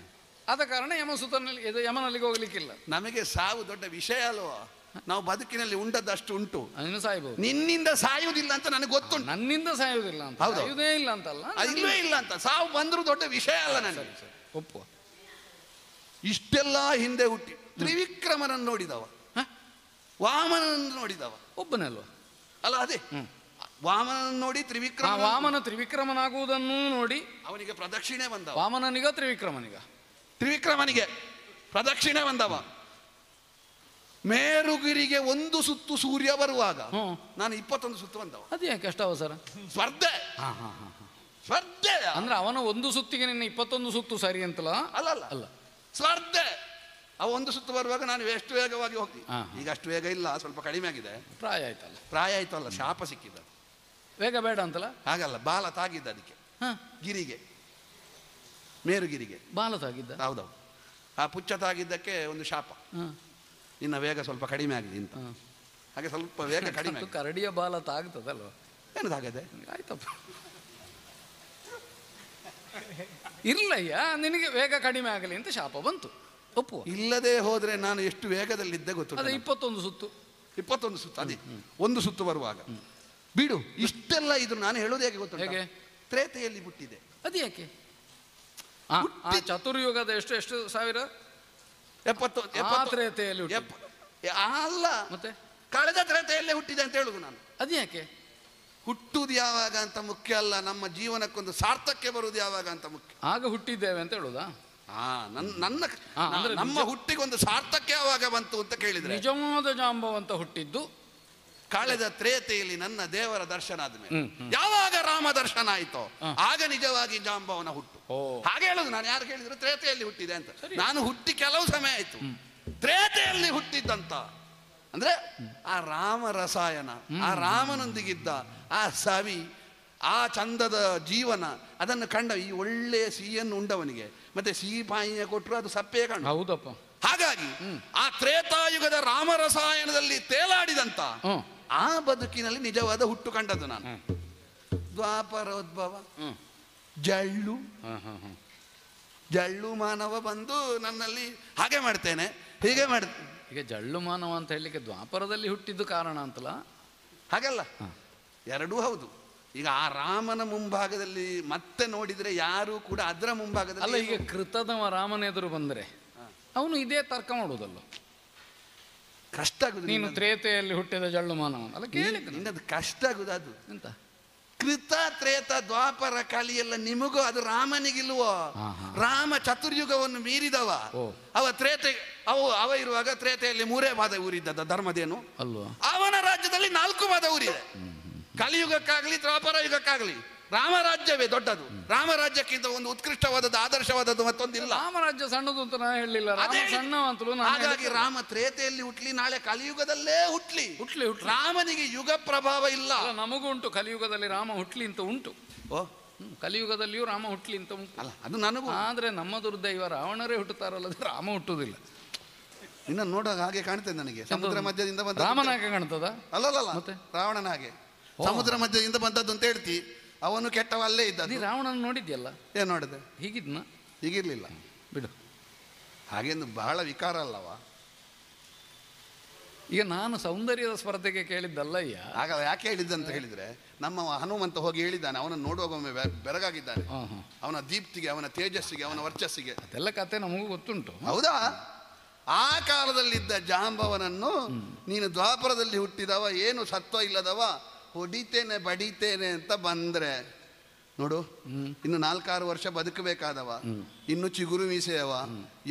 ಆದ ಕಾರಣ ಯಮನಲ್ಲಿಗೆ ಹೋಗ್ಲಿಕ್ಕಿಲ್ಲ. ನಮಗೆ ಸಾವು ದೊಡ್ಡ ವಿಷಯ ಅಲ್ವಾ? ನಾವು ಬದುಕಿನಲ್ಲಿ ಉಂಟದಷ್ಟು ಉಂಟು. ಸಾಯ್ಬಹುದು. ನಿನ್ನಿಂದ ಸಾಯುವುದಿಲ್ಲ ಅಂತ ನನಗೆ ಗೊತ್ತುಂಟು. ನನ್ನಿಂದ ಸಾಯುವುದಿಲ್ಲ ಅಂತ? ಸಾಯುವುದೇ ಇಲ್ಲ ಅಂತಲ್ಲ, ಇಲ್ಲವೇ ಇಲ್ಲ ಅಂತ. ಸಾವು ಬಂದರೂ ದೊಡ್ಡ ವಿಷಯ ಅಲ್ಲ ನನಗೆ. ಒಪ್ಪುವ. ಇಷ್ಟೆಲ್ಲ ಹಿಂದೆ ಹುಟ್ಟಿ ತ್ರಿವಿಕ್ರಮನನ್ನು ನೋಡಿದವ, ವಾಮನನ್ನು ನೋಡಿದವ ಒಬ್ಬನೇ ಅಲ್ವಾ? ಅಲ್ಲ, ಅದೇ ವಾಮನನ್ನು ನೋಡಿ ವಾಮನ ತ್ರಿವಿಕ್ರಮನಾಗುವುದನ್ನು ನೋಡಿ ಅವನಿಗೆ ಪ್ರದಕ್ಷಿಣೆ ಬಂದವ. ವಾಮನನಿಗ ತ್ರಿವಿಕ್ರಮನಿಗೆ ಪ್ರದಕ್ಷಿಣೆ ಬಂದವ. ಮೇರುಗಿರಿಗೆ 1 ಸುತ್ತು ಸೂರ್ಯ ಬರುವಾಗ ನಾನು 21 ಸುತ್ತು ಬಂದವ. ಅದು ಯಾಕೆ ಅಷ್ಟು ಅವಸರ? ಸ್ಪರ್ಧೆ. ಅಂದ್ರೆ ಅವನ 1 ಸುತ್ತಿಗೆ ನಿನ್ನ 21 ಸುತ್ತು ಸರಿ ಅಂತಲ್ಲ? ಅಲ್ಲ, ಸ್ಪರ್ಧೆ. ಅವ 1 ಸುತ್ತು ಬರುವಾಗ ನಾನು ಎಷ್ಟು ವೇಗವಾಗಿ ಹೋಗ್ತೀನಿ. ಈಗ ಅಷ್ಟು ವೇಗ ಇಲ್ಲ, ಸ್ವಲ್ಪ ಕಡಿಮೆ ಆಗಿದೆ. ಪ್ರಾಯ ಆಯ್ತಲ್ಲ, ಶಾಪ ಸಿಕ್ಕಿದ. ವೇಗ ಬೇಡ ಅಂತಲ್ಲ? ಹಾಗಲ್ಲ, ಬಾಲ ತಾಗಿದ್ದ ಅದಕ್ಕೆ, ಗಿರಿಗೆ, ಮೇರುಗಿರಿಗೆ ಬಾಲ ತಾಗಿದ್ದ. ಹೌದೌದು, ಆ ಪುಚ್ಚ ತಾಗಿದ್ದಕ್ಕೆ ಒಂದು ಶಾಪ. ಇನ್ನ ವೇಗ ಸ್ವಲ್ಪ ಕಡಿಮೆ ಆಗಿದೆ ಅಂತ. ಹಾಗೆ ಸ್ವಲ್ಪ ವೇಗ ಕಡಿಮೆ. ಕರಡಿಯ ಬಾಲ ತಾಗ್ತದಲ್ವ? ಏನದು ಹಾಗಿದೆ? ಆಯ್ತಪ್ಪ, ಇರ್ಲಯ್ಯ, ನಿನಗೆ ವೇಗ ಕಡಿಮೆ ಆಗಲಿ ಅಂತ ಶಾಪ ಬಂತು, ಒಪ್ಪುವ. ಇಲ್ಲದೆ ಹೋದ್ರೆ ನಾನು ಎಷ್ಟು ವೇಗದಲ್ಲಿದ್ದೆ ಗೊತ್ತು. ಅದೇ 21 ಸುತ್ತು. ಅದೇ 1 ಸುತ್ತು ಬರುವಾಗ ಬಿಡು. ಇಷ್ಟೆಲ್ಲ ಇದು ನಾನು ಹೇಳೋದು ಹೇಗೆ ಗೊತ್ತು? ಹೇಗೆ? ತ್ರೇತೆಯಲ್ಲಿ ಹುಟ್ಟಿದೆ. ಅದು ಯಾಕೆ? ಚತುರ್ಯುಗದ ಎಷ್ಟು 1000? 70 ತ್ರೇತೆಯಲ್ಲಿ ಅಲ್ಲ, ಮತ್ತೆ ಕಳೆದ ತ್ರೇತೆಯಲ್ಲೇ ಹುಟ್ಟಿದೆ ಅಂತ ಹೇಳುದು ನಾನು. ಅದು ಯಾಕೆ? ಹುಟ್ಟುದು ಯಾವಾಗ ಅಂತ ಮುಖ್ಯ ಅಲ್ಲ, ನಮ್ಮ ಜೀವನಕ್ಕೊಂದು ಸಾರ್ಥಕ್ಯ ಬರುವುದು ಯಾವಾಗ ಅಂತ ಮುಖ್ಯ. ಆಗ ಹುಟ್ಟಿದ್ದೇವೆ ಅಂತ ಹೇಳುದಾ? ನಮ್ಮ ಹುಟ್ಟಿಗೊಂದು ಸಾರ್ಥಕ್ಯ ಯಾವಾಗ ಬಂತು ಅಂತ ಕೇಳಿದ್ರೆ, ನಿಜವಾದ ಜಾಂಬವಂತ ಹುಟ್ಟಿದ್ದು ಕಳೆದ ತ್ರೇತೆಯಲ್ಲಿ ನನ್ನ ದೇವರ ದರ್ಶನ ಆದ್ಮೇಲೆ. ಯಾವಾಗ ರಾಮ ದರ್ಶನ ಆಯ್ತೋ ಆಗ ನಿಜವಾಗಿ ಜಾಂಬವನ ಹುಟ್ಟು. ಹಾಗೆ ಹೇಳುದು ನಾನು. ಯಾರು ಕೇಳಿದ್ರು ತ್ರೇತೆಯಲ್ಲಿ ಹುಟ್ಟಿದೆ ಅಂತ. ನಾನು ಹುಟ್ಟಿ ಕೆಲವು ಸಮಯ ಆಯ್ತು, ತ್ರೇತೆಯಲ್ಲಿ ಹುಟ್ಟಿದ್ದಂತ ಅಂದ್ರೆ ಆ ರಾಮ ರಸಾಯನ, ಆ ರಾಮನೊಂದಿಗಿದ್ದ ಆ ಸವಿ, ಆ ಚಂದದ ಜೀವನ, ಅದನ್ನು ಕಂಡ ಈ ಒಳ್ಳೆಯ ಸಿಹಿಯನ್ನು ಉಂಡವನಿಗೆ ಮತ್ತೆ ಸಿಹಿ ಪಾನೀಯ ಕೊಟ್ಟರು ಅದು ಸಪ್ಪೆ ಕಂಡು. ಹೌದಪ್ಪ. ಹಾಗಾಗಿ ಆ ತ್ರೇತಾಯುಗದ ರಾಮರಸಾಯನದಲ್ಲಿ ತೇಲಾಡಿದಂತ ಆ ಬದುಕಿನಲ್ಲಿ ನಿಜವಾದ ಹುಟ್ಟು ಕಂಡದ್ದು ನಾನು. ದ್ವಾಪರೋದ್ಭವ, ಜಳ್ಳು ಮಾನವ ಬಂದು ನನ್ನಲ್ಲಿ ಹಾಗೆ ಮಾಡ್ತೇನೆ, ಹೀಗೆ ಮಾಡ್ತೇನೆ. ಈಗ ಜಳ್ಳು ಮಾನವ ಅಂತ ಹೇಳಲಿಕ್ಕೆ ದ್ವಾಪರದಲ್ಲಿ ಹುಟ್ಟಿದ್ದು ಕಾರಣ ಅಂತಲ್ಲ? ಹಾಗಲ್ಲ, ಎರಡೂ ಹೌದು. ಈಗ ಆ ರಾಮನ ಮುಂಭಾಗದಲ್ಲಿ ಮತ್ತೆ ನೋಡಿದ್ರೆ ಯಾರು ಕೂಡ ಅದರ ಮುಂಭಾಗದಲ್ಲಿ ಅಲ್ಲ, ಈಗ ಕೃತದವ ರಾಮನ ಎದುರು ಬಂದರೆ ಅವನು ಇದೇ ತರ್ಕ ಮಾಡುವುದಲ್ಲ. ಕಷ್ಟ ಆಗುದು. ನೀನು ತ್ರೇತೆಯಲ್ಲಿ ಹುಟ್ಟಿದ ಜಳ್ಳು ಮಾನವ ಅಲ್ಲ, ಕೇಳಿದ್ರೆ ನಿನ್ನದು ಕಷ್ಟ ಆಗುದು. ಅದು ಎಂತ ಕೃತ ತ್ರೇತ ದ್ವಾಪರ ಕಲಿ ಎಲ್ಲ ನಿಮಗೂ ಅದು ರಾಮನಿಗಿಲ್ವೋ? ರಾಮ ಚತುರ್ಯುಗವನ್ನು ಮೀರಿದವ. ಅವ ತ್ರೇತೆ ಅವ ಇರುವಾಗ ತ್ರೇತೆಯಲ್ಲಿ 3 ಪಾದ ಊರಿದ್ದ ಧರ್ಮದೇನು ಅಲ್ವಾ? ಅವನ ರಾಜ್ಯದಲ್ಲಿ 4 ಪಾದ ಊರಿದೆ. ಕಲಿಯುಗಕ್ಕಾಗ್ಲಿ ದ್ವಾಪರ ಯುಗಕ್ಕಾಗ್ಲಿ ರಾಮರಾಜ್ಯವೇ ದೊಡ್ಡದು. ರಾಮರಾಜ್ಯಕ್ಕಿಂತ ಒಂದು ಉತ್ಕೃಷ್ಟವಾದದ್ದು ಆದರ್ಶವಾದದ್ದು ಮತ್ತೊಂದಿಲ್ಲ. ರಾಮರಾಜ್ಯ ಸಣ್ಣದು ಅಂತ ನಾನು ಹೇಳಲಿಲ್ಲ, ಸಣ್ಣ ಅಂತಲೂ. ಹಾಗಾಗಿ ರಾಮ ತ್ರೇತೆಯಲ್ಲಿ ಹುಟ್ಲಿ, ನಾಳೆ ಕಲಿಯುಗದಲ್ಲೇ ಹುಟ್ಲಿ. ರಾಮನಿಗೆ ಯುಗ ಪ್ರಭಾವ ಇಲ್ಲ. ನಮಗೂ ಉಂಟು ಕಲಿಯುಗದಲ್ಲಿ ರಾಮ ಹುಟ್ಲಿ ಅಂತ ಉಂಟು. ಕಲಿಯುಗದಲ್ಲಿಯೂ ರಾಮ ಹುಟ್ಲಿ ಅಂತ ಉಂಟು ಅಲ್ಲ, ಅದು ನನಗೂ. ಆದ್ರೆ ನಮ್ಮ ದುರ್ದೈವ ರಾವಣರೇ ಹುಟ್ಟುತ್ತಾರಲ್ಲ, ರಾಮ ಹುಟ್ಟುವುದಿಲ್ಲ. ಇನ್ನು ನೋಡುವಾಗ ಹಾಗೆ ಕಾಣ್ತದೆ ನನಗೆ. ಸಮುದ್ರ ಮಧ್ಯದಿಂದ ಬಂದ ರಾಮನ ಹಾಗೆ ಕಾಣ್ತದ? ಅಲ್ಲಲ್ಲ, ಮತ್ತೆ ರಾವಣನ ಹಾಗೆ ಸಮುದ್ರ ಮಧ್ಯದಿಂದ ಬಂದದ್ದು ಅಂತ ಹೇಳ್ತಿ. ಅವನು ಕೆಟ್ಟವ ಅಲ್ಲೇ ಇದ್ದ. ರಾವಣನ ನೋಡಿದ್ಯಲ್ಲ? ಏನ್ ನೋಡಿದೆ? ಹೀಗಿದ್ನ? ಹೀಗಿರ್ಲಿಲ್ಲ ಬಿಡು. ಹಾಗೆಂದು ಬಹಳ ವಿಕಾರ ಅಲ್ಲವ. ಈಗ ನಾನು ಸೌಂದರ್ಯದ ಸ್ಪರ್ಧೆಗೆ ಕೇಳಿದ್ದಲ್ಲ ಅಯ್ಯ. ಆಗ ಯಾಕೆ ಹೇಳಿದ್ದಂತ ಹೇಳಿದ್ರೆ, ನಮ್ಮ ಹನುಮಂತ ಹೋಗಿ ಹೇಳಿದ್ದಾನೆ, ಅವನನ್ನು ನೋಡುವಾಗ ಒಮ್ಮೆ ಬೆರಗಾಗಿದ್ದಾನೆ. ಅವನ ದೀಪ್ತಿಗೆ, ಅವನ ತೇಜಸ್ಸಿಗೆ, ಅವನ ವರ್ಚಸ್ಸಿಗೆ. ಅದೆಲ್ಲ ಕತೆ ನಮಗೂ ಗೊತ್ತುಂಟು. ಹೌದಾ? ಆ ಕಾಲದಲ್ಲಿದ್ದ ಜಾಂಬವನನ್ನು ನೀನು ದ್ವಾಪರದಲ್ಲಿ ಹುಟ್ಟಿದವ, ಏನು ಸತ್ವ ಇಲ್ಲದವ, ಹೊಡಿತೇನೆ ಬಡಿತೇನೆ ಅಂತ ಬಂದ್ರೆ ನೋಡು, ಇನ್ನು 4-6 ವರ್ಷ ಬದುಕಬೇಕಾದವ, ಇನ್ನು ಚಿಗುರು ಮೀಸೆಯವ,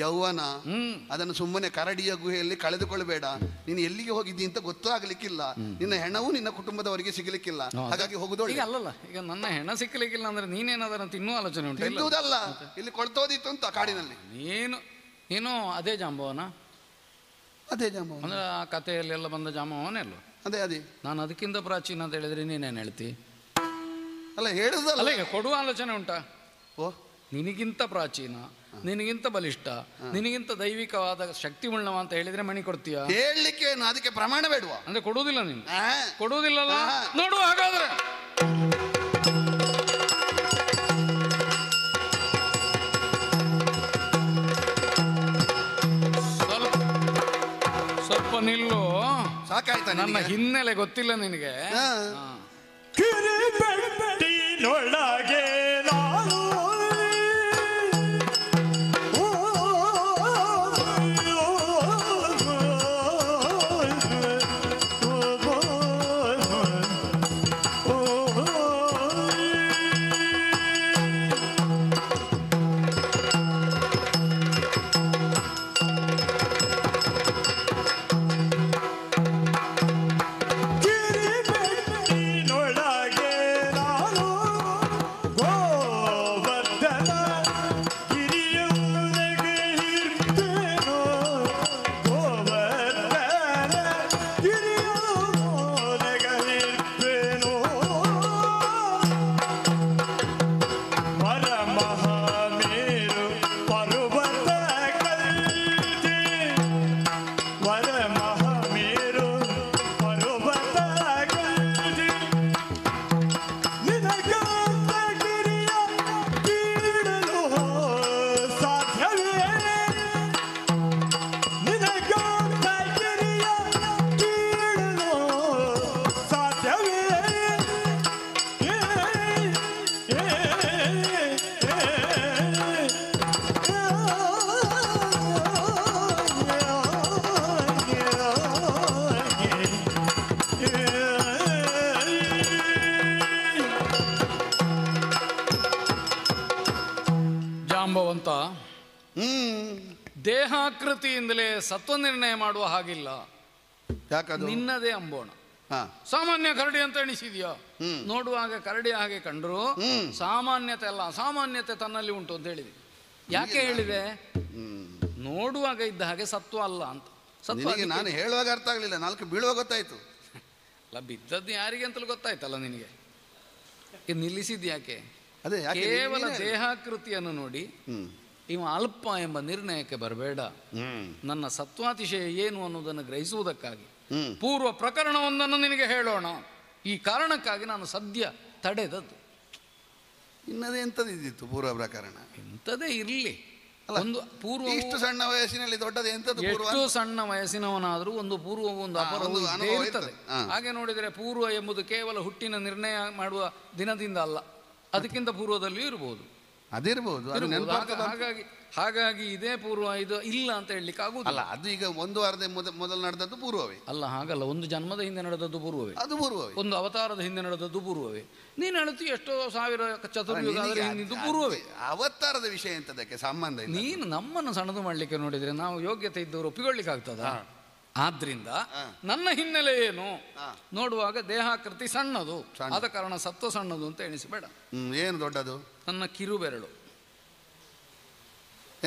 ಯೌವನ. ಅದನ್ನು ಸುಮ್ಮನೆ ಕರಡಿಯ ಗುಹೆಯಲ್ಲಿ ಕಳೆದುಕೊಳ್ಬೇಡ. ನೀನು ಎಲ್ಲಿಗೆ ಹೋಗಿದ್ದಿ ಅಂತ ಗೊತ್ತಾಗ್ಲಿಕ್ಕಿಲ್ಲ. ನಿನ್ನ ಹೆಣವು ನಿನ್ನ ಕುಟುಂಬದವರಿಗೆ ಸಿಗಲಿಕ್ಕಿಲ್ಲ. ಹಾಗಾಗಿ ಹೋಗುದೊಳ್ಳೆ. ಈಗ ಅಲ್ಲಲ್ಲ, ಈಗ ನನ್ನ ಹೆಣ ಸಿಕ್ಕಲಿಕ್ಕಿಲ್ಲ ಅಂದ್ರೆ ನೀನೇನಾದ್ರಂತ ಇನ್ನೂ ಆಲೋಚನೆ ಉಂಟು? ಇಲ್ಲುವುದಲ್ಲ, ಇಲ್ಲಿ ಕೊಳ್ತೋದಿತ್ತು ಅಂತ ಕಾಡಿನಲ್ಲಿ. ನೀನು ಅದೇ ಜಾಂಬವನ? ಅದೇ ಜಾಂಬವನ ಅಂದ್ರೆ ಆ ಕಥೆಯಲ್ಲಿ ಎಲ್ಲ ಬಂದ ಜಾಂಬವನೇ ಅಲ್ವ? ಅದೇ. ನಾನು ಅದಕ್ಕಿಂತ ಪ್ರಾಚೀನ ಅಂತ ಹೇಳಿದ್ರೆ ನೀನೇನು ಹೇಳ್ತಿ? ಅಲ್ಲ, ಹೇಳುದಲ್ಲ. ಈಗ ಕೊಡುವ ಆಲೋಚನೆ ಉಂಟಾ? ನಿನಗಿಂತ ಪ್ರಾಚೀನ, ನಿನಗಿಂತ ಬಲಿಷ್ಠ, ನಿನಗಿಂತ ದೈವಿಕವಾದ ಶಕ್ತಿ ಉಳ್ಳವ ಅಂತ ಹೇಳಿದ್ರೆ ಮಣಿ ಕೊಡ್ತೀಯ? ಹೇಳಲಿಕ್ಕೆ ಅದಕ್ಕೆ ಪ್ರಮಾಣ ಬೇಡುವ ಅಂದ್ರೆ ಕೊಡುವುದಿಲ್ಲ ನೀನು? ಕೊಡುವುದಿಲ್ಲಲ್ಲ? ನೋಡು ಹಾಗಾದ್ರೆ. ಸ್ವಲ್ಪ ನಿಲ್ಲು. ಸಾಕಾಯ್ತಾ? ನನ್ನ ಹಿನ್ನೆಲೆ ಗೊತ್ತಿಲ್ಲ ನಿನಗೆ? ಕಿರಿಬೆಟ್ಟಿನೊಳಗೆ ನಾನು ದೇಹಾಕೃತಿಯಿಂದಲೇ ಸತ್ವ ನಿರ್ಣಯ ಮಾಡುವ ಹಾಗಿಲ್ಲ. ಯಾಕದು? ನಿನ್ನದೇ ಅಂಬೋಣ. ಸಾಮಾನ್ಯ ಕರಡಿ ಅಂತ ಎಣಿಸಿದ್ಯಾ? ನೋಡುವಾಗ ಕರಡಿ ಹಾಗೆ ಕಂಡ್ರು ಸಾಮಾನ್ಯತೆ ಅಲ್ಲ, ಅಸಾಮಾನ್ಯತೆ ತನ್ನಲ್ಲಿ ಉಂಟು ಅಂತ ಹೇಳಿದೆ. ಯಾಕೆ ಹೇಳಿದೆ? ನೋಡುವಾಗ ಇದ್ದ ಹಾಗೆ ಸತ್ವ ಅಲ್ಲ ಅಂತ. ಸತ್ವ ನಾನು ಹೇಳುವಾಗ ಅರ್ಥ ಆಗ್ಲಿಲ್ಲ, 4 ಬೀಳುವಾಗ ಗೊತ್ತಾಯ್ತು. ಅಲ್ಲ, ಬಿದ್ದದ್ದು ಯಾರಿಗೆ ಅಂತಲೂ ಗೊತ್ತಾಯ್ತಲ್ಲ ನಿನಗೆ. ನಿಲ್ಲಿಸಿದ್ ಯಾಕೆ? ಅದೇ ಕೇವಲ ದೇಹಾಕೃತಿಯನ್ನು ನೋಡಿ ಇವ ಅಲ್ಪ ಎಂಬ ನಿರ್ಣಯಕ್ಕೆ ಬರಬೇಡ. ನನ್ನ ಸತ್ವಾತಿಶಯ ಏನು ಅನ್ನೋದನ್ನು ಗ್ರಹಿಸುವುದಕ್ಕಾಗಿ ಪೂರ್ವ ಪ್ರಕರಣವೊಂದನ್ನು ನಿನಗೆ ಹೇಳೋಣ. ಈ ಕಾರಣಕ್ಕಾಗಿ ನಾನು ಸದ್ಯ ತಡೆದದ್ದು. ಇನ್ನದೇ ಎಂಥದ್ದು ಇದ್ದಿತ್ತು ಪೂರ್ವ ಪ್ರಕರಣ? ಎಂಥದೇ ಇರಲಿ, ಒಂದು ಪೂರ್ವ ಇಷ್ಟು ಸಣ್ಣ ವಯಸ್ಸಿನಲ್ಲಿ ದೊಡ್ಡದು ಎಂತದ್ದು ಪೂರ್ವ? ಎಷ್ಟು ಸಣ್ಣ ವಯಸ್ಸಿನವನಾದರೂ ಒಂದು ಪೂರ್ವ ಒಂದು ಅಪರವೂ ಒಂದು ಇದ್ದೇ ಅನುಭವ ಇರ್ತದೆ. ಇರ್ತದೆ. ಹಾಗೆ ನೋಡಿದರೆ ಪೂರ್ವ ಎಂಬುದು ಕೇವಲ ಹುಟ್ಟಿನ ನಿರ್ಣಯ ಮಾಡುವ ದಿನದಿಂದ ಅಲ್ಲ, ಅದಕ್ಕಿಂತ ಪೂರ್ವದಲ್ಲಿಯೂ ಇರಬಹುದು. ಅದಿರ್ಬೋದು, ಅದು ನೆನಪಾಗ್ತದೆ. ಹಾಗಾಗಿ ಇದೇ ಪೂರ್ವ ಇದು ಇಲ್ಲ ಅಂತ ಹೇಳಲಿಕ್ಕೆ ಆಗುದಿಲ್ಲ. ಅಲ್ಲ, ಅದು ಈಗ ಒಂದು ವಾರದ ಮೊದಲು ನಡೆದದ್ದು ಪೂರ್ವವೇ ಅಲ್ಲ, ಹಾಗಲ್ಲ. ಒಂದು ಜನ್ಮದ ಹಿಂದೆ ನಡೆದದ್ದು ಪೂರ್ವವೇ, ಅದು ಪೂರ್ವವೇ. ಒಂದು ಅವತಾರದ ಹಿಂದೆ ನಡೆದದ್ದು ಪೂರ್ವವೇ. ನೀನು ಹೇಳ್ತಿ ಎಷ್ಟೋ ಸಾವಿರ ಚತುರ್ಯುಗ ಹಿಂದಿದ್ದು ಪೂರ್ವವೇ. ಅವತಾರದ ವಿಷಯ ಎಂತದಕ್ಕೆ ಸಂಬಂಧ ಇಲ್ಲ. ನೀನು ನಮ್ಮನ್ನು ಸಣ್ಣದು ಮಾಡ್ಲಿಕ್ಕೆ ನೋಡಿದ್ರೆ ನಾವು ಯೋಗ್ಯತೆ ಇದ್ದವರು ಒಪ್ಪಿಕೊಳ್ಳಿಕ್ಕೆ ಆಗ್ತದ? ಆದ್ರಿಂದ ನನ್ನ ಹಿನ್ನೆಲೆ ಏನು ನೋಡುವಾಗ ದೇಹಾಕೃತಿ ಸಣ್ಣದು, ಆದ ಕಾರಣ ಸತ್ವ ಸಣ್ಣದು ಅಂತ ಎಣಿಸಬೇಡ. ಏನು ದೊಡ್ಡದು? ನನ್ನ ಕಿರು ಬೆರಳು.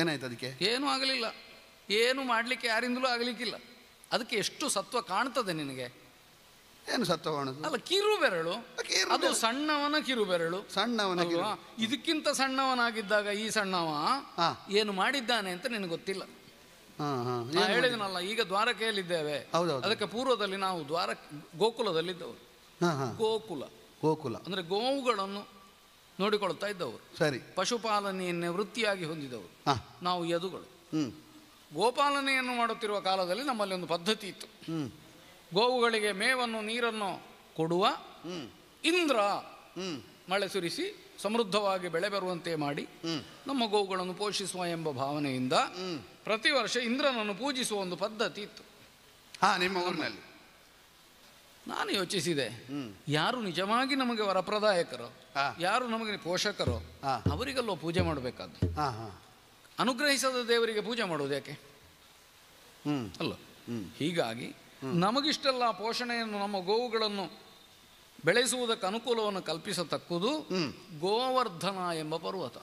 ಏನಾಯ್ತು ಅದಕ್ಕೆ? ಏನೂ ಆಗಲಿಲ್ಲ, ಏನು ಮಾಡಲಿಕ್ಕೆ ಯಾರಿಂದಲೂ ಆಗಲಿಕ್ಕಿಲ್ಲ. ಅದಕ್ಕೆ ಎಷ್ಟು ಸತ್ವ ಕಾಣ್ತದೆ ನಿನಗೆ? ಏನು ಸತ್ವ ಕಾಣುದು? ಅಲ್ಲ, ಕಿರು ಬೆರಳು, ಅದು ಸಣ್ಣವನ ಕಿರು ಬೆರಳು. ಸಣ್ಣವನ ಇದಕ್ಕಿಂತ ಸಣ್ಣವನಾಗಿದ್ದಾಗ ಈ ಸಣ್ಣವ ಏನು ಮಾಡಿದ್ದಾನೆ ಅಂತ ನಿನಗೆ ಗೊತ್ತಿಲ್ಲ. ಹೇಳಿದನಲ್ಲ, ಈಗ ದ್ವಾರಕೆಯಲ್ಲಿದ್ದೇವೆ, ಅದಕ್ಕೆ ಪೂರ್ವದಲ್ಲಿ ನಾವು ಗೋಕುಲದಲ್ಲಿದ್ದವರು. ಗೋಕುಲ ಅಂದ್ರೆ ಗೋವುಗಳನ್ನು ನೋಡಿಕೊಳ್ತಾ ಇದ್ದವರು, ಸರಿ, ಪಶುಪಾಲನೆಯನ್ನೇ ವೃತ್ತಿಯಾಗಿ ಹೊಂದಿದವರು. ನಾವು ಯದುಗಳು. ಗೋಪಾಲನೆಯನ್ನು ಮಾಡುತ್ತಿರುವ ಕಾಲದಲ್ಲಿ ನಮ್ಮಲ್ಲಿ ಒಂದು ಪದ್ಧತಿ ಇತ್ತು. ಗೋವುಗಳಿಗೆ ಮೇವನ್ನು ನೀರನ್ನು ಕೊಡುವ ಇಂದ್ರ ಮಳೆ ಸುರಿಸಿ ಸಮೃದ್ಧವಾಗಿ ಬೆಳೆ ಬರುವಂತೆ ಮಾಡಿ ನಮ್ಮ ಗೋವುಗಳನ್ನು ಪೋಷಿಸುವ ಎಂಬ ಭಾವನೆಯಿಂದ ಪ್ರತಿ ವರ್ಷ ಇಂದ್ರನನ್ನು ಪೂಜಿಸುವ ಒಂದು ಪದ್ಧತಿ ಇತ್ತು. ನಿಮ್ಮ ಊರಿನಲ್ಲಿ. ನಾನು ಯೋಚಿಸಿದೆ, ಯಾರು ನಿಜವಾಗಿ ನಮಗೆ ವರಪ್ರದಾಯಕರೋ, ಯಾರು ನಮಗೆ ಪೋಷಕರೋ ಅವರಿಗೆಲ್ಲೋ ಪೂಜೆ ಮಾಡಬೇಕಾದ್ದು. ಅನುಗ್ರಹಿಸದ ದೇವರಿಗೆ ಪೂಜೆ ಮಾಡುವುದು ಯಾಕೆ ಅಲ್ಲ? ಹೀಗಾಗಿ ನಮಗಿಷ್ಟೆಲ್ಲ ಪೋಷಣೆಯನ್ನು, ನಮ್ಮ ಗೋವುಗಳನ್ನು ಬೆಳೆಸುವುದಕ್ಕೆ ಅನುಕೂಲವನ್ನು ಕಲ್ಪಿಸತಕ್ಕುದು ಗೋವರ್ಧನ ಎಂಬ ಪರ್ವತ.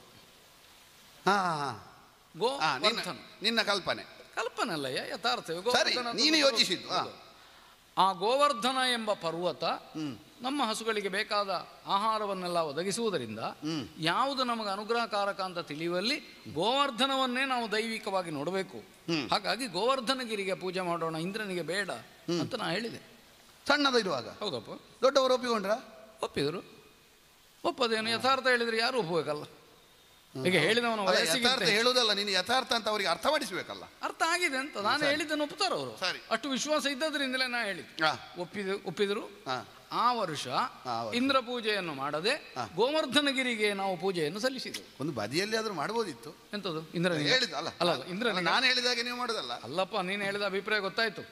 ಗೋವರ್ಧನ ನಿನ್ನ ಕಲ್ಪನೆ ಅಲ್ಲಯ್ಯ, ಯಥಾರ್ಥವೇ. ನೀನು ಯೋಚಿಸಿದ್ದು. ಆ ಗೋವರ್ಧನ ಎಂಬ ಪರ್ವತ ನಮ್ಮ ಹಸುಗಳಿಗೆ ಬೇಕಾದ ಆಹಾರವನ್ನೆಲ್ಲ ಒದಗಿಸುವುದರಿಂದ ಯಾವುದು ನಮಗೆ ಅನುಗ್ರಹಕಾರಕ ಅಂತ ತಿಳಿಯುವಲ್ಲಿ ಗೋವರ್ಧನವನ್ನೇ ನಾವು ದೈವಿಕವಾಗಿ ನೋಡಬೇಕು. ಹಾಗಾಗಿ ಗೋವರ್ಧನಗಿರಿಗೆ ಪೂಜೆ ಮಾಡೋಣ, ಇಂದ್ರನಿಗೆ ಬೇಡ ಅಂತ ನಾ ಹೇಳಿದೆ. ಸಣ್ಣದ ಇರುವಾಗ. ಹೌದಪ್ಪ. ದೊಡ್ಡವರು ಒಪ್ಪಿಕೊಂಡ್ರ? ಒಪ್ಪಿದರು. ಒಪ್ಪದೇನು? ಯಥಾರ್ಥ ಹೇಳಿದ್ರೆ ಯಾರು ಒಪ್ಪಬೇಕಲ್ಲ. ಈಗ ಹೇಳಿದವನು ಹೇಳುವುದಲ್ಲ, ನೀನು ಯಥಾರ್ಥ ಅಂತ ಅವರಿಗೆ ಅರ್ಥ ಮಾಡಿಸಬೇಕಲ್ಲ. ಅರ್ಥ ಆಗಿದೆ ಅಂತ ನಾನು ಹೇಳಿದ್ದನ್ನು ಒಪ್ಪುತ್ತಾರ ಅವರು. ಅಷ್ಟು ವಿಶ್ವಾಸ ಇದ್ದದ್ರಿಂದಲೇ ನಾ ಹೇಳಿದ್ದು. ಒಪ್ಪಿದರು. ಆ ವರ್ಷ ಇಂದ್ರ ಪೂಜೆಯನ್ನು ಮಾಡದೆ ಗೋವರ್ಧನಗಿರಿಗೆ ನಾವು ಪೂಜೆಯನ್ನು ಸಲ್ಲಿಸಿದೆವು. ಒಂದು ಬದಿಯಲ್ಲಿ ಆದ್ರೂ ಮಾಡಬಹುದಿತ್ತು. ಎಂತದ್ದು? ಇಂದ್ರನಿಗೆ ಅಲ್ಲ, ಇಂದ್ರ ನಾನು ಹೇಳಿದಾಗೆ ನೀವು ಮಾಡೋದಲ್ಲ. ಅಲ್ಲಪ್ಪ, ನೀನು ಹೇಳಿದ ಅಭಿಪ್ರಾಯ ಗೊತ್ತಾಯ್ತು.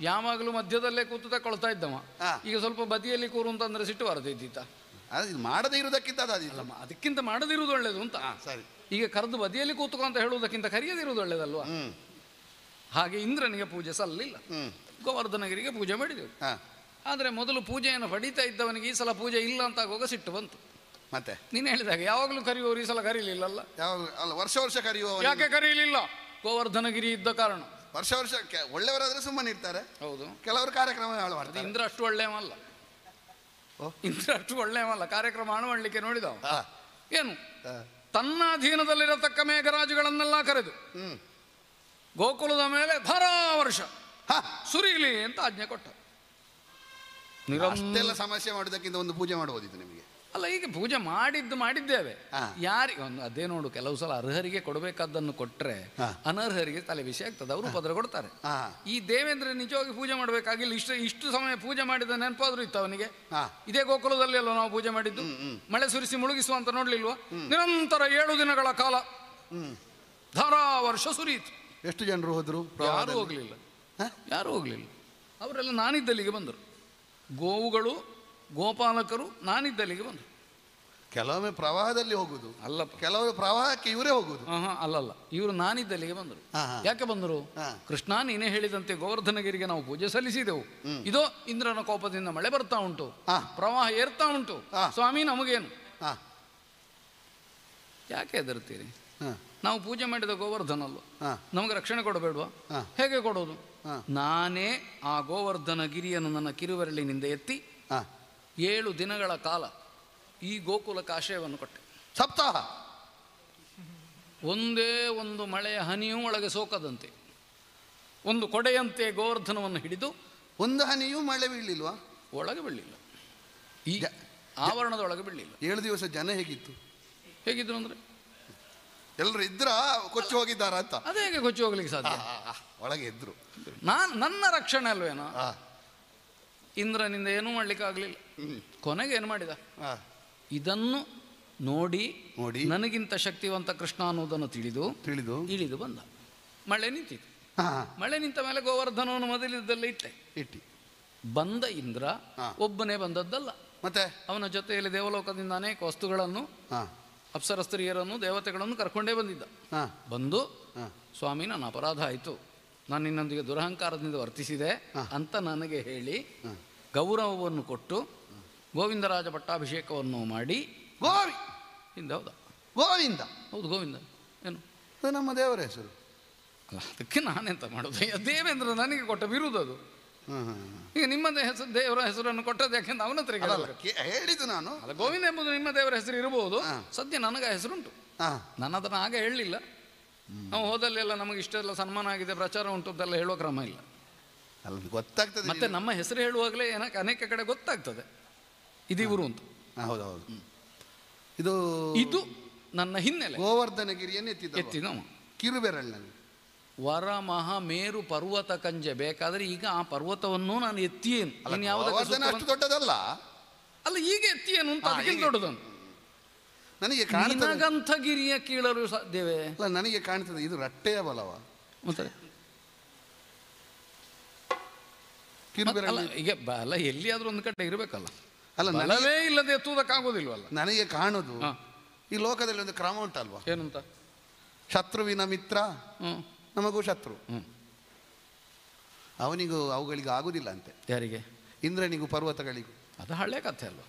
ಯಾವಾಗಲೂ ಮಧ್ಯದಲ್ಲೇ ಕೂತು ತಕೊಳ್ತಾ ಇದ್ದವ. ಈಗ ಸ್ವಲ್ಪ ಬದಿಯಲ್ಲಿ ಕೂರು ಅಂತಂದ್ರೆ ಸಿಟ್ಟು ಬರದಿದ್ದಿತ್ತ? ಮಾಡದೇ ಇರುವುದಕ್ಕಿಂತ ಅದಕ್ಕಿಂತ ಮಾಡದಿರುವುದು ಒಳ್ಳೇದು ಅಂತ. ಸರಿ, ಈಗ ಕರೆದು ಬದಿಯಲ್ಲಿ ಕೂತ್ಕೊ ಅಂತ ಹೇಳುವುದಕ್ಕಿಂತ ಕರೆಯದಿರುವುದು ಒಳ್ಳೇದಲ್ವಾ? ಹಾಗೆ ಇಂದ್ರನಿಗೆ ಪೂಜೆ ಸಲ್ಲಿಲ್ಲ, ಗೋವರ್ಧನಗಿರಿಗೆ ಪೂಜೆ ಮಾಡಿದೆವು. ಆದರೆ ಮೊದಲು ಪೂಜೆಯನ್ನು ಪಡೀತಾ ಇದ್ದವನಿಗೆ ಈ ಸಲ ಪೂಜೆ ಇಲ್ಲ ಅಂತ ಆಗುವಾಗ ಸಿಟ್ಟು ಬಂತು. ಮತ್ತೆ ನೀನು ಹೇಳಿದಾಗ ಯಾವಾಗಲೂ ಕರೆಯುವವರು ಈ ಸಲ ಕರೀಲಿಲ್ಲಲ್ಲ? ಅಲ್ಲ, ವರ್ಷ ವರ್ಷ ಕರೆಯುವ. ಯಾಕೆ ಕರೀಲಿಲ್ಲ? ಗೋವರ್ಧನಗಿರಿ ಇದ್ದ ಕಾರಣ. ವರ್ಷ ವರ್ಷ ಒಳ್ಳೆಯವರಾದ್ರೆ ಸುಮ್ಮನೆ ಇರ್ತಾರೆ. ಹೌದು, ಕೆಲವರು ಕಾರ್ಯಕ್ರಮ ಹಾಳು ಮಾಡ್ತಾರೆ. ಇಂದ್ರ ಅಷ್ಟು ಒಳ್ಳೆಯವಲ್ಲ. ಇಂದ್ರ ಅಷ್ಟು ಒಳ್ಳೆಯವಲ್ಲ. ಕಾರ್ಯಕ್ರಮ ಹಾಳು ಮಾಡಲಿಕ್ಕೆ ನೋಡಿದವ ಏನು, ತನ್ನ ಅಧೀನದಲ್ಲಿರತಕ್ಕ ಮೇಘರಾಜುಗಳನ್ನೆಲ್ಲ ಕರೆದು ಗೋಕುಲದ ಮೇಲೆ ಧಾರಾವರ್ಷ ಸುರಿಯಲಿ ಅಂತ ಆಜ್ಞೆ ಕೊಟ್ಟ. ಅಷ್ಟೆಲ್ಲ ಸಮಸ್ಯೆ ಮಾಡೋದಕ್ಕಿಂತ ಒಂದು ಪೂಜೆ ಮಾಡಬಹುದಿತ್ತು ನಿಮಗೆ. ಅಲ್ಲ, ಈಗ ಪೂಜೆ ಮಾಡಿದ್ದೇವೆ. ಯಾರಿಗೆ ಒಂದು ಅದೇ ನೋಡು, ಕೆಲವು ಸಲ ಅರ್ಹರಿಗೆ ಕೊಡಬೇಕಾದ್ದನ್ನು ಕೊಟ್ಟರೆ ಅನರ್ಹರಿಗೆ ತಲೆ ಬಿಸಿ ಆಗ್ತದೆ, ಅವರು ಪತ್ರ ಕೊಡ್ತಾರೆ. ಈ ದೇವೇಂದ್ರ ನಿಜವಾಗಿ ಪೂಜೆ ಮಾಡಬೇಕಾಗಿಲ್ಲ. ಇಷ್ಟು ಸಮಯ ಪೂಜೆ ಮಾಡಿದ ನೆನಪಾದ್ರೂ ಇತ್ತು ಅವನಿಗೆ. ಇದೇ ಗೋಕುಲದಲ್ಲಿ ಅಲ್ವ ನಾವು ಪೂಜೆ ಮಾಡಿದ್ದು? ಮಳೆ ಸುರಿಸಿ ಮುಳುಗಿಸುವ ಅಂತ ನೋಡ್ಲಿಲ್ವಾ? ನಿರಂತರ 7 ದಿನಗಳ ಕಾಲ ಧಾರಾವರ್ಷ ಸುರಿಯಿತು. ಎಷ್ಟು ಜನರು ಹೋದ್ರು? ಯಾರು ಹೋಗ್ಲಿಲ್ಲ. ಅವರೆಲ್ಲ ನಾನಿದ್ದಲ್ಲಿಗೆ ಬಂದರು. ಗೋವುಗಳು, ಗೋಪಾಲಕರು ನಾನಿದ್ದಲ್ಲಿಗೆ ಬಂದರು. ಕೆಲವೊಮ್ಮೆ ಪ್ರವಾಹದಲ್ಲಿ ಹೋಗುದು ಅಲ್ಲ, ಕೆಲವರು ಪ್ರವಾಹಕ್ಕೆ ಇವರೇ ಹೋಗುದು. ಅಲ್ಲಲ್ಲ, ಇವರು ನಾನಿದ್ದಲ್ಲಿಗೆ ಬಂದರು. ಯಾಕೆ ಬಂದರು? ಕೃಷ್ಣ, ನೀನೇ ಹೇಳಿದಂತೆ ಗೋವರ್ಧನಗಿರಿಗೆ ನಾವು ಪೂಜೆ ಸಲ್ಲಿಸಿದೆವು. ಇದೋ ಇಂದ್ರನ ಕೋಪದಿಂದ ಮಳೆ ಬರ್ತಾ ಉಂಟು, ಪ್ರವಾಹ ಏರ್ತಾ ಉಂಟು. ಸ್ವಾಮಿ, ನಮಗೇನು? ಯಾಕೆ ಹೆದರ್ತೀರಿ? ನಾವು ಪೂಜೆ ಮಾಡಿದ ಗೋವರ್ಧನಲ್ಲ, ನಮಗೆ ರಕ್ಷಣೆ ಕೊಡಬೇಡ್ವಾ? ಹೇಗೆ ಕೊಡೋದು? ನಾನೇ ಆ ಗೋವರ್ಧನಗಿರಿಯನ್ನು ನನ್ನ ಕಿರುಬೆರಳಿನಿಂದ ಎತ್ತಿ 7 ದಿನಗಳ ಕಾಲ ಈ ಗೋಕುಲಕ್ಕೆ ಆಶ್ರಯವನ್ನು ಕೊಟ್ಟೆ. ಸಪ್ತಾಹ. ಒಂದೇ ಒಂದು ಮಳೆಯ ಹನಿಯೂ ಒಳಗೆ ಸೋಕದಂತೆ ಒಂದು ಕೊಡೆಯಂತೆ ಗೋವರ್ಧನವನ್ನು ಹಿಡಿದು. ಒಂದು ಹನಿಯೂ ಮಳೆ ಬೀಳಲಿಲ್ವಾ? ಒಳಗೆ ಬೀಳಲಿಲ್ಲ, ಈ ಆವರಣದೊಳಗೆ ಬೀಳಲಿಲ್ಲ. 7 ದಿವಸ ಜನ ಹೇಗಿತ್ತು? ಹೇಗಿದ್ರು ಅಂದರೆ ಎಲ್ಲರೂ ಇದ್ರ ಕೊಚ್ಚಿ ಹೋಗಿದ್ದಾರ ಅಂತ. ಅದೇ ಹೇಗೆ ಕೊಚ್ಚಿ ಹೋಗ್ಲಿಕ್ಕೆ ಸಾಧ್ಯ? ಒಳಗೆ ಇದ್ರು. ನನ್ನ ರಕ್ಷಣೆ ಅಲ್ವೇನೋ. ಇಂದ್ರನಿಂದ ಏನೂ ಮಾಡ್ಲಿಕ್ಕೆ ಆಗ್ಲಿಲ್ಲ. ಕೊನೆಗೆ ಏನು ಮಾಡಿದ? ಇದನ್ನು ನೋಡಿ ನನಗಿಂತ ಶಕ್ತಿವಂತ ಕೃಷ್ಣ ಅನ್ನೋದನ್ನು ತಿಳಿದು ಇಳಿದು ಬಂದ. ಮಳೆ ನಿಂತಿತು. ಮಳೆ ನಿಂತ ಮೇಲೆ ಗೋವರ್ಧನವನ್ನು ಮೊದಲಿದ್ದಲ್ಲೇ ಇಟ್ಟಿ ಬಂದ ಇಂದ್ರ ಒಬ್ಬನೇ ಬಂದದ್ದಲ್ಲ, ಮತ್ತೆ ಅವನ ಜೊತೆಯಲ್ಲಿ ದೇವಲೋಕದಿಂದ ಅನೇಕ ವಸ್ತುಗಳನ್ನು, ಅಪ್ಸರ ಸ್ತ್ರೀಯರನ್ನು, ದೇವತೆಗಳನ್ನು ಕರ್ಕೊಂಡೇ ಬಂದಿದ್ದ. ಬಂದು, ಸ್ವಾಮಿ ನನ್ನ ಅಪರಾಧ ಆಯಿತು, ನಾನು ನಿನ್ನೊಂದಿಗೆ ದುರಹಂಕಾರದಿಂದ ವರ್ತಿಸಿದೆ ಅಂತ ನನಗೆ ಹೇಳಿ ಗೌರವವನ್ನು ಕೊಟ್ಟು ಗೋವಿಂದರಾಜ ಪಟ್ಟಾಭಿಷೇಕವನ್ನು ಮಾಡಿ ಗೋವಿಂದ ಹೌದು ಗೋವಿಂದ ಏನು ನಮ್ಮ ದೇವರ ಹೆಸರು. ಅದಕ್ಕೆ ನಾನೆಂತ ಮಾಡೋದು? ದೇವೇಂದ್ರ ನನಗೆ ಕೊಟ್ಟ ಬಿರುದು ಅದು. ಈಗ ನಿಮ್ಮ ಹೆಸರು ದೇವರ ಹೆಸರನ್ನು ಕೊಟ್ಟದ್ದು ಯಾಕೆಂದ್ರೆ ಅವನ ಹತ್ರ ಹೇಳಿದ್ದು ನಾನು. ಅಲ್ಲ, ಗೋವಿಂದ ಎಂಬುದು ನಿಮ್ಮ ದೇವರ ಹೆಸರು ಇರಬಹುದು. ಸದ್ಯ ನನಗೆ ಹೆಸರುಂಟು, ನಾನು ಅದನ್ನು ಆಗ ಹೇಳಲಿಲ್ಲ. ನಾವು ಹೋದಲ್ಲೆಲ್ಲ ನಮಗೆ ಇಷ್ಟೆಲ್ಲ ಸನ್ಮಾನ ಆಗಿದೆ, ಪ್ರಚಾರ ಉಂಟು ಅಂತೆಲ್ಲ ಹೇಳುವ ಕ್ರಮ ಇಲ್ಲ. ಗೊತ್ತಾಗ್ತದೆ. ಮತ್ತೆ ನಮ್ಮ ಹೆಸರು ಹೇಳುವಾಗಲೇ ಅನೇಕ ಕಡೆ ಗೊತ್ತಾಗ್ತದೆ ಇದು ಇವರು ಅಂತ. ಹೌದೌದು. ಇದು ನನ್ನ ಹಿನ್ನೆಲೆ. ಗೋವರ್ಧನಗಿರಿಯನ್ನು ಎತ್ತಿದ ಕಿರುಬೆರಳಿನಲ್ಲಿ ವರ ಮಹಾ ಮೇರು ಪರ್ವತ ಕಂಜೆ. ಬೇಕಾದ್ರೆ ಈಗ ಆ ಪರ್ವತವನ್ನು ನಾನು ಎತ್ತಿಯೇನು, ಅಷ್ಟು ದೊಡ್ಡದಲ್ಲ ಅಲ್ಲ, ಈಗ ಎತ್ತಿಯೇನು ಅಂತ ಅದಕ್ಕಿಂತ ದೊಡ್ಡದನ್ನು ನನಗೆ ನಿನಗಂಥ ಗಿರಿಯ ಕೀಳಲು ಸಾಧ್ಯವೇ? ಅಲ್ಲ, ನನಗೆ ಕಾಣ್ತದೆ ಇದು ರಟ್ಟೆಯ ಬಲವ. ಮತ್ತೆ ಈಗ ಬಲ ಎಲ್ಲಿಯಾದ್ರೂ ಒಂದು ಕಡೆ ಇರಬೇಕಲ್ಲ. ಅಲ್ಲ, ಬಲವೇ ಇಲ್ಲದೆ ಎತ್ತುವುದಕ್ಕಾಗೋದಿಲ್ವಲ್ಲ. ನನಗೆ ಕಾಣುದು ಈ ಲೋಕದಲ್ಲಿ ಒಂದು ಕ್ರಮ ಉಂಟಲ್ವಾ? ಏನಂತ? ಶತ್ರುವಿನ ಮಿತ್ರ ನಮಗೂ ಶತ್ರು. ಅವನಿಗೂ ಅವುಗಳಿಗೂ ಆಗುದಿಲ್ಲ ಅಂತೆ. ಯಾರಿಗೆ? ಇಂದ್ರನಿಗೂ ಪರ್ವತಗಳಿಗೂ. ಅದು ಹಳೆ ಕಥೆ ಅಲ್ವಾ?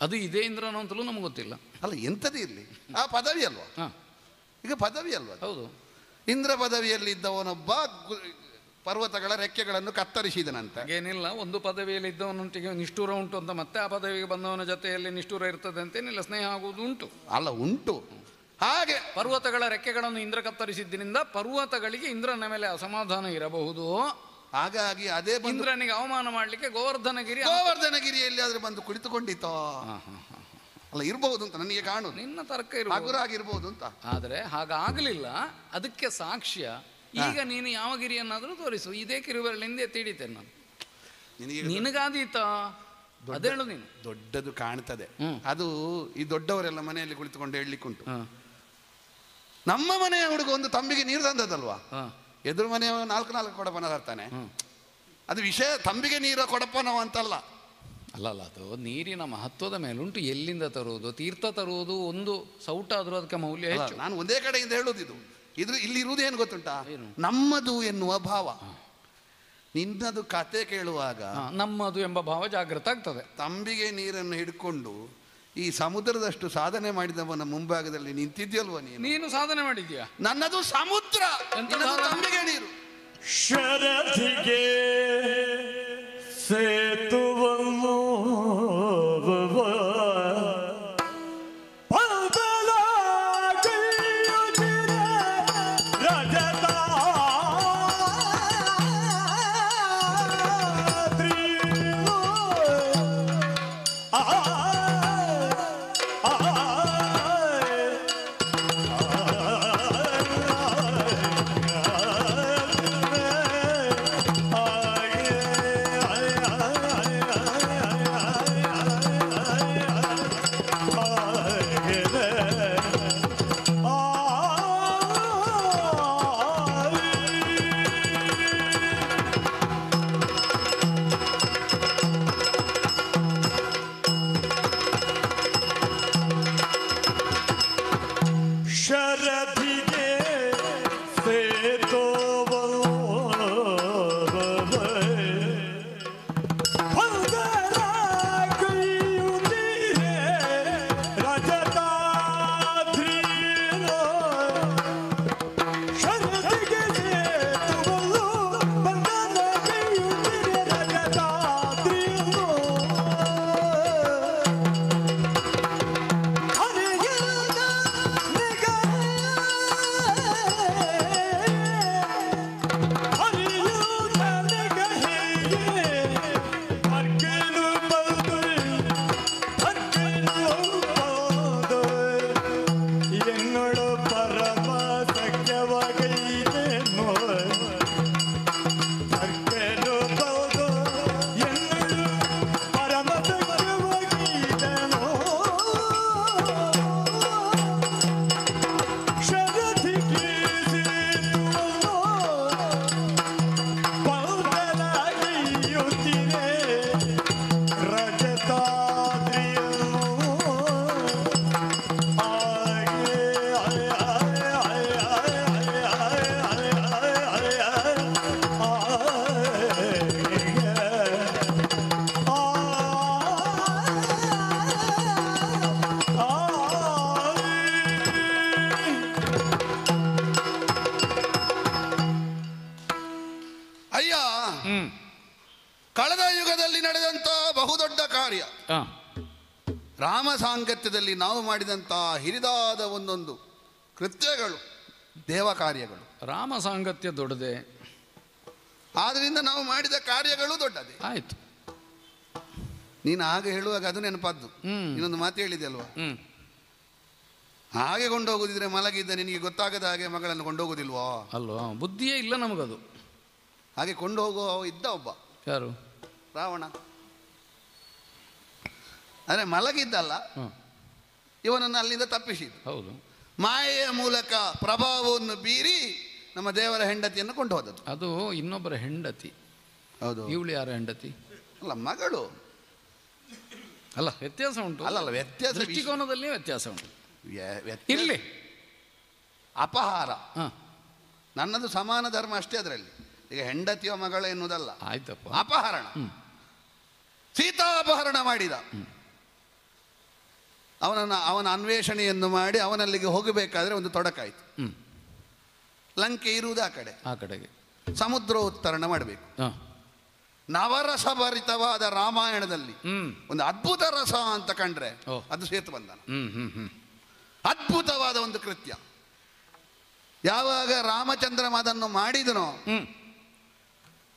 ಅದು ಇದೇ ಇಂದ್ರನ ಅಂತಲೂ ನಮ್ಗೆ ಗೊತ್ತಿಲ್ಲ. ಅಲ್ಲ, ಎಂಥದೇ ಇರಲಿ, ಆ ಪದವಿ ಅಲ್ವಾ? ಈಗ ಪದವಿ ಅಲ್ವಾ? ಹೌದು. ಇಂದ್ರ ಪದವಿಯಲ್ಲಿ ಇದ್ದವನೊಬ್ಬ ಪರ್ವತಗಳ ರೆಕ್ಕೆಗಳನ್ನು ಕತ್ತರಿಸಿದನಂತೆ. ಏನಿಲ್ಲ, ಒಂದು ಪದವಿಯಲ್ಲಿ ಇದ್ದವನೊಟ್ಟಿಗೆ ನಿಷ್ಠೂರ ಉಂಟು ಅಂತ ಮತ್ತೆ ಆ ಪದವಿಗೆ ಬಂದವನ ಜೊತೆಯಲ್ಲಿ ನಿಷ್ಠೂರ ಇರ್ತದೆ ಅಂತೇನಿಲ್ಲ, ಸ್ನೇಹ ಆಗುವುದು ಉಂಟು. ಅಲ್ಲ, ಉಂಟು. ಹಾಗೆ ಪರ್ವತಗಳ ರೆಕ್ಕೆಗಳನ್ನು ಇಂದ್ರ ಕತ್ತರಿಸಿದ್ದರಿಂದ ಪರ್ವತಗಳಿಗೆ ಇಂದ್ರನ ಮೇಲೆ ಅಸಮಾಧಾನ ಇರಬಹುದು. ಹಾಗಾಗಿ ಅದೇ ಇಂದ್ರನಿಗೆ ಅವಮಾನ ಮಾಡಲಿಕ್ಕೆ ಗೋವರ್ಧನಗಿರಿಯಲ್ಲಿ ಆದ್ರೆ ಬಂದು ಕುಳಿತುಕೊಂಡಿತೋ ಅಲ್ಲ, ಇರಬಹುದು ಅಂತ ನನಗೆ ಕಾಣುದು. ನಿನ್ನ ತರ್ಕ ಆಗಿರ್ಬೋದು ಅಂತ. ಆದ್ರೆ ಹಾಗಾಗಲಿಲ್ಲ. ಅದಕ್ಕೆ ಸಾಕ್ಷ್ಯ ಈಗ ನೀನು ಯಾವ ಗಿರಿಯನ್ನಾದ್ರೂ ತೋರಿಸು, ಇದೇ ಕಿರುಬೆರಳಿಂದ ಎತ್ತಿಡಿತೇನೆ ನಾನು. ನಿನಗಾದೀತ ಅದೇಳು ನೀನು. ದೊಡ್ಡದು ಕಾಣ್ತದೆ ಅದು. ಈ ದೊಡ್ಡವರೆಲ್ಲ ಮನೆಯಲ್ಲಿ ಕುಳಿತುಕೊಂಡು ಹೇಳಲಿಕ್ಕುಂಟು. ನಮ್ಮ ಮನೆಯ ಹುಡುಗ ಒಂದು ತಂಬಿಗೆ ನೀರು ತಂದದಲ್ವಾ, ಎದುರು ಮನೆಯ 4 ಕೊಡಪನ ತರ್ತಾನೆ. ಅದು ವಿಷಯ ತಂಬಿಗೆ ನೀರು ಕೊಡಪನವ ಅಂತಲ್ಲ. ಅಲ್ಲಲ್ಲ, ಅದು ನೀರಿನ ಮಹತ್ವದ ಮೇಲುಂಟು. ಎಲ್ಲಿಂದ ತರುವುದು, ತೀರ್ಥ ತರುವುದು ಒಂದು ಸೌಟಾದ್ರೂ ಅದಕ್ಕೆ ಮೌಲ್ಯ ಹೆಚ್ಚು. ನಾನು ಒಂದೇ ಕಡೆಯಿಂದ ಹೇಳುವುದು ಇಲ್ಲಿ ಇರುವುದು ಏನು ಗೊತ್ತುಂಟಾ? ನಮ್ಮದು ಎನ್ನುವ ಭಾವ. ನಿನ್ನದು ಕತೆ ಕೇಳುವಾಗ ನಮ್ಮದು ಎಂಬ ಭಾವ ಜಾಗೃತ ಆಗ್ತದೆ. ತಂಬಿಗೆ ನೀರನ್ನು ಹಿಡ್ಕೊಂಡು ಈ ಸಮುದ್ರದಷ್ಟು ಸಾಧನೆ ಮಾಡಿದವನ ಮುಂಭಾಗದಲ್ಲಿ ನಿಂತಿದ್ಯಲ್ವ ನೀನು ಸಾಧನೆ ಮಾಡಿದ್ಯಾ? ನನ್ನದು ಸಮುದ್ರ, ತಂಬಿಗೆ ನೀರು. ಶರದಿಗೆ ಸೇತುವನ್ನು ಕಾರ್ಯ. ರಾಮ ಸಾಂಗತ್ಯದಲ್ಲಿ ನಾವು ಮಾಡಿದಂತಹ ಹಿರಿದಾದ ಒಂದೊಂದು ಕೃತ್ಯಗಳು ದೇವ ಕಾರ್ಯಗಳು. ರಾಮ ಸಾಂಗತ್ಯ ದೊಡ್ಡದೆ, ಆದ್ರಿಂದ ನಾವು ಮಾಡಿದ ಕಾರ್ಯಗಳು ದೊಡ್ಡದೆ. ಆಯ್ತು. ನೀನು ಹಾಗೆ ಹೇಳುವಾಗ ಅದು ನೆನಪದ್ದು. ಇನ್ನೊಂದು ಮಾತು ಹೇಳಿದೆ ಅಲ್ವಾ, ಹಾಗೆ ಕೊಂಡೋಗುದಿದ್ರೆ ಮಲಗಿದ್ದ ನಿನಗೆ ಗೊತ್ತಾಗದ ಹಾಗೆ ಮಗಳನ್ನು ಕೊಂಡೋಗುದಿಲ್ವಾ ಅಲ್ವಾ? ಬುದ್ಧಿಯೇ ಇಲ್ಲ ನಮಗದು. ಹಾಗೆ ಕೊಂಡು ಹೋಗುವ ಇದ್ದ ಒಬ್ಬ, ಯಾರು? ರಾವಣ. ಅಂದರೆ ಮಲಗಿದ್ದಲ್ಲ, ಇವನನ್ನು ಅಲ್ಲಿಂದ ತಪ್ಪಿಸಿದ್ದು. ಹೌದು. ಮಾಯೆಯ ಮೂಲಕ ಪ್ರಭಾವವನ್ನು ಬೀರಿ ನಮ್ಮ ದೇವರ ಹೆಂಡತಿಯನ್ನು ಕೊಂಡು ಹೋದದ್ದು. ಅದು ಇನ್ನೊಬ್ಬರ ಹೆಂಡತಿ. ಹೌದು. ಇವಳು ಯಾರ ಹೆಂಡತಿ? ಅಲ್ಲ, ಮಗಳು. ಅಲ್ಲ, ವ್ಯತ್ಯಾಸ ಉಂಟು. ಅಲ್ಲ, ವ್ಯತ್ಯಾಸ ದೃಷ್ಟಿಕೋನದಲ್ಲಿ ವ್ಯತ್ಯಾಸ ಉಂಟು. ಇಲ್ಲಿ ಅಪಹಾರ ನನ್ನದು ಸಮಾನ ಧರ್ಮ ಅಷ್ಟೇ. ಅದರಲ್ಲಿ ಈಗ ಹೆಂಡತಿಯ ಮಗಳ ಎನ್ನುವುದಲ್ಲ. ಆಯ್ತಪ್ಪ. ಅಪಹರಣ, ಸೀತಾಪಹರಣ ಮಾಡಿದ. ಅವನ ಅನ್ವೇಷಣೆಯನ್ನು ಮಾಡಿ ಅವನಲ್ಲಿಗೆ ಹೋಗಬೇಕಾದ್ರೆ ಒಂದು ತೊಡಕಾಯಿತು. ಲಂಕೆ ಇರುವುದು ಆ ಕಡೆಗೆ, ಸಮುದ್ರೋತ್ತರಣ ಮಾಡಬೇಕು. ನವರಸಭರಿತವಾದ ರಾಮಾಯಣದಲ್ಲಿ ಒಂದು ಅದ್ಭುತ ರಸ ಅಂತ ಕಂಡ್ರೆ ಅದು ಸೇತುಬಂಧನ. ಅದ್ಭುತವಾದ ಒಂದು ಕೃತ್ಯ. ಯಾವಾಗ ರಾಮಚಂದ್ರ ಅದನ್ನು ಮಾಡಿದನೋ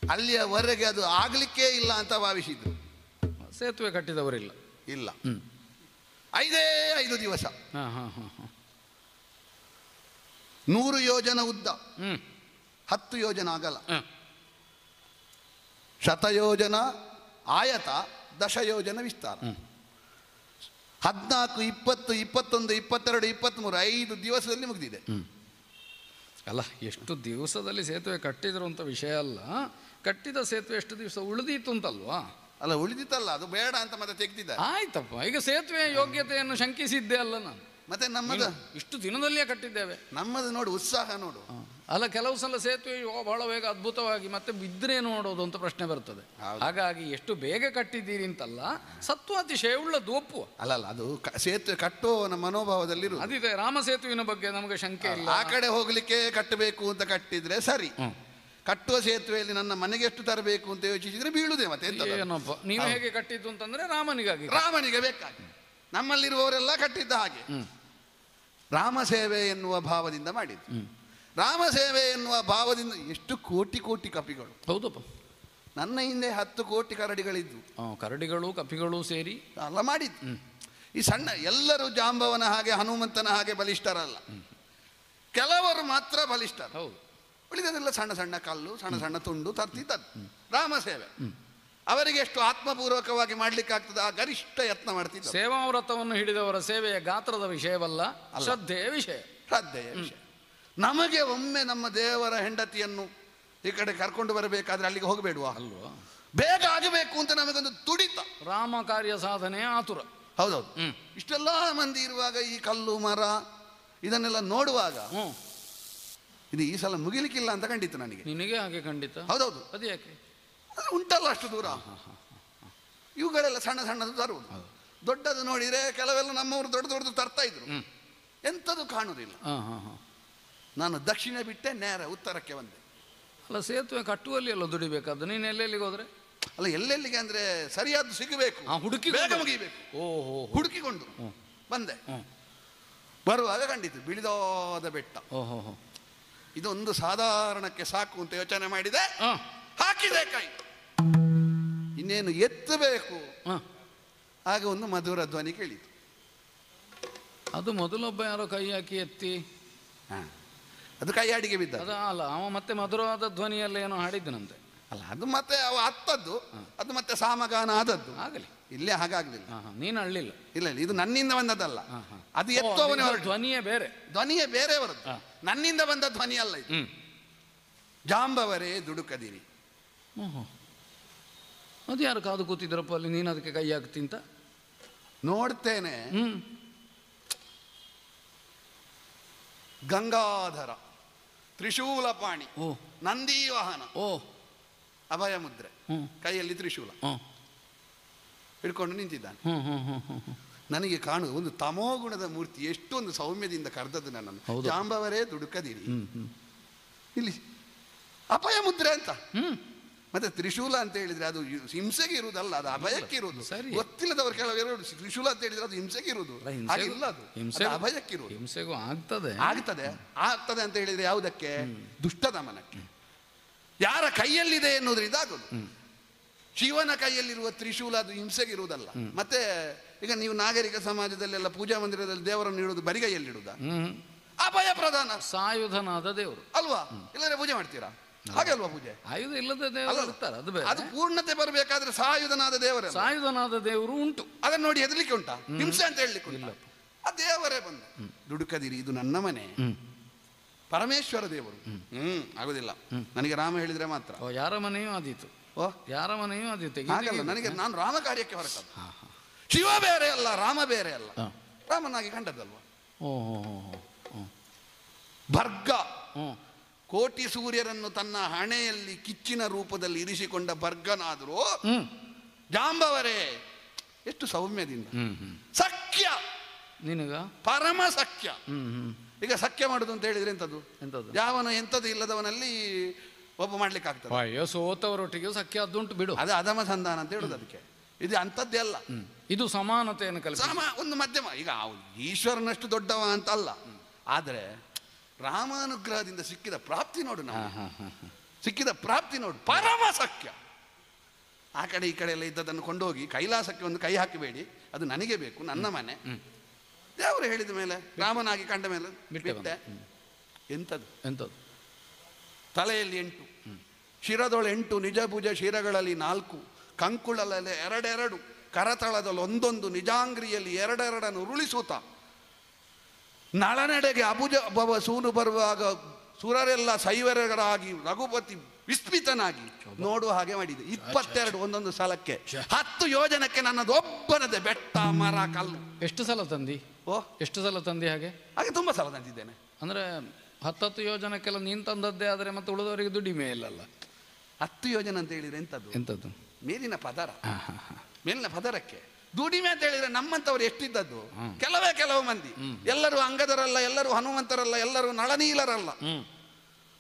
ಅಲ್ಲಿಯವರೆಗೆ ಅದು ಆಗ್ಲಿಕ್ಕೇ ಇಲ್ಲ ಅಂತ ಭಾವಿಸಿದ್ರು. ಸೇತುವೆ ಕಟ್ಟಿದವರಿಲ್ಲ. ಇಲ್ಲ. 5 ದಿವಸ, 100 ಯೋಜನ ಉದ್ದ, 10 ಯೋಜನ ಅಗಲ, 100 ಯೋಜನ ಆಯತ, 10 ಯೋಜನ ವಿಸ್ತಾರ. 14, 20, 21, 22, 23 5 ದಿವಸದಲ್ಲಿ ಮುಗಿದಿದೆ. ಅಲ್ಲ, ಎಷ್ಟು ದಿವಸದಲ್ಲಿ ಸೇತುವೆ ಕಟ್ಟಿದ್ರು ಅಂತ ವಿಷಯ ಅಲ್ಲ, ಕಟ್ಟಿದ ಸೇತುವೆ ಎಷ್ಟು ದಿವಸ ಉಳಿದೀತು ಅಂತಲ್ವಾ? ಅಲ್ಲ, ಉಳಿದಿತ್ತಲ್ಲ, ಅದು ಬೇಡ ಅಂತ ಮತ್ತೆ ತೆಗೆದಿದ್ದಾರೆ. ಆಯ್ತಪ್ಪ, ಈಗ ಸೇತುವೆ ಯೋಗ್ಯತೆಯನ್ನು ಶಂಕಿಸಿದ್ದೆ ಅಲ್ಲ ನಾನು. ಮತ್ತೆ ನಮ್ಮದು ಇಷ್ಟು ದಿನದಲ್ಲಿಯೇ ಕಟ್ಟಿದ್ದೇವೆ. ನಮ್ಮದು ನೋಡು, ಉತ್ಸಾಹ ನೋಡು. ಅಲ್ಲ, ಕೆಲವು ಸಲ ಸೇತುವೆ ಬಹಳ ಬೇಗ ಅದ್ಭುತವಾಗಿ ಮತ್ತೆ ಬಿದ್ದರೆ ನೋಡೋದು ಅಂತ ಪ್ರಶ್ನೆ ಬರ್ತದೆ. ಹಾಗಾಗಿ ಎಷ್ಟು ಬೇಗ ಕಟ್ಟಿದ್ದೀರಿ ಅಂತಲ್ಲ, ಸತ್ವಾತಿಶಯ ಉಳ್ಳದ್ದು ಒಪ್ಪುವ. ಅಲ್ಲ, ಅದು ಸೇತುವೆ ಕಟ್ಟುವವನ ಮನೋಭಾವದಲ್ಲಿರು. ಅದಿದೆ. ರಾಮ ಸೇತುವಿನ ಬಗ್ಗೆ ನಮಗೆ ಶಂಕೆ ಇಲ್ಲ. ಆ ಕಡೆ ಹೋಗ್ಲಿಕ್ಕೆ ಕಟ್ಟಬೇಕು ಅಂತ ಕಟ್ಟಿದ್ರೆ ಸರಿ. ಕಟ್ಟುವ ಸೇತುವೆಯಲ್ಲಿ ನನ್ನ ಮನೆಗೆ ಎಷ್ಟು ತರಬೇಕು ಅಂತ ಯೋಚಿಸಿದ್ರೆ ಬೀಳುದೇ. ಮತ್ತೆ ಏನಪ್ಪ, ನೀವು ಹೇಗೆ ಕಟ್ಟಿದ್ದು ಅಂತಂದ್ರೆ ರಾಮನಿಗೆ ಬೇಕಾಗಿ, ನಮ್ಮಲ್ಲಿರುವವರೆಲ್ಲ ಕಟ್ಟಿದ್ದ ಹಾಗೆ. ರಾಮ ಸೇವೆ ಎನ್ನುವ ಭಾವದಿಂದ ಮಾಡಿದ್ದು. ರಾಮ ಸೇವೆ ಎನ್ನುವ ಭಾವದಿಂದ ಎಷ್ಟು ಕೋಟಿ ಕೋಟಿ ಕಪಿಗಳು. ಹೌದಪ್ಪ. ನನ್ನ ಹಿಂದೆ 10 ಕೋಟಿ ಕರಡಿಗಳಿದ್ದು. ಕರಡಿಗಳು ಕಪಿಗಳು ಸೇರಿ ಅಲ್ಲ ಮಾಡಿದ್ದು. ಈ ಸಣ್ಣ ಎಲ್ಲರೂ ಜಾಂಬವನ ಹಾಗೆ ಹನುಮಂತನ ಹಾಗೆ ಬಲಿಷ್ಠರಲ್ಲ, ಕೆಲವರು ಮಾತ್ರ ಬಲಿಷ್ಠರು. ಹೌದು. ಉಳಿದದೆಲ್ಲ ಸಣ್ಣ ಸಣ್ಣ ಕಲ್ಲು, ಸಣ್ಣ ಸಣ್ಣ ತುಂಡು ತರ್ತಿದ್ದದ್ದು. ರಾಮ ಸೇವೆ ಅವರಿಗೆ ಎಷ್ಟು ಆತ್ಮಪೂರ್ವಕವಾಗಿ ಮಾಡ್ಲಿಕ್ಕೆ ಆಗ್ತದೆ, ಆ ಗರಿಷ್ಠ ಯತ್ನ ಮಾಡ್ತಿದ್ದ. ಸೇವಾವ್ರತವನ್ನು ಹಿಡಿದವರ ಸೇವೆಯ ಗಾತ್ರದ ವಿಷಯವಲ್ಲ, ಶ್ರದ್ಧೆಯ ವಿಷಯ. ಶ್ರದ್ಧೆಯ ವಿಷಯ. ನಮಗೆ ಒಮ್ಮೆ ನಮ್ಮ ದೇವರ ಹೆಂಡತಿಯನ್ನು ಈ ಕಡೆ ಕರ್ಕೊಂಡು ಬರಬೇಕಾದ್ರೆ ಅಲ್ಲಿಗೆ ಹೋಗಬೇಡುವ ಅಲ್ವಾ? ಬೇಗ ಆಗಬೇಕು ಅಂತ ನಮಗೊಂದು ತುಡಿತ. ರಾಮ ಕಾರ್ಯ ಸಾಧನೆ ಆತುರ. ಹೌದೌದು. ಇಷ್ಟೆಲ್ಲ ಮಂದಿ ಇರುವಾಗ ಈ ಕಲ್ಲು ಮರ ಇದನ್ನೆಲ್ಲ ನೋಡುವಾಗ ಇದು ಈ ಸಲ ಮುಗಿಲಿಕ್ಕಿಲ್ಲ ಅಂತ ಖಂಡಿತ ನನಗೆ. ನಿನಗೆ ಹಾಗೆ ಖಂಡಿತ. ಹೌದೌದು. ಅದು ಯಾಕೆ? ಉಂಟಲ್ಲ ಅಷ್ಟು ದೂರ. ಇವುಗಳೆಲ್ಲ ಸಣ್ಣ ಸಣ್ಣದು ತರುವುದು. ದೊಡ್ಡದು ನೋಡಿದ್ರೆ ಕೆಲವೆಲ್ಲ ನಮ್ಮವರು ದೊಡ್ಡ ದೊಡ್ಡದು ತರ್ತಾ ಇದ್ರು, ಎಂಥದ್ದು ಕಾಣುವುದಿಲ್ಲ. ನಾನು ದಕ್ಷಿಣ ಬಿಟ್ಟೆ ನೇರ ಉತ್ತರಕ್ಕೆ ಬಂದೆ. ಅಲ್ಲ, ಸೇತುವೆ ಕಟ್ಟುವಲ್ಲಿ ಎಲ್ಲ ದುಡಿಬೇಕಾದ ನೀನು ಎಲ್ಲೆಲ್ಲಿಗೆ ಹೋದ್ರೆ? ಅಲ್ಲ, ಎಲ್ಲೆಲ್ಲಿಗೆ ಅಂದ್ರೆ ಸರಿಯಾದ ಸಿಗಬೇಕು, ಹುಡುಕಿ ಬೇಗ ಮುಗಿಬೇಕು. ಹುಡುಕಿಕೊಂಡು ಬಂದೆ. ಬರುವಾಗ ಖಂಡಿತ ಬಿಳಿದಾದ ಬೆಟ್ಟ. ಇದೊಂದು ಸಾಧಾರಣಕ್ಕೆ ಸಾಕು ಅಂತ ಯೋಚನೆ ಮಾಡಿದೆ. ಹಾಕಿದೆ ಕೈ, ಇನ್ನೇನು ಎತ್ತಬೇಕು. ಆಗ ಒಂದು ಮಧುರ ಧ್ವನಿ ಕೇಳಿತು. ಅದು ಮೊದಲೊಬ್ಬ ಯಾರೋ ಕೈ ಹಾಕಿ ಎತ್ತಿ, ಅದು ಕೈಯಾಡಿಗೆ ಬಿದ್ದ. ಅಲ್ಲ, ಅವ ಮತ್ತೆ ಮಧುರವಾದ ಧ್ವನಿಯಲ್ಲಿ ಏನೋ ಹಾಡಿದ್ದನಂತೆ. ಅಲ್ಲ, ಅದು ಮತ್ತೆ ಅವ ಹತ್ತದ್ದು, ಅದು ಮತ್ತೆ ಸಾಮಗಾನ ಆದದ್ದು. ಆಗಲಿ, ಇಲ್ಲೇ ಹಾಗಾಗ್ಲಿಲ್ಲ. ನೀನು ಅಳ್ಳಿಲ್ಲ. ಇಲ್ಲ ಇಲ್ಲ, ಇದು ನನ್ನಿಂದ ಬಂದದ್ದಲ್ಲ. ಅದು ಎತ್ತುವವನೇ ಧ್ವನಿಯೇ ಬೇರೆ. ಧ್ವನಿಯೇ ಬೇರೆಯವರದ್ದು, ನನ್ನಿಂದ ಬಂದ ಧ್ವನಿ ಅಲ್ಲ ಇದು. ಜಾಂಬವರೇ ದುಡುಕದಿರಿ. ಅದು ಯಾರು ಕಾದು ಕೂತಿದ್ರಪ್ಪ ಅಲ್ಲಿ, ನೀನು ಅದಕ್ಕೆ ಕೈ ಹಾಕ್ತಿಂತ ನೋಡ್ತೇನೆ. ಗಂಗಾಧರ, ತ್ರಿಶೂಲಪಾಣಿ, ನಂದಿ ವಾಹನ, ಅಭಯ ಮುದ್ರೆ, ಕೈಯಲ್ಲಿ ತ್ರಿಶೂಲ ಹಿಡ್ಕೊಂಡು ನಿಂತಿದ್ದಾನೆ. ನನಗೆ ಕಾಣುವ ಒಂದು ತಮೋಗುಣದ ಮೂರ್ತಿ ಎಷ್ಟೊಂದು ಸೌಮ್ಯದಿಂದ ಕರೆದದ್ದು ನನ್ನನ್ನು. ಜಾಂಬವರೇ ದುಡುಕದಿರಿ, ಇಲ್ಲಿ ಅಭಯ ಮುದ್ರೆ ಅಂತ ಮತ್ತೆ ತ್ರಿಶೂಲ ಅಂತ ಹೇಳಿದ್ರೆ ಅದು ಹಿಂಸೆಗೆ ಇರುವುದಲ್ಲ, ಅದು ಅಭಯಕ್ಕೆ ಇರುವುದು. ಸರಿ. ಗೊತ್ತಿಲ್ಲದವರು ಕೆಲವರು ತ್ರಿಶೂಲ ಅಂತ ಹೇಳಿದ್ರೆ ಅದು ಹಿಂಸೆಗೆ ಇರುವುದು, ಹಾಗಿಲ್ಲ, ಅದು ಅಭಯಕ್ಕೆ ಇರುವುದು. ಹಿಂಸೆಗೂ ಆಗ್ತದೆ ಅಂತ ಹೇಳಿದ್ರೆ ಯಾವುದಕ್ಕೆ? ದುಷ್ಟ ದಮನಕ್ಕೆ. ಯಾರ ಕೈಯಲ್ಲಿದೆ ಎನ್ನುವುದರಿಂದ ಆಗೋದು. ಶಿವನ ಕೈಯಲ್ಲಿರುವ ತ್ರಿಶೂಲ ಅದು ಹಿಂಸೆಗೆ ಇರುವುದಲ್ಲ. ಮತ್ತೆ ಈಗ ನೀವು ನಾಗರಿಕ ಸಮಾಜದಲ್ಲೆಲ್ಲ ಪೂಜಾ ಮಂದಿರದಲ್ಲಿ ದೇವರನ್ನು ಇಡುವುದು ಬರಿಗೈಯಲ್ಲಿಡುವುದ? ಅಭಯ ಪ್ರಧಾನ ಸಾಯುಧನಾದ ದೇವರು ಅಲ್ವಾ? ಇಲ್ಲದ್ರೆ ಪೂಜೆ ಮಾಡ್ತೀರಾ? ಹಾಗೆ ಅಲ್ವಾ ಪೂಜೆ? ಆಯುಧ ಇಲ್ಲದ ದೇವರು ಇರ್ತಾರೆ, ಅದು ಪೂರ್ಣತೆ ಬರಬೇಕಾದ್ರೆ ಸಾಯುಧನಾದ ದೇವರೇ. ಸಾಯುಧನಾದ ದೇವರು ಉಂಟು, ಅದನ್ನು ನೋಡಿ ಹೆದರ್ಲಿಕ್ಕೆ ಉಂಟಾ? ಹಿಂಸೆ ಅಂತ ಹೇಳಲಿಕ್ಕೆ ಇಲ್ಲ. ಆ ದೇವರೇ ಬಂದ, ದುಡುಕದಿರಿ ಇದು ನನ್ನ ಮನೆ, ಪರಮೇಶ್ವರ ದೇವರು. ಆಗುದಿಲ್ಲ ನನಗೆ ರಾಮ ಹೇಳಿದ್ರೆ ಮಾತ್ರ. ಯಾರ ಮನೆಯೂ ಆದೀತು, ಯಾರ ಮನೆಯೂ ಆದೀತು. ಹಾಗಲ್ಲ, ನನಗೆ ನಾನು ರಾಮ ಕಾರ್ಯಕ್ಕೆ ಹೊರಟದ್ದು. ಶಿವ ಬೇರೆ ಅಲ್ಲ, ರಾಮ ಬೇರೆ ಅಲ್ಲ, ರಾಮನಾಗಿ ಕಂಡದ್ದಲ್ವಾ. ಭರ್ಗ ಕೋಟಿ ಸೂರ್ಯರನ್ನು ತನ್ನ ಹಣೆಯಲ್ಲಿ ಕಿಚ್ಚಿನ ರೂಪದಲ್ಲಿ ಇರಿಸಿಕೊಂಡ ಭರ್ಗನಾದರೂ ಜಾಂಬವರೇ ಎಷ್ಟು ಸೌಮ್ಯದಿಂದ ಸಖ್ಯ, ನಿನಗ ಪರಮ ಸಖ್ಯ. ಈಗ ಸಖ್ಯ ಮಾಡುದು ಅಂತ ಹೇಳಿದ್ರೆ ಎಂತದ್ದು? ಯಾವನು ಎಂತದ್ದು ಇಲ್ಲದವನಲ್ಲಿ ಒಬ್ಬ ಮಾಡ್ಲಿಕ್ಕೆ ಆಗ್ತದೆ. ಸೋತವರೊಟ್ಟಿಗೆ ಸಖ್ಯ ಅದುಂಟು ಬಿಡು, ಅದು ಅಧಮ ಸಂಧಾನ ಅಂತ ಹೇಳುದು. ಅದಕ್ಕೆ ಇದು ಅಂಥದ್ದೇ ಅಲ್ಲ, ಇದು ಸಮಾನತೆಯನ್ನು ಒಂದು ಮಧ್ಯಮ. ಈಗ ಈಶ್ವರನಷ್ಟು ದೊಡ್ಡವ ಅಂತ ಅಲ್ಲ, ಆದರೆ ರಾಮಾನುಗ್ರಹದಿಂದ ಸಿಕ್ಕಿದ ಪ್ರಾಪ್ತಿ ನೋಡು, ಸಿಕ್ಕಿದ ಪ್ರಾಪ್ತಿ ನೋಡು, ಪರಮ ಸಖ್ಯ. ಆ ಕಡೆ ಈ ಕಡೆ ಎಲ್ಲ ಇದ್ದದನ್ನು ಕೊಂಡೋಗಿ ಕೈಲಾಸಕ್ಕೆ ಒಂದು ಕೈ ಹಾಕಿಬೇಡಿ, ಅದು ನನಗೆ ಬೇಕು, ನನ್ನ ಮನೆ. ದೇವರು ಹೇಳಿದ ಮೇಲೆ ರಾಮನಾಗಿ ಕಂಡ ಮೇಲೆ ಬಿಟ್ಟೆ. ಎಂಥದ್ದು? ತಲೆಯಲ್ಲಿ 8, ಶಿರದೊಳ 8, ನಿಜಭುಜ ಶಿರಗಳಲ್ಲಿ 4, ಕಂಕುಳಲ್ಲಿ 2, ಕರತಳದಲ್ಲಿ 1, ನಿಜಾಂಗ್ರಿಯಲ್ಲಿ 2 ಉರುಳಿಸೂತ ನಳನಡೆಗೆ ಅಬುಜ ಭವ ಸೂನು ಬರುವಾಗ ಸುರರೆಲ್ಲ ಸೈವರರಾಗಿ ರಘುಪತಿ ವಿಸ್ಮಿತನಾಗಿ ನೋಡುವ ಹಾಗೆ ಮಾಡಿದೆ. 22 ಒಂದೊಂದು ಸ್ಥಳಕ್ಕೆ 10 ಯೋಜನಕ್ಕೆ ನನ್ನದು ಒಬ್ಬನದೇ ಬೆಟ್ಟ ಮರ ಕಲ್ಲು. ಎಷ್ಟು ಸಲ ತಂದಿ? ಎಷ್ಟು ಸಲ ತಂದಿ? ಹಾಗೆ ತುಂಬಾ ಸಲ ತಂದಿದ್ದೇನೆ. ಅಂದ್ರೆ 10 ಯೋಜನಕ್ಕೆಲ್ಲ ನೀನು ತಂದದ್ದೇ ಆದರೆ ಮತ್ತೆ ಉಳಿದವರಿಗೆ ದುಡಿಮೆ ಇಲ್ಲಲ್ಲ. 10 ಯೋಜನೆ ಅಂತ ಹೇಳಿದ್ರೆ ಎಂತದ್ದು? ಮೇಲಿನ ಪದರ, ಮೇಲಿನ ಪದರಕ್ಕೆ ದುಡಿಮೆ ಅಂತ ಹೇಳಿದ್ರೆ ನಮ್ಮಂತವ್ರು ಎಷ್ಟಿದ್ದದ್ದು? ಕೆಲವು ಮಂದಿ, ಎಲ್ಲರೂ ಅಂಗದರಲ್ಲ, ಎಲ್ಲರೂ ಹನುಮಂತರಲ್ಲ, ಎಲ್ಲರೂ ನಳನೀಲರಲ್ಲ.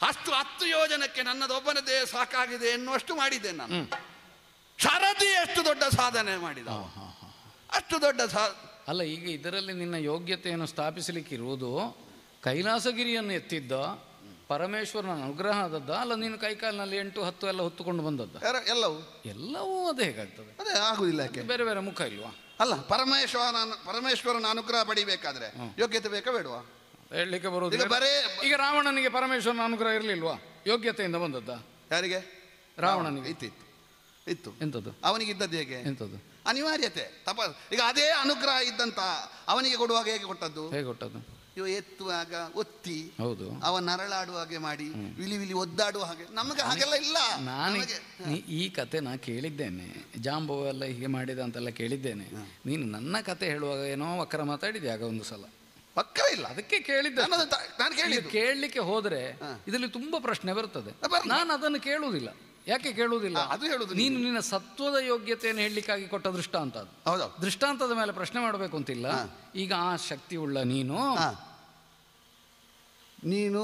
ಅಷ್ಟು 10 ಯೋಜನಕ್ಕೆ ನನ್ನದೊಬ್ಬನದೇ ಸಾಕಾಗಿದೆ ಎನ್ನುವಷ್ಟು ಮಾಡಿದ್ದೆ ನಾನು. ಶರದಿ ಎಷ್ಟು ದೊಡ್ಡ ಸಾಧನೆ ಮಾಡಿದ, ಅಷ್ಟು ದೊಡ್ಡ ಅಲ್ಲ. ಈಗ ಇದರಲ್ಲಿ ನಿನ್ನ ಯೋಗ್ಯತೆಯನ್ನು ಸ್ಥಾಪಿಸಲಿಕ್ಕಿರುವುದು ಕೈಲಾಸಗಿರಿಯನ್ನು ಎತ್ತಿದ್ದ ಪರಮೇಶ್ವರನ ಅನುಗ್ರಹ ಆದದ್ದ ಅಲ್ಲ? ನೀನು ಕೈಕಾಲಿನಲ್ಲಿ 8, 10 ಎಲ್ಲ ಹೊತ್ತುಕೊಂಡು ಬಂದದ್ದ? ಎಲ್ಲವೂ ಅದೇ ಹೇಗಾಗ್ತದೆ? ಅದೇ ಆಗುದಿಲ್ಲ. ಬೇರೆ ಬೇರೆ ಮುಖ ಇಲ್ವಾ? ಅಲ್ಲ, ಪರಮೇಶ್ವರನ ಅನುಗ್ರಹ ಪಡಿಬೇಕಾದ್ರೆ ಯೋಗ್ಯತೆ ಬೇಕಾ ಬೇಡವಾ? ಹೇಳಲಿಕ್ಕೆ ಬರುವುದು ಈಗ ರಾವಣನಿಗೆ ಪರಮೇಶ್ವರನ ಅನುಗ್ರಹ ಇರಲಿಲ್ವಾ? ಯೋಗ್ಯತೆಯಿಂದ ಬಂದದ್ದ? ಯಾರಿಗೆ? ರಾವಣನಿಗೆ ಇತ್ತು. ಎಂತದ್ದು? ಅವನಿಗೆ ಇದ್ದದ್ದು ಹೇಗೆ? ಎಂತದ್ದು? ಅನಿವಾರ್ಯತೆ, ಈಗ ಅದೇ ಅನುಗ್ರಹ ಇದ್ದಂತ ಅವನಿಗೆ ಕೊಡುವಾಗ ಹೇಗೆ ಕೊಟ್ಟದ್ದು? ಇವ ಎತ್ತುವಾಗ ಒತ್ತಿ, ಹೌದು, ಅವ ನರಳಾಡುವ ಹಾಗೆ ಮಾಡಿ, ವಿಲಿ ಒದ್ದಾಡುವ ಹಾಗೆ. ನಮಗೆ ಹಾಗೆಲ್ಲ ಇಲ್ಲ. ಈ ಕತೆ ನಾ ಕೇಳಿದ್ದೇನೆ, ಜಾಂಬವ ಎಲ್ಲ ಹೀಗೆ ಮಾಡಿದ ಅಂತೆಲ್ಲ ಕೇಳಿದ್ದೇನೆ. ನೀನು ನನ್ನ ಕತೆ ಹೇಳುವಾಗ ಏನೋ ವಕ್ರ ಮಾತಾಡಿದೆ ಆಗ ಒಂದು ಸಲ. ವಕ್ರ ಇಲ್ಲ, ಅದಕ್ಕೆ ಕೇಳಿದ್ದೆ. ನಾನು ಕೇಳಲಿಕ್ಕೆ ಹೋದ್ರೆ ಇದರಲ್ಲಿ ತುಂಬಾ ಪ್ರಶ್ನೆ ಬರ್ತದೆ. ನಾನು ಅದನ್ನು ಕೇಳುವುದಿಲ್ಲ. ಯಾಕೆ ಕೇಳುವುದಿಲ್ಲ? ಅದು ಹೇಳುದು ನೀನು ನಿನ್ನ ಸತ್ವದ ಯೋಗ್ಯತೆಯನ್ನು ಹೇಳಲಿಕ್ಕಾಗಿ ಕೊಟ್ಟ ದೃಷ್ಟಾಂತ ಅದು. ಹೌದು, ದೃಷ್ಟಾಂತದ ಮೇಲೆ ಪ್ರಶ್ನೆ ಮಾಡಬೇಕು ಅಂತಿಲ್ಲ. ಈಗ ಆ ಶಕ್ತಿ ಉಳ್ಳ ನೀನು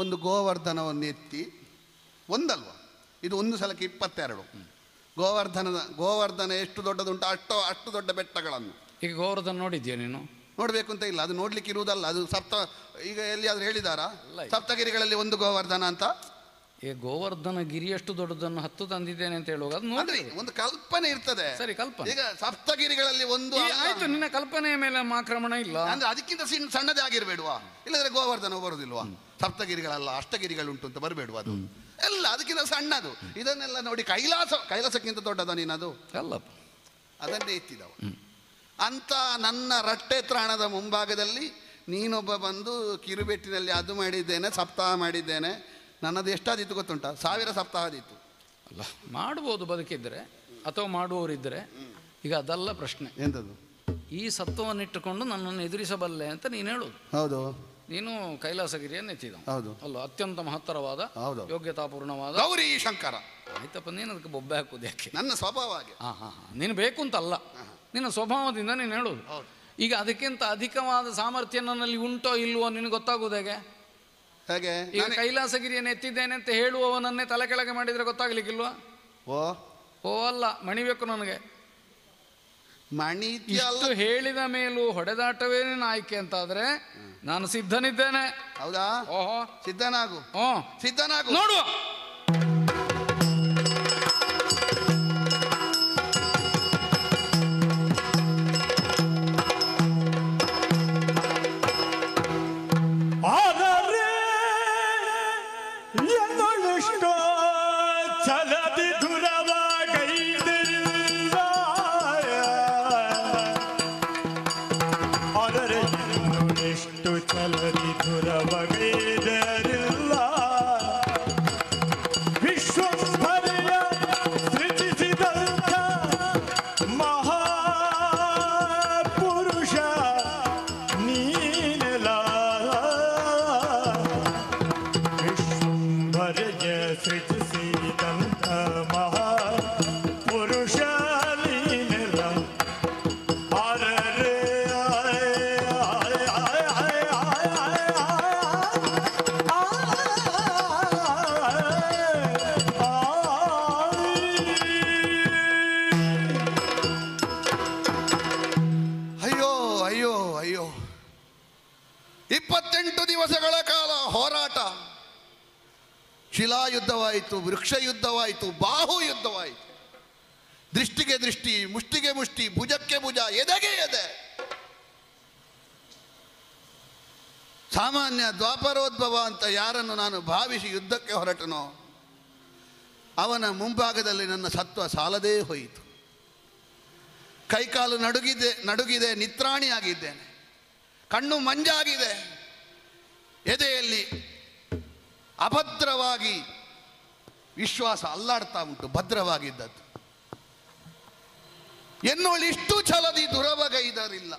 ಒಂದು ಗೋವರ್ಧನವನ್ನು ಎತ್ತಿ ಒಂದಲ್ವಾ, ಇದು ಒಂದು ಸಲಕ್ಕೆ 22 ಗೋವರ್ಧನ ಎಷ್ಟು ದೊಡ್ಡದುಂಟು ಅಷ್ಟು ದೊಡ್ಡ ಬೆಟ್ಟಗಳನ್ನು. ಈಗ ಗೋವರ್ಧನ ನೋಡಿದ್ಯಾ ನೀನು? ನೋಡ್ಬೇಕು ಅಂತ ಇಲ್ಲ, ಅದು ನೋಡ್ಲಿಕ್ಕೆ ಇರುವುದಲ್ಲ. ಅದು ಈಗ ಎಲ್ಲಿಯಾದ್ರೂ ಹೇಳಿದಾರಾ ಸಪ್ತಗಿರಿಗಳಲ್ಲಿ ಒಂದು ಗೋವರ್ಧನ ಅಂತ? ಗೋವರ್ಧನ ಗಿರಿಯಷ್ಟು ದೊಡ್ಡದನ್ನು 10 ತಂದಿದ್ದೇನೆ ಅಂತ ಹೇಳುವಾಗ ಅದು ನೋಡಿ ಒಂದು ಕಲ್ಪನೆ ಇರ್ತದೆ. ಸರಿ, ಕಲ್ಪನೆ. ಈಗ ಸಪ್ತಗಿರಿಗಳಲ್ಲಿ ಒಂದು ಆಯ್ತು, ನಿನ್ನ ಕಲ್ಪನೆಯ ಮೇಲೆ ಆಕ್ರಮಣ ಇಲ್ಲ ಅಂದ್ರೆ ಅದಕ್ಕಿಂತ ಸಣ್ಣದೇ ಆಗಿರ್ಬೇಡುವಾ? ಇಲ್ಲದ್ರೆ ಗೋವರ್ಧನ ಬರುದಿಲ್ವಾ? ಸಪ್ತಗಿರಿಗಳಲ್ಲ, ಅಷ್ಟಗಿರಿಗಳುಂಟು ಅಂತ ಬರಬೇಡುವ? ಅದು ಎಲ್ಲ ಅದಕ್ಕಿಂತ ಸಣ್ಣದು. ಇದನ್ನೆಲ್ಲ ನೋಡಿ ಕೈಲಾಸಕ್ಕಿಂತ ದೊಡ್ಡದ ನೀನದು ಅಲ್ಲ, ಅದನ್ನೇ ಎತ್ತಿದವ. ಅಂತ ನನ್ನ ರಟ್ಟೆ ತ್ರಾಣದ ಮುಂಭಾಗದಲ್ಲಿ ನೀನೊಬ್ಬ ಬಂದು ಕಿರುಬೆಟ್ಟಿನಲ್ಲಿ ಅದು ಮಾಡಿದ್ದೇನೆ, ಸಪ್ತಾಹ ಮಾಡಿದ್ದೇನೆ. ನನ್ನದು ಎಷ್ಟಾದೀತು ಗೊತ್ತುಂಟ? 1000 ಸಪ್ತಾಹ ಆದೀತು. ಅಲ್ಲ, ಮಾಡ್ಬೋದು ಬದುಕಿದ್ರೆ, ಅಥವಾ ಮಾಡುವವರಿದ್ದರೆ. ಈಗ ಅದಲ್ಲ ಪ್ರಶ್ನೆ. ಎಂಥದ್ದು? ಈ ಸತ್ವವನ್ನಿಟ್ಟುಕೊಂಡು ನನ್ನನ್ನು ಎದುರಿಸಬಲ್ಲೆ ಅಂತ ನೀನು ಹೇಳೋದು. ಹೌದು, ನೀನು ಕೈಲಾಸಗಿರಿಯನ್ನು ಎತ್ತಿದ. ಹೌದು ಅಲ್ಲ, ಅತ್ಯಂತ ಮಹತ್ತರವಾದ, ಯೋಗ್ಯತಾಪೂರ್ಣವಾದ ಗೌರಿ ಶಂಕರ. ಆಯ್ತಪ್ಪ, ನೀನು ಅದಕ್ಕೆ ಬೊಬ್ಬೆ ಹಾಕುದು ಯಾಕೆ? ನನ್ನ ಸ್ವಭಾವವಾಗಿ. ನೀನು ಬೇಕು ಅಂತಲ್ಲ, ನಿನ್ನ ಸ್ವಭಾವದಿಂದ ನೀನು ಹೇಳೋದು. ಈಗ ಅದಕ್ಕಿಂತ ಅಧಿಕವಾದ ಸಾಮರ್ಥ್ಯ ನನ್ನಲ್ಲಿ ಉಂಟೋ ಇಲ್ವೋ ನಿನಗೆ ಗೊತ್ತಾಗುವುದು ಹೇಗೆ? ಹಾಗೆ ಈಗ ಕೈಲಾಸಗಿರಿಯನ್ನು ಎತ್ತಿದ್ದೇನೆ ಅಂತ ಹೇಳುವವನನ್ನೇ ತಲೆ ಕೆಳಗೆ ಮಾಡಿದ್ರೆ ಗೊತ್ತಾಗ್ಲಿಕ್ಕಿಲ್ವಾ? ಓ ಓ ಅಲ್ಲ, ಮಣಿಬೇಕು ನನಗೆ. ಮಣಿ ಇಷ್ಟು ಹೇಳಿದ ಮೇಲೂ ಹೊಡೆದಾಟವೇ ನಿನ್ನ ಆಯ್ಕೆ ಅಂತಾದ್ರೆ ನಾನು ಸಿದ್ಧನಿದ್ದೇನೆ. ಹೌದಾ? ಓಹೋ, ಸಿದ್ಧನಾಗು. ಸಿದ್ಧನಾಗು, ನೋಡುವ. ಚಲದಿ ದುರವಾಗೈದಿಲ್ಲ, ಅದರ ಇನ್ನೊಂದಿಷ್ಟು ಚಲದಿ ದುರವಾಗೈದರಿಲ್ಲ. ವಿಶ್ವಂಭರೆಯ ಸೃಜಿಸಿದಂಥ ಮಹಾಪುರುಷ ನೀನೆಲ್ಲ. ವಿಶ್ವಂಭರೆಯ ಸೃಜಿಸಿದಂಥ ಮಹಾಪುರುಷ ನೀನೆಲ್ಲ. ಅರರೆ ಅಯ್ಯೋ ಅಯ್ಯೋ ಅಯ್ಯೋ, 28 ದಿವಸಗಳ ಕಾಲ ಹೋರಾಟ. ಶಿಲಾಯುದ್ಧವಾಯಿತು, ವೃಕ್ಷ ಯುದ್ಧವಾಯಿತು, ಬಾಹು ಯುದ್ಧವಾಯಿತು. ದೃಷ್ಟಿಗೆ ದೃಷ್ಟಿ, ಮುಷ್ಟಿಗೆ ಮುಷ್ಟಿ, ಭುಜಕ್ಕೆ ಭುಜ, ಎದೆಗೆ ಎದೆ. ಸಾಮಾನ್ಯ ದ್ವಾಪರೋದ್ಭವ ಅಂತ ಯಾರನ್ನು ನಾನು ಭಾವಿಸಿ ಯುದ್ಧಕ್ಕೆ ಹೊರಟನೋ ಅವನ ಮುಂಭಾಗದಲ್ಲಿ ನನ್ನ ಸತ್ವ ಸಾಲದೇ ಹೋಯಿತು. ಕೈಕಾಲು ನಡುಗಿದೆ, ನಿತ್ರಾಣಿಯಾಗಿದ್ದೇನೆ. ಕಣ್ಣು ಮಂಜಾಗಿದೆ. ಎದೆಯಲ್ಲಿ ಅಭದ್ರವಾಗಿ ವಿಶ್ವಾಸ ಅಲ್ಲಾಡ್ತಾ ಉಂಟು, ಭದ್ರವಾಗಿದ್ದದ್ದು. ಎನ್ನುವಳಿಷ್ಟು ಛಲದಿ ದುರವಗೈದರಿಲ್ಲ.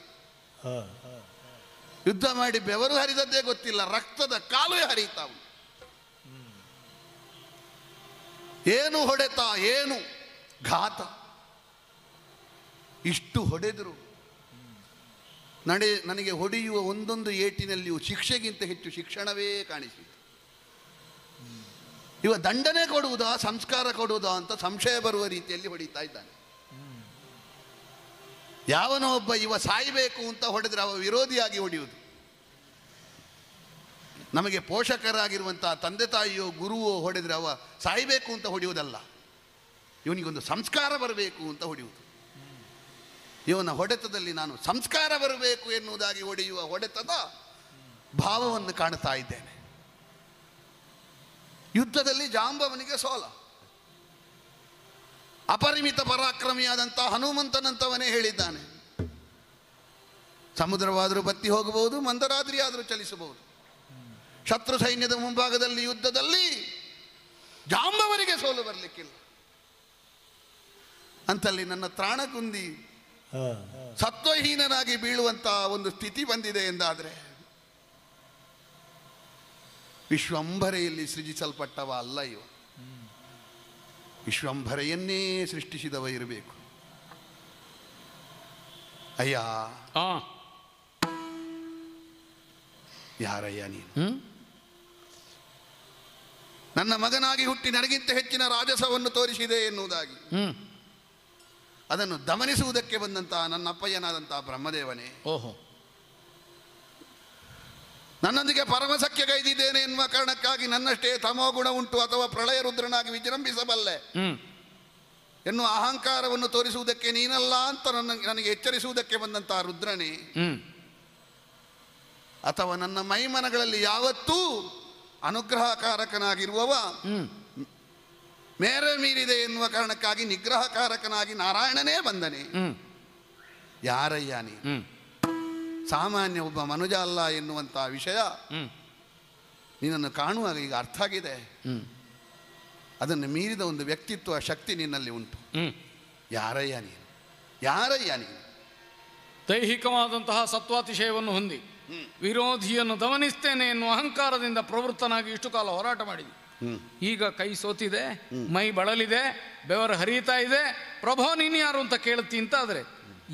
ಯುದ್ಧ ಮಾಡಿ ಬೆವರು ಹರಿದದ್ದೇ ಗೊತ್ತಿಲ್ಲ, ರಕ್ತದ ಕಾಲುವೆ ಹರಿತಾ ಉಂಟು. ಏನು ಹೊಡೆತ, ಏನು ಘಾತ. ಇಷ್ಟು ಹೊಡೆದರು ನನಗೆ ಹೊಡೆಯುವ ಒಂದೊಂದು ಏಟಿನಲ್ಲಿಯೂ ಶಿಕ್ಷೆಗಿಂತ ಹೆಚ್ಚು ಶಿಕ್ಷಣವೇ ಕಾಣಿಸಿತು. ಇವ ದಂಡನೆ ಕೊಡುವುದಾ ಸಂಸ್ಕಾರ ಕೊಡುವುದಾ ಅಂತ ಸಂಶಯ ಬರುವ ರೀತಿಯಲ್ಲಿ ಹೊಡಿತಾ ಇದ್ದಾನೆ. ಯಾವನೋ ಒಬ್ಬ ಇವ ಸಾಯಬೇಕು ಅಂತ ಹೊಡೆದ್ರೆ ಅವ ವಿರೋಧಿಯಾಗಿ ಹೊಡೆಯುವುದು. ನಮಗೆ ಪೋಷಕರಾಗಿರುವಂತಹ ತಂದೆ ತಾಯಿಯೋ ಗುರುವೋ ಹೊಡೆದ್ರೆ ಅವ ಸಾಯಬೇಕು ಅಂತ ಹೊಡೆಯುವುದಲ್ಲ, ಇವನಿಗೊಂದು ಸಂಸ್ಕಾರ ಬರಬೇಕು ಅಂತ ಹೊಡೆಯುವುದು. ಇವನ ಹೊಡೆತದಲ್ಲಿ ನಾನು ಸಂಸ್ಕಾರ ಬರಬೇಕು ಎನ್ನುವುದಾಗಿ ಹೊಡೆಯುವ ಹೊಡೆತದ ಭಾವವನ್ನು ಕಾಣ್ತಾ ಇದ್ದೇನೆ. ಯುದ್ಧದಲ್ಲಿ ಜಾಂಬವನಿಗೆ ಸೋಲ. ಅಪರಿಮಿತ ಪರಾಕ್ರಮಿಯಾದಂಥ ಹನುಮಂತನಂತವನೇ ಹೇಳಿದ್ದಾನೆ, ಸಮುದ್ರವಾದರೂ ಬತ್ತಿ ಹೋಗಬಹುದು, ಮಂದರಾದ್ರಿ ಆದರೂ ಚಲಿಸಬಹುದು. ಶತ್ರು ಸೈನ್ಯದ ಮುಂಭಾಗದಲ್ಲಿ ಯುದ್ಧದಲ್ಲಿ ಜಾಂಬವನಿಗೆ ಸೋಲು ಬರಲಿಕ್ಕಿಲ್ಲ. ಅಂತಲ್ಲಿ ನನ್ನ ತ್ರಾಣಕುಂದಿ ಸತ್ವಹೀನನಾಗಿ ಬೀಳುವಂತಹ ಒಂದು ಸ್ಥಿತಿ ಬಂದಿದೆ ಎಂದಾದರೆ ವಿಶ್ವಂಭರೆಯಲ್ಲಿ ಸೃಜಿಸಲ್ಪಟ್ಟವ ಅಲ್ಲ ಇವ. ವಿಶ್ವಂಭರೆಯನ್ನೇ ಸೃಷ್ಟಿಸಿದವ ಇರಬೇಕು. ಅಯ್ಯ, ಯಾರಯ್ಯ ನೀನು? ನನ್ನ ಮಗನಾಗಿ ಹುಟ್ಟಿ ನನಗಿಂತ ಹೆಚ್ಚಿನ ರಾಜಸವನ್ನು ತೋರಿಸಿದೆ ಎನ್ನುವುದಾಗಿ ಅದನ್ನು ದಮನಿಸುವುದಕ್ಕೆ ಬಂದಂತಹ ನನ್ನ ಅಪ್ಪಯ್ಯನಾದಂತಹ ಬ್ರಹ್ಮದೇವನೇ, ಓಹೋ, ನನ್ನೊಂದಿಗೆ ಪರಮಸಖ್ಯಗೈದಿದ್ದೇನೆ ಎನ್ನುವ ಕಾರಣಕ್ಕಾಗಿ ನನ್ನಷ್ಟೇ ತಮೋಗುಣ ಉಂಟು ಅಥವಾ ಪ್ರಳಯ ರುದ್ರನಾಗಿ ವಿಜೃಂಭಿಸಬಲ್ಲೆ ಎನ್ನುವ ಅಹಂಕಾರವನ್ನು ತೋರಿಸುವುದಕ್ಕೆ ನೀನಲ್ಲ ಅಂತ ನನಗೆ ಎಚ್ಚರಿಸುವುದಕ್ಕೆ ಬಂದಂತಹ ರುದ್ರನೇ, ಅಥವಾ ನನ್ನ ಮೈಮನಗಳಲ್ಲಿ ಯಾವತ್ತೂ ಅನುಗ್ರಹಕಾರಕನಾಗಿರುವವ ಮೇರೆ ಮೀರಿದೆ ಎನ್ನುವ ಕಾರಣಕ್ಕಾಗಿ ನಿಗ್ರಹಕಾರಕನಾಗಿ ನಾರಾಯಣನೇ ಬಂದನೆ. ಯಾರಯ್ಯ ನೀನು? ಸಾಮಾನ್ಯ ಒಬ್ಬ ಮನುಜ ಅಲ್ಲ ಎನ್ನುವಂತಹ ವಿಷಯ ನಿನ್ನನ್ನು ಕಾಣುವಾಗ ಈಗ ಅರ್ಥ ಆಗಿದೆ. ಅದನ್ನು ಮೀರಿದ ಒಂದು ವ್ಯಕ್ತಿತ್ವ ಶಕ್ತಿ ನಿನ್ನಲ್ಲಿ ಉಂಟು. ಯಾರಯ್ಯ ನೀನು? ಯಾರಯ್ಯ ನೀನು? ದೈಹಿಕವಾದಂತಹ ಸತ್ವಾತಿಶಯವನ್ನು ಹೊಂದಿ ವಿರೋಧಿಯನ್ನು ದಮನಿಸ್ತೇನೆ ಎನ್ನುವ ಅಹಂಕಾರದಿಂದ ಪ್ರವೃತ್ತನಾಗಿ ಇಷ್ಟು ಕಾಲ ಹೋರಾಟ ಮಾಡಿದೆ. ಈಗ ಕೈ ಸೋತಿದೆ, ಮೈ ಬಳಲಿದೆ, ಬೆವರು ಹರಿಯುತ್ತಾ ಇದೆ. ಪ್ರಭೋ ನೀನು ಯಾರು ಅಂತ ಕೇಳುತ್ತಿ ಅಂತಾದ್ರೆ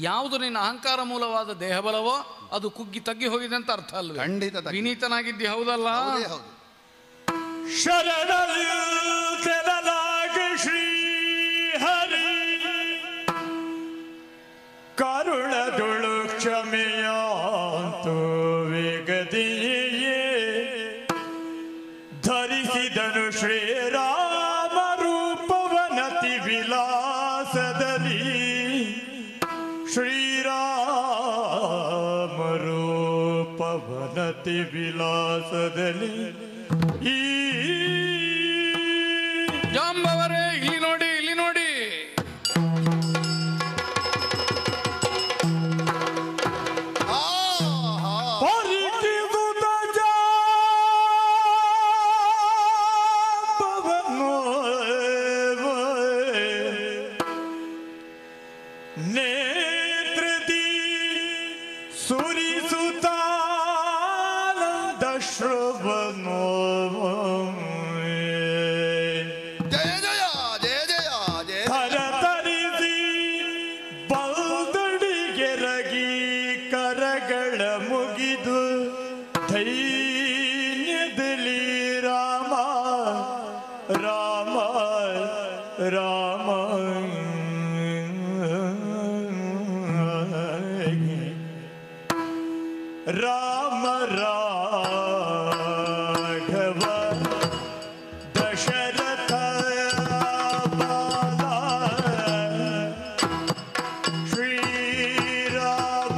ಯಾವುದು ನಿನ್ನ ಅಹಂಕಾರ ಮೂಲವಾದ ದೇಹಬಲವೋ ಅದು ಕುಗ್ಗಿ ತಗ್ಗಿ ಹೋಗಿದೆ ಅಂತ ಅರ್ಥ ಅಲ್ವೇ? ಖಂಡಿತ ವಿನೀತನಾಗಿದ್ದಿ, ಹೌದಲ್ಲ? ಶರಣರು ತೆರಲಾಗ ಶ್ರೀ ಕರುಣದುಳು ಕ್ಷಮೆಯಾಂತು ವೇಗದೆಯೇ ಧರಿಸಿದನು ಶ್ರೀರಾಮ ರೂಪವನತಿ ವಿಲಾಸದಲ್ಲಿ ಶ್ರೀರಾಮ ರೂಪವನತಿ ವಿಲಾಸದಲ್ಲಿ ಈ ಜಾಂಬವರೇ ಇಲ್ಲಿ ನೋಡಿ, ಇಲ್ಲಿ ನೋಡಿ. ನೇತ್ರದಿ ಸುರಿಸುತ್ತಾನಂದ ಶ್ರವಣೋ ಜಯ ಜಯ ಜಯ ಜಯ ಜಯ ಕರತರಿಸಿ ಬಲ್ದಡಿಗೆರಗಿ ಕರಗಳ ಮುಗಿದು ಧೈರ್ಯದಲ್ಲಿ ರಾಮ ರಾಮ ರಾಮ ರಾಮ ರಾಘವ ದಶರಥ ಬಾಲ ಶ್ರೀರಾಮ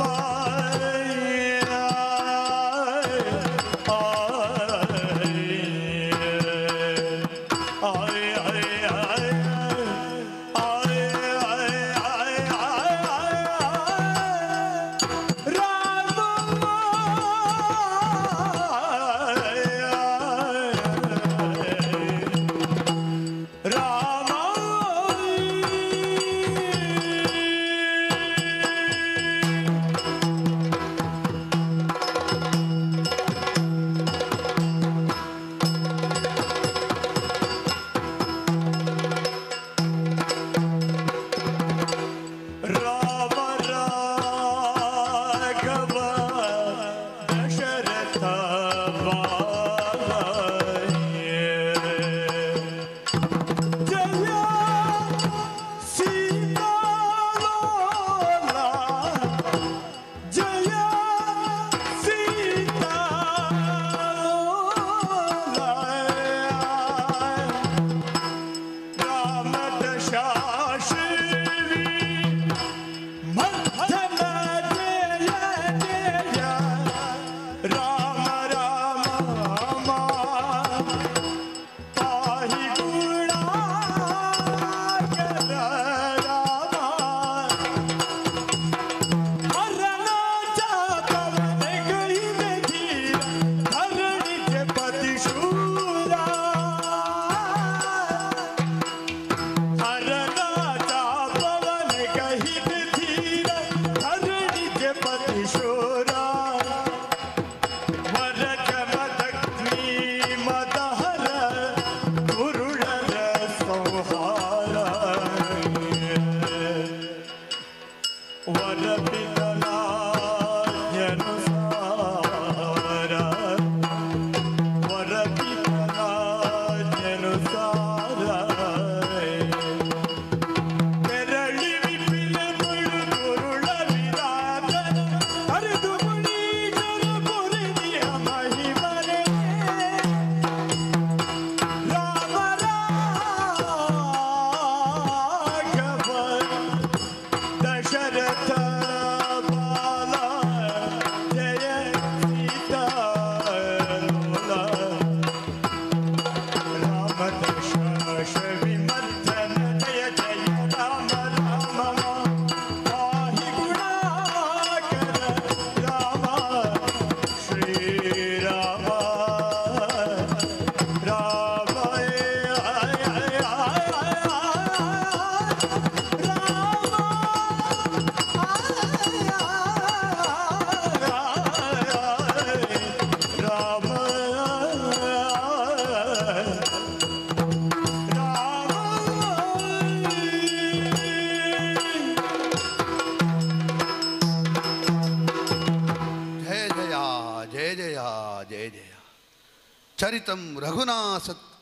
ಚರಿತಂ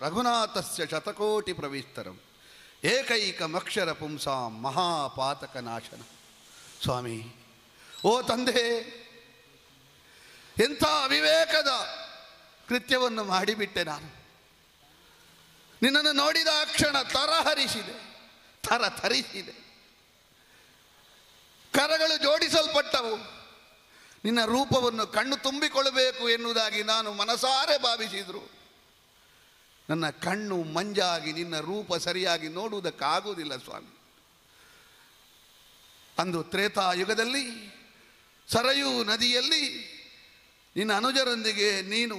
ರಘುನಾಥಸ್ಯ ಶತಕೋಟಿ ಪ್ರವಿಸ್ತರಂ ಏಕೈಕಮಕ್ಷರ ಪುಂಸಾಂ ಮಹಾಪಾತಕ ನಾಶನ. ಸ್ವಾಮಿ, ಓ ತಂದೆ, ಎಂಥ ಅವಿವೇಕದ ಕೃತ್ಯವನ್ನು ಮಾಡಿಬಿಟ್ಟೆ ನಾನು. ನಿನ್ನನ್ನು ನೋಡಿದ ಕ್ಷಣ ತರಹರಿಸಿದೆ, ತರಿಸಿದೆ. ಕರಗಳು ಜೋಡಿಸಲ್ಪಟ್ಟವು. ನಿನ್ನ ರೂಪವನ್ನು ಕಣ್ಣು ತುಂಬಿಕೊಳ್ಳಬೇಕು ಎನ್ನುವುದಾಗಿ ನಾನು ಮನಸಾರೆ ಭಾವಿಸಿದ್ರು. ನನ್ನ ಕಣ್ಣು ಮಂಜಾಗಿ ನಿನ್ನ ರೂಪ ಸರಿಯಾಗಿ ನೋಡುವುದಕ್ಕಾಗುವುದಿಲ್ಲ ಸ್ವಾಮಿ. ಅಂದು ತ್ರೇತಾಯುಗದಲ್ಲಿ ಸರಯೂ ನದಿಯಲ್ಲಿ ನಿನ್ನ ಅನುಜರೊಂದಿಗೆ ನೀನು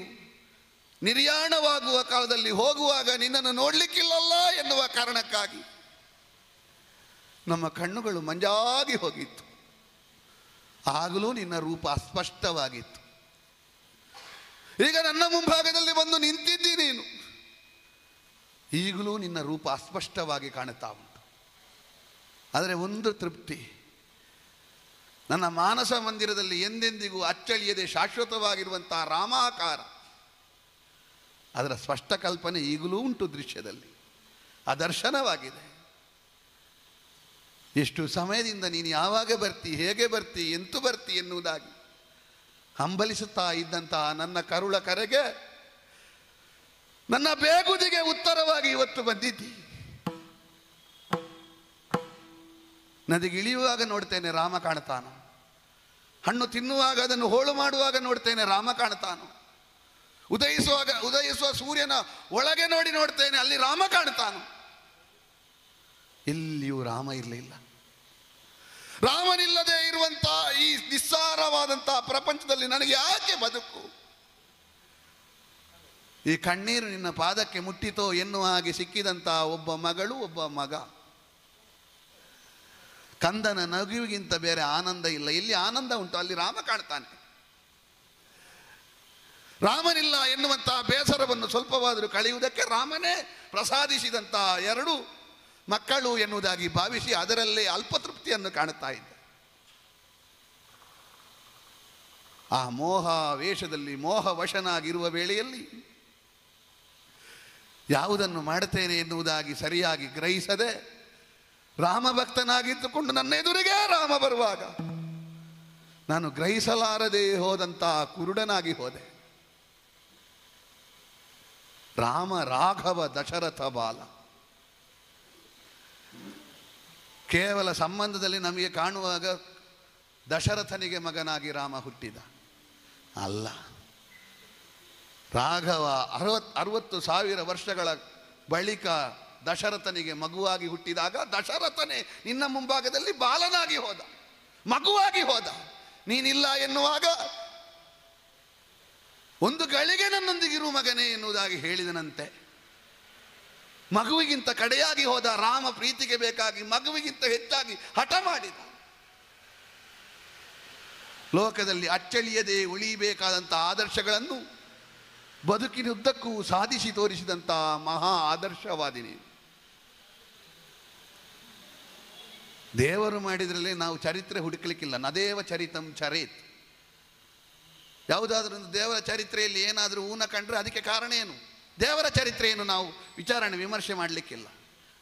ನಿರ್ಯಾಣವಾಗುವ ಕಾಲದಲ್ಲಿ ಹೋಗುವಾಗ ನಿನ್ನನ್ನು ನೋಡಲಿಕ್ಕಿಲ್ಲಲ್ಲ ಎನ್ನುವ ಕಾರಣಕ್ಕಾಗಿ ನಮ್ಮ ಕಣ್ಣುಗಳು ಮಂಜಾಗಿ ಹೋಗಿತ್ತು. ಆಗಲೂ ನಿನ್ನ ರೂಪ ಅಸ್ಪಷ್ಟವಾಗಿತ್ತು. ಈಗ ನನ್ನ ಮುಂಭಾಗದಲ್ಲಿ ಬಂದು ನಿಂತಿದ್ದಿ ನೀನು, ಈಗಲೂ ನಿನ್ನ ರೂಪ ಅಸ್ಪಷ್ಟವಾಗಿ ಕಾಣುತ್ತಾ ಉಂಟು. ಆದರೆ ಒಂದು ತೃಪ್ತಿ, ನನ್ನ ಮಾನಸ ಮಂದಿರದಲ್ಲಿ ಎಂದೆಂದಿಗೂ ಅಚ್ಚಳಿಯದೆ ಶಾಶ್ವತವಾಗಿರುವಂಥ ರಾಮಾಕಾರ, ಅದರ ಸ್ಪಷ್ಟ ಕಲ್ಪನೆ ಈಗಲೂ ಉಂಟು ದೃಶ್ಯದಲ್ಲಿ, ಅದರ್ಶನವಾಗಿದೆ. ಎಷ್ಟು ಸಮಯದಿಂದ ನೀನು ಯಾವಾಗ ಬರ್ತಿ, ಹೇಗೆ ಬರ್ತಿ, ಎಂತು ಬರ್ತಿ ಎನ್ನುವುದಾಗಿ ಹಂಬಲಿಸುತ್ತಾ ಇದ್ದಂತಹ ನನ್ನ ಕರುಳ ಕರೆಗೆ, ನನ್ನ ಬೇಗುದಿಗೆ ಉತ್ತರವಾಗಿ ಇವತ್ತು ಬಂದಿದ್ದಿ. ನದಿಗೆ ಇಳಿಯುವಾಗ ನೋಡ್ತೇನೆ ರಾಮ ಕಾಣ್ತಾನು, ಹಣ್ಣು ತಿನ್ನುವಾಗ ಅದನ್ನು ಹೋಳು ಮಾಡುವಾಗ ನೋಡ್ತೇನೆ ರಾಮ ಕಾಣ್ತಾನು, ಉದಯಿಸುವ ಸೂರ್ಯನ ಒಳಗೆ ನೋಡ್ತೇನೆ ಅಲ್ಲಿ ರಾಮ ಕಾಣ್ತಾನು. ಎಲ್ಲಿಯೂ ರಾಮ ಇರಲಿಲ್ಲ. ರಾಮನಿಲ್ಲದೆ ಇರುವಂಥ ಈ ನಿಸ್ಸಾರವಾದಂತಹ ಪ್ರಪಂಚದಲ್ಲಿ ನನಗೆ ಯಾಕೆ ಬದುಕು? ಈ ಕಣ್ಣೀರು ನಿನ್ನ ಪಾದಕ್ಕೆ ಮುಟ್ಟಿತೋ ಎನ್ನುವ ಹಾಗೆ ಸಿಕ್ಕಿದಂಥ ಒಬ್ಬ ಮಗಳು, ಒಬ್ಬ ಮಗ. ಕಂದನ ನಗುವಿಗಿಂತ ಬೇರೆ ಆನಂದ ಇಲ್ಲ. ಎಲ್ಲಿ ಆನಂದ ಉಂಟು ಅಲ್ಲಿ ರಾಮ ಕಾಣ್ತಾನೆ. ರಾಮನಿಲ್ಲ ಎನ್ನುವಂತಹ ಬೇಸರವನ್ನು ಸ್ವಲ್ಪವಾದರೂ ಕಳೆಯುವುದಕ್ಕೆ ರಾಮನೇ ಪ್ರಸಾದಿಸಿದಂತಹ ಎರಡು ಮಕ್ಕಳು ಎನ್ನುವುದಾಗಿ ಭಾವಿಸಿ ಅದರಲ್ಲೇ ಅಲ್ಪತೃಪ್ತಿಯನ್ನು ಕಾಣುತ್ತಾ ಇದ್ದ. ಆ ಮೋಹ ವೇಷದಲ್ಲಿ ಮೋಹವಶನಾಗಿರುವ ವೇಳೆಯಲ್ಲಿ ಯಾವುದನ್ನು ಮಾಡುತ್ತೇನೆ ಎನ್ನುವುದಾಗಿ ಸರಿಯಾಗಿ ಗ್ರಹಿಸದೆ ರಾಮಭಕ್ತನಾಗಿದ್ದುಕೊಂಡು ನನ್ನ ಎದುರಿಗೆ ರಾಮ ಬರುವಾಗ ನಾನು ಗ್ರಹಿಸಲಾರದೆ ಹೋದಂತಹ ಕುರುಡನಾಗಿ ಹೋದೆ. ರಾಮ ರಾಘವ ದಶರಥ ಬಾಲ. ಕೇವಲ ಸಂಬಂಧದಲ್ಲಿ ನಮಗೆ ಕಾಣುವಾಗ ದಶರಥನಿಗೆ ಮಗನಾಗಿ ರಾಮ ಹುಟ್ಟಿದ ಅಲ್ಲ. ರಾಘವ 60,000 ವರ್ಷಗಳ ಬಳಿಕ ದಶರಥನಿಗೆ ಮಗುವಾಗಿ ಹುಟ್ಟಿದಾಗ ದಶರಥನೇ ನಿನ್ನ ಮುಂಭಾಗದಲ್ಲಿ ಬಾಲನಾಗಿ ಹೋದ, ಮಗುವಾಗಿ ಹೋದ. ನೀನಿಲ್ಲ ಎನ್ನುವಾಗ ಒಂದು ಗಳಿಗೆ ನನ್ನೊಂದಿಗಿರು ಮಗನೇ ಎನ್ನುವುದಾಗಿ ಹೇಳಿದನಂತೆ. ಮಗುವಿಗಿಂತ ಕಡೆಯಾಗಿ ಹೋದ ರಾಮ. ಪ್ರೀತಿಗೆ ಬೇಕಾಗಿ ಮಗುವಿಗಿಂತ ಹೆಚ್ಚಾಗಿ ಹಠ ಮಾಡಿದ. ಲೋಕದಲ್ಲಿ ಅಚ್ಚಳಿಯದೆ ಉಳಿಯಬೇಕಾದಂಥ ಆದರ್ಶಗಳನ್ನು ಬದುಕಿನುದ್ದಕ್ಕೂ ಸಾಧಿಸಿ ತೋರಿಸಿದಂಥ ಮಹಾ ಆದರ್ಶವಾದಿನಿ. ದೇವರು ಮಾಡಿದ್ರಲ್ಲಿ ನಾವು ಚರಿತ್ರೆ ಹುಡುಕಲಿಕ್ಕಿಲ್ಲ. ನದೇವ ಚರಿತಂ ಚರೇತ್. ಯಾವುದಾದ್ರೂ ಒಂದು ದೇವರ ಚರಿತ್ರೆಯಲ್ಲಿ ಏನಾದರೂ ಊನ ಕಂಡ್ರೆ ಅದಕ್ಕೆ ಕಾರಣ ಏನು, ದೇವರ ಚರಿತ್ರೆಯನ್ನು ನಾವು ವಿಮರ್ಶೆ ಮಾಡಲಿಕ್ಕಿಲ್ಲ.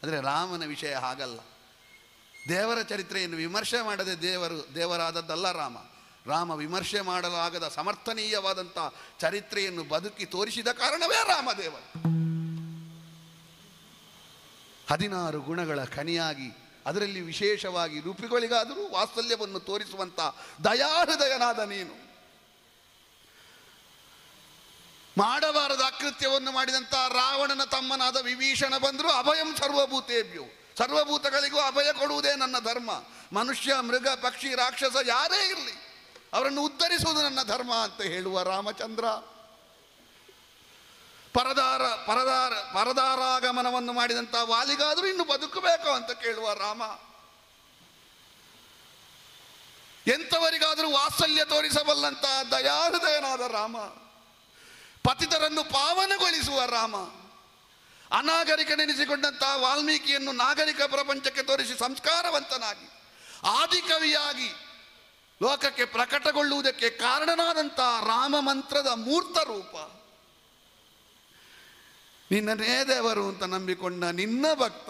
ಆದರೆ ರಾಮನ ವಿಷಯ ಹಾಗಲ್ಲ. ದೇವರ ಚರಿತ್ರೆಯನ್ನು ವಿಮರ್ಶೆ ಮಾಡದೆ ದೇವರಾದದ್ದಲ್ಲ ರಾಮ. ರಾಮ ವಿಮರ್ಶೆ ಮಾಡಲಾಗದ ಸಮರ್ಥನೀಯವಾದಂಥ ಚರಿತ್ರೆಯನ್ನು ಬದುಕಿ ತೋರಿಸಿದ ಕಾರಣವೇ ರಾಮದೇವರು. 16 ಗುಣಗಳ ಖನಿಯಾಗಿ ಅದರಲ್ಲಿ ವಿಶೇಷವಾಗಿ ರೂಪಿಗಳಿಗಾದರೂ ವಾತ್ಸಲ್ಯವನ್ನು ತೋರಿಸುವಂಥ ದಯಾಹೃದಯನಾದ ನೀನು, ಮಾಡಬಾರದ ಅಕೃತ್ಯವನ್ನು ಮಾಡಿದಂಥ ರಾವಣನ ತಮ್ಮನಾದ ವಿಭೀಷಣ ಬಂದರೂ ಅಭಯಂ ಸರ್ವಭೂತೇಭ್ಯೋ, ಸರ್ವಭೂತಗಳಿಗೂ ಅಭಯ ಕೊಡುವುದೇ ನನ್ನ ಧರ್ಮ. ಮನುಷ್ಯ, ಮೃಗ, ಪಕ್ಷಿ, ರಾಕ್ಷಸ ಯಾರೇ ಇರಲಿ ಅವರನ್ನು ಉದ್ಧರಿಸುವುದು ನನ್ನ ಧರ್ಮ ಅಂತ ಹೇಳುವ ರಾಮಚಂದ್ರ, ಪರದಾರಾಗಮನವನ್ನು ಮಾಡಿದಂಥ ವಾಲಿಗಾದರೂ ಇನ್ನು ಬದುಕಬೇಕು ಅಂತ ಕೇಳುವ ರಾಮ, ಎಂಥವರಿಗಾದರೂ ವಾತ್ಸಲ್ಯ ತೋರಿಸಬಲ್ಲಂಥ ದಯಾಹೃದಯನಾದ ರಾಮ, ಪತಿತರನ್ನು ಪಾವನಗೊಳಿಸುವ ರಾಮ, ಅನಾಗರಿಕನೆನಿಸಿಕೊಂಡಂತಹ ವಾಲ್ಮೀಕಿಯನ್ನು ನಾಗರಿಕ ಪ್ರಪಂಚಕ್ಕೆ ತೋರಿಸಿ ಸಂಸ್ಕಾರವಂತನಾಗಿ ಆದಿಕವಿಯಾಗಿ ಲೋಕಕ್ಕೆ ಪ್ರಕಟಗೊಳ್ಳುವುದಕ್ಕೆ ಕಾರಣನಾದಂತಹ ರಾಮ ಮಂತ್ರದ ಮೂರ್ತ ರೂಪ. ನಿನ್ನನೇ ದೇವರು ಅಂತ ನಂಬಿಕೊಂಡ ನಿನ್ನ ಭಕ್ತ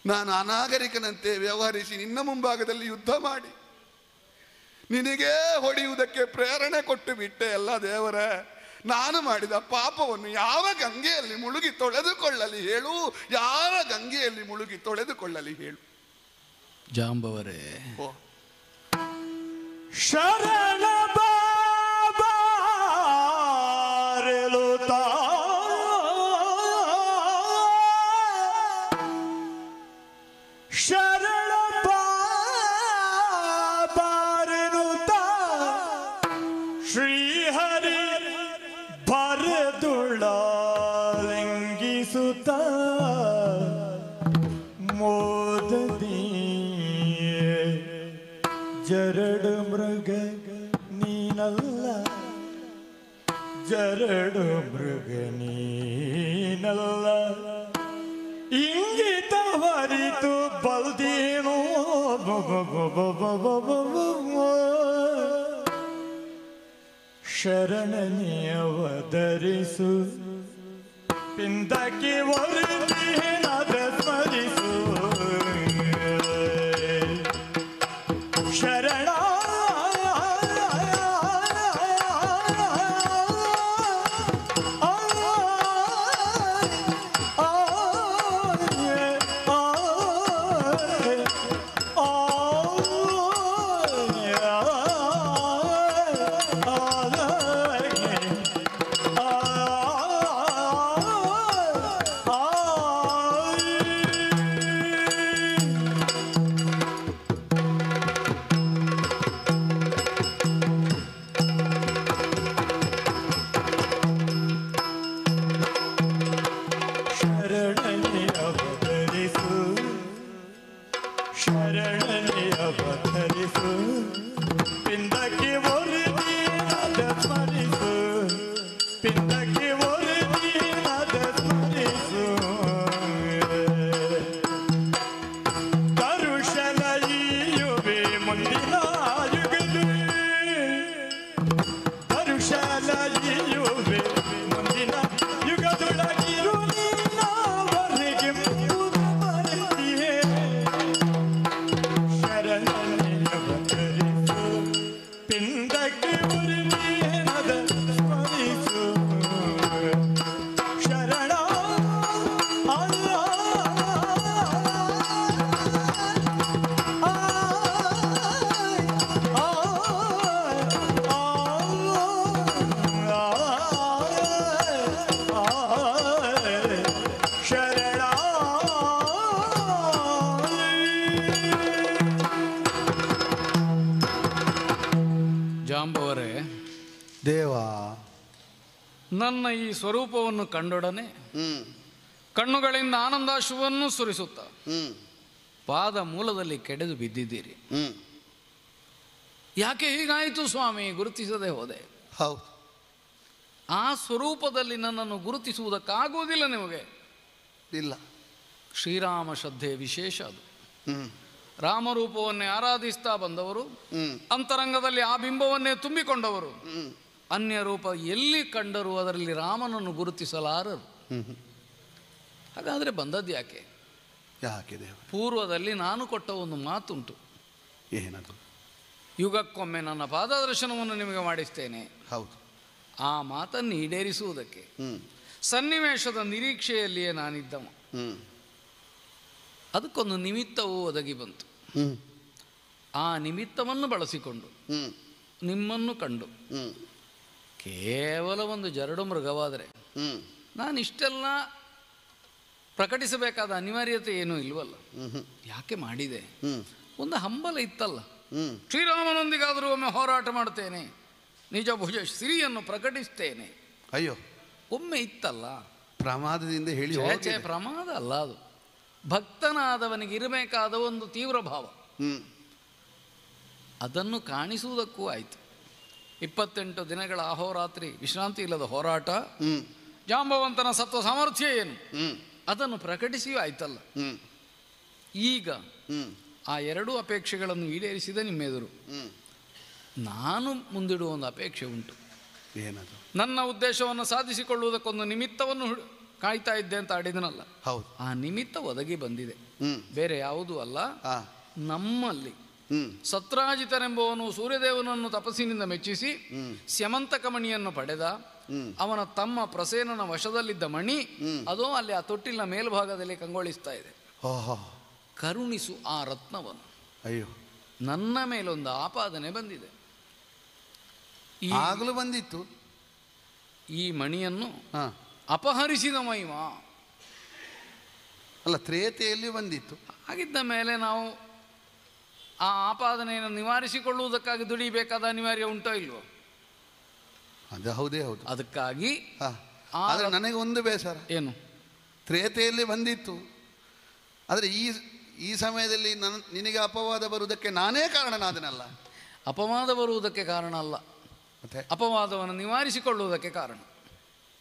ನಾನು ಅನಾಗರಿಕನಂತೆ ವ್ಯವಹರಿಸಿ ನಿನ್ನ ಮುಂಭಾಗದಲ್ಲಿ ಯುದ್ಧ ಮಾಡಿ ನಿನಗೇ ಹೊಡೆಯುವುದಕ್ಕೆ ಪ್ರೇರಣೆ ಕೊಟ್ಟು ಬಿಟ್ಟೆ ಅಲ್ಲ ದೇವರೇ. ನಾನು ಮಾಡಿದ ಪಾಪವನ್ನು ಯಾವ ಗಂಗೆಯಲ್ಲಿ ಮುಳುಗಿ ತೊಳೆದುಕೊಳ್ಳಲಿ ಹೇಳು? ಯಾವ ಗಂಗೆಯಲ್ಲಿ ಮುಳುಗಿ ತೊಳೆದುಕೊಳ್ಳಲಿ ಹೇಳು? ಜಾಂಬವರೇ, ಶರಣ ಬಾಬಾರೆಲುತ ಶರಣ ಬಾಬಾರೆಲುತ ಶ್ರೀಹರಿ ಭರದುಳ ಲಿಂಗಿಸುತ್ತ ಮೋದದಿ ಜರಡು ಮೃಗ ನೀನಲ್ಲ, ಜರಡು ಮೃಗ ನೀನಲ್ಲ, ಇಂಗಿತವರಿತು ಬಲ್ದೇನೋ ಶರಣನಿಯವಧರಿಸು ಪಿಂದಕ್ಕೆ ವರುದಿನಾದ ಸ್ಮರಿಸು ಶರಣ ಜಾಂಬವರೇ, ದೇವಾ, ನನ್ನ ಈ ಸ್ವರೂಪವನ್ನು ಕಂಡೊಡನೆ ಕಣ್ಣುಗಳಿಂದ ಆನಂದಾಶ್ರುವನ್ನು ಸುರಿಸುತ್ತ ಪಾದ ಮೂಲದಲ್ಲಿ ಕೆಡೆದು ಬಿದ್ದಿದ್ದೀರಿ. ಯಾಕೆ ಹೀಗಾಯಿತು ಸ್ವಾಮಿ? ಗುರುತಿಸದೆ ಹೋದೆ. ಹೌದು, ಆ ಸ್ವರೂಪದಲ್ಲಿ ನನ್ನನ್ನು ಗುರುತಿಸುವುದಕ್ಕಾಗುವುದಿಲ್ಲ ನಿಮಗೆ. ಇಲ್ಲ. ಶ್ರೀರಾಮ ಶ್ರದ್ಧೆ ವಿಶೇಷ ಅದು. ರಾಮರೂಪವನ್ನೇ ಆರಾಧಿಸ್ತಾ ಬಂದವರು, ಅಂತರಂಗದಲ್ಲಿ ಆ ಬಿಂಬವನ್ನೇ ತುಂಬಿಕೊಂಡವರು, ಅನ್ಯ ರೂಪ ಎಲ್ಲಿ ಕಂಡರೂ ಅದರಲ್ಲಿ ರಾಮನನ್ನು ಗುರುತಿಸಲಾರರು. ಹಾಗಾದರೆ ಬಂದದ್ದು ಯಾಕೆ? ಯಾಕೆ ದೇವ? ಪೂರ್ವದಲ್ಲಿ ನಾನು ಕೊಟ್ಟ ಒಂದು ಮಾತುಂಟು. ಏನದು? ಯುಗಕ್ಕೊಮ್ಮೆ ನನ್ನ ಪಾದದರ್ಶನವನ್ನು ನಿಮಗೆ ಮಾಡಿಸ್ತೇನೆ. ಹೌದು. ಆ ಮಾತನ್ನು ಈಡೇರಿಸುವುದಕ್ಕೆ ಸನ್ನಿವೇಶದ ನಿರೀಕ್ಷೆಯಲ್ಲಿಯೇ ನಾನಿದ್ದವ. ಅದಕ್ಕೊಂದು ನಿಮಿತ್ತವೂ ಒದಗಿ ಬಂತು. ಆ ನಿಮಿತ್ತವನ್ನು ಬಳಸಿಕೊಂಡು ನಿಮ್ಮನ್ನು ಕಂಡು ಕೇವಲ ಒಂದು ಜರಡು ಮೃಗವಾದರೆ ನಾನು ಇಷ್ಟೆಲ್ಲ ಪ್ರಕಟಿಸಬೇಕಾದ ಅನಿವಾರ್ಯತೆ ಏನೂ ಇಲ್ವಲ್ಲ. ಯಾಕೆ ಮಾಡಿದೆ? ಒಂದು ಹಂಬಲ ಇತ್ತಲ್ಲ. ಶ್ರೀರಾಮನೊಂದಿಗಾದರೂ ಒಮ್ಮೆ ಹೋರಾಟ ಮಾಡ್ತೇನೆ, ನಿಜ ಭುಜ ಸಿರಿಯನ್ನು ಪ್ರಕಟಿಸ್ತೇನೆ. ಅಯ್ಯೋ, ಒಮ್ಮೆ ಇತ್ತಲ್ಲ. ಪ್ರಮಾದದಿಂದ ಹೇಳಿ ಪ್ರಮಾದ ಅಲ್ಲ ಅದು. ಭಕ್ತನಾದವನಿಗೆ ಇರಬೇಕಾದ ಒಂದು ತೀವ್ರ ಭಾವ, ಅದನ್ನು ಕಾಣಿಸುವುದಕ್ಕೂ ಆಯಿತು. 28 ದಿನಗಳ ಅಹೋರಾತ್ರಿ ವಿಶ್ರಾಂತಿ ಇಲ್ಲದ ಹೋರಾಟ, ಜಾಂಬವಂತನ ಸತ್ವ ಸಾಮರ್ಥ್ಯ ಏನು ಅದನ್ನು ಪ್ರಕಟಿಸಿಯೂ ಆಯ್ತಲ್ಲ. ಈಗ ಆ ಎರಡೂ ಅಪೇಕ್ಷೆಗಳನ್ನು ಈಡೇರಿಸಿದ ನಿಮ್ಮೆದುರು ನಾನು ಮುಂದಿಡುವ ಒಂದು ಅಪೇಕ್ಷೆ ಉಂಟು. ಏನದು? ನನ್ನ ಉದ್ದೇಶವನ್ನು ಸಾಧಿಸಿಕೊಳ್ಳುವುದಕ್ಕೊಂದು ನಿಮಿತ್ತವನ್ನು ಕಾಯ್ತಾ ಇದ್ದೆ ಅಂತ ಆಡಿದನಲ್ಲ, ಹೌದು. ಆ ನಿಮಿತ್ತ ಒದಗಿ ಬಂದಿದೆ, ಹ್ಮ್. ಬೇರೆ ಯಾವುದೂ ಅಲ್ಲ. ಆ, ನಮ್ಮಲ್ಲಿ ಹ್ಮ್. ಸತ್ರಾಜಿತನೆಂಬುವನು ಸೂರ್ಯದೇವನನ್ನು ತಪಸ್ಸಿನಿಂದ ಮೆಚ್ಚಿಸಿ ಸ್ಯಮಂತಕ ಮಣಿಯನ್ನು ಪಡೆದ. ಅವನ ತಮ್ಮ ಪ್ರಸೇನನ ವಶದಲ್ಲಿದ್ದ ಮಣಿ ಅದೋ ಅಲ್ಲಿ ಆ ತೊಟ್ಟಿಲಿನ ಮೇಲ್ಭಾಗದಲ್ಲಿ ಕಂಗೊಳಿಸ್ತಾ ಇದೆ. ಓಹೋ, ಕರುಣಿಸು ಆ ರತ್ನವನ್ನು. ಅಯ್ಯೋ, ನನ್ನ ಮೇಲೊಂದು ಆಪಾದನೆ ಬಂದಿದೆ. ಆಗಲೂ ಬಂದಿತ್ತು. ಈ ಮಣಿಯನ್ನು ಹಾ, ಅಪಹರಿಸಿದ ಮಹಿಮ ಅಲ್ಲ, ತ್ರೇತೆಯಲ್ಲಿ ಬಂದಿತ್ತು. ಹಾಗಿದ್ದ ಮೇಲೆ ನಾವು ಆ ಆಪಾದನೆಯನ್ನು ನಿವಾರಿಸಿಕೊಳ್ಳುವುದಕ್ಕಾಗಿ ದುಡಿಬೇಕಾದ ಅನಿವಾರ್ಯ ಉಂಟೋ ಇಲ್ವೋ? ಅದು ಹೌದೇ ಹೌದು. ಅದಕ್ಕಾಗಿ ಆದರೆ ನನಗೆ ಒಂದು ಬೇಸರ. ಏನು? ತ್ರೇತೆಯಲ್ಲಿ ಬಂದಿತ್ತು, ಆದರೆ ಈ ಸಮಯದಲ್ಲಿ ನಿನಗೆ ಅಪವಾದ ಬರುವುದಕ್ಕೆ ನಾನೇ ಕಾರಣನಾದನಲ್ಲ. ಅಪವಾದ ಬರುವುದಕ್ಕೆ ಕಾರಣ ಅಲ್ಲ, ಮತ್ತೆ ಅಪವಾದವನ್ನು ನಿವಾರಿಸಿಕೊಳ್ಳುವುದಕ್ಕೆ ಕಾರಣ.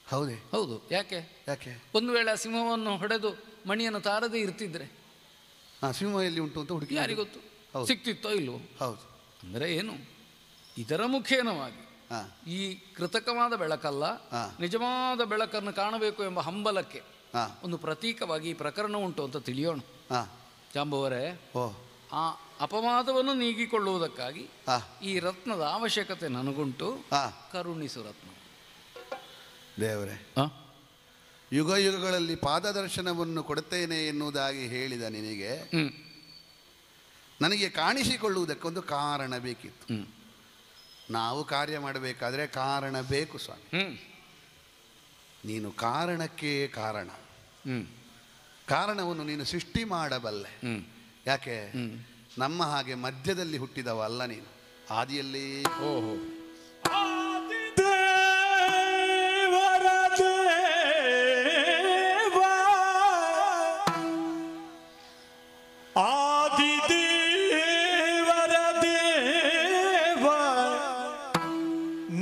ಹೌದೇ? ಹೌದು. ಯಾಕೆ? ಯಾಕೆ? ಒಂದು ವೇಳೆ ಆ ಸಿಂಹವನ್ನು ಹೊಡೆದು ಮಣಿಯನ್ನು ತಾರದೇ ಇರ್ತಿದ್ರೆ ಸಿಂಹ ಎಲ್ಲಿ ಉಂಟು ಅಂತ ಹುಡುಕಿ ಯಾರಿಗೊತ್ತು, ಸಿಕ್ತಿತ್ತೋ ಇಲ್ವೋ? ಹೌದು. ಅಂದರೆ ಏನು, ಇದರ ಮುಖೇನವಾಗಿ ಈ ಕೃತಕವಾದ ಬೆಳಕಲ್ಲ, ನಿಜವಾದ ಬೆಳಕನ್ನು ಕಾಣಬೇಕು ಎಂಬ ಹಂಬಲಕ್ಕೆ ಒಂದು ಪ್ರತೀಕವಾಗಿ ಈ ಪ್ರಕರಣ ಉಂಟು ಅಂತ ತಿಳಿಯೋಣ. ಜಾಂಬವರೇ, ಆ ಅಪವಾದವನ್ನು ನೀಗಿಕೊಳ್ಳುವುದಕ್ಕಾಗಿ ಈ ರತ್ನದ ಅವಶ್ಯಕತೆ ನನಗುಂಟು. ಕರುಣಿಸು ರತ್ನ. ದೇವರೇ, ಯುಗ ಯುಗಗಳಲ್ಲಿ ಪಾದದರ್ಶನವನ್ನು ಕೊಡುತ್ತೇನೆ ಎನ್ನುವುದಾಗಿ ಹೇಳಿದ ನಿನಗೆ ನನಗೆ ಕಾಣಿಸಿಕೊಳ್ಳುವುದಕ್ಕೊಂದು ಕಾರಣ ಬೇಕಿತ್ತು. ನಾವು ಕಾರ್ಯ ಮಾಡಬೇಕಾದ್ರೆ ಕಾರಣ ಬೇಕು ಸ್ವಾಮಿ. ನೀನು ಕಾರಣಕ್ಕೆ ಕಾರಣ, ಕಾರಣವನ್ನು ನೀನು ಸೃಷ್ಟಿ ಮಾಡಬಲ್ಲೆ. ಯಾಕೆ? ನಮ್ಮ ಹಾಗೆ ಮಧ್ಯದಲ್ಲಿ ಹುಟ್ಟಿದವಲ್ಲ ನೀನು, ಆದಿಯಲ್ಲಿ. ಓಹೋ,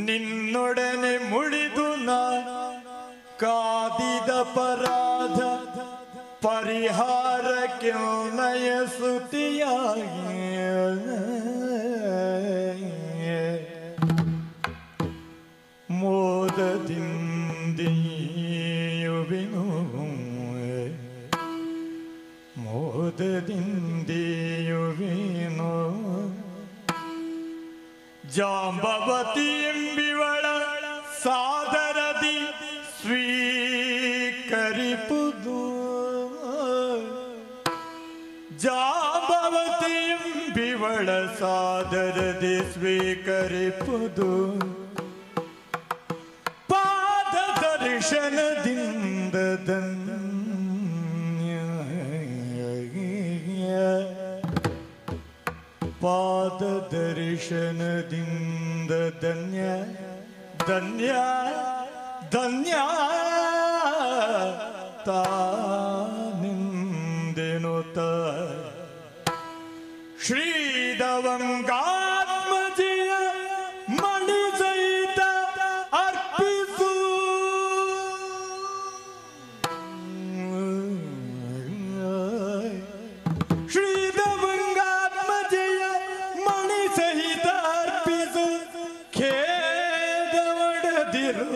ನಿನ್ನೊಡನೆ ಮುಳಿದು ನಾ ಕಾದಿದ ಪರಾಧ ಪರಿಹಾರಕ್ಕೆ ನಯ ಸ್ತುತಿಯಾಗಿ ಮೋದದಿಂದಿಯುವೆನು, ಮೋದದಿಂದಿಯುವೆನು. ಜಾಂಬವತಿ ಎಂಬಿವಳ ಸಾದರದಿ ಸ್ವೀಕರಿಪುದು, ಜಾಂಬವತಿ ಎಂಬಿವಳ ಸಾದರದಿ ಸ್ವೀಕರಿಪುದು. ಪಾದ ದರ್ಶನದಿಂದ ಪಾದ ದರ್ಶನದಿಂದ ಧನ್ಯ ಧನ್ಯ ಧನ್ಯ ತಾನಿಂದೆನುತ ಶ್ರೀದವಂಗಾತ್ಮಜಿಯ ಮಣಿ ಸಹಿತ ಅರ್ಪಿಸು. ಶ್ರೀದವಂಗಾತ್ಮಜಿಯ ಮಣಿ ಸಹಿತ ಅರ್ಪಿಸು. ಖೇದವಡದಿರು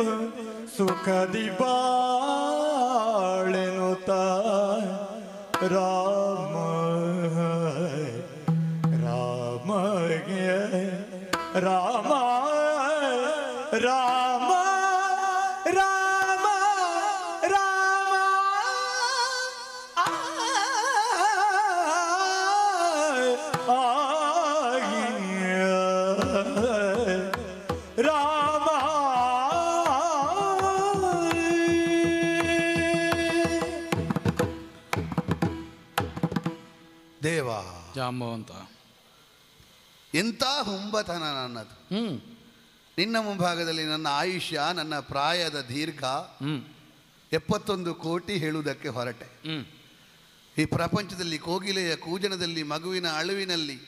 ಸುಖದಿ ಬಾಳೆನುತ ರಾಮ ರಾಮ ರಾಮ ರಾಮ ರಾಮ ರಾಮ ರಾಮ. ದೇವ, ಜಾಂಬವಂತ, ಎಂಥ ಹುಂಬತನ ನನ್ನದು. ನಿನ್ನ ಮುಂಭಾಗದಲ್ಲಿ ನನ್ನ ಆಯುಷ್ಯ, ನನ್ನ ಪ್ರಾಯದ ದೀರ್ಘ 71 ಕೋಟಿ ಹೇಳುವುದಕ್ಕೆ ಹೊರಟೆ. ಈ ಪ್ರಪಂಚದಲ್ಲಿ ಕೋಗಿಲೆಯ ಕೂಜನದಲ್ಲಿ, ಮಗುವಿನ ಅಳುವಿನಲ್ಲಿ,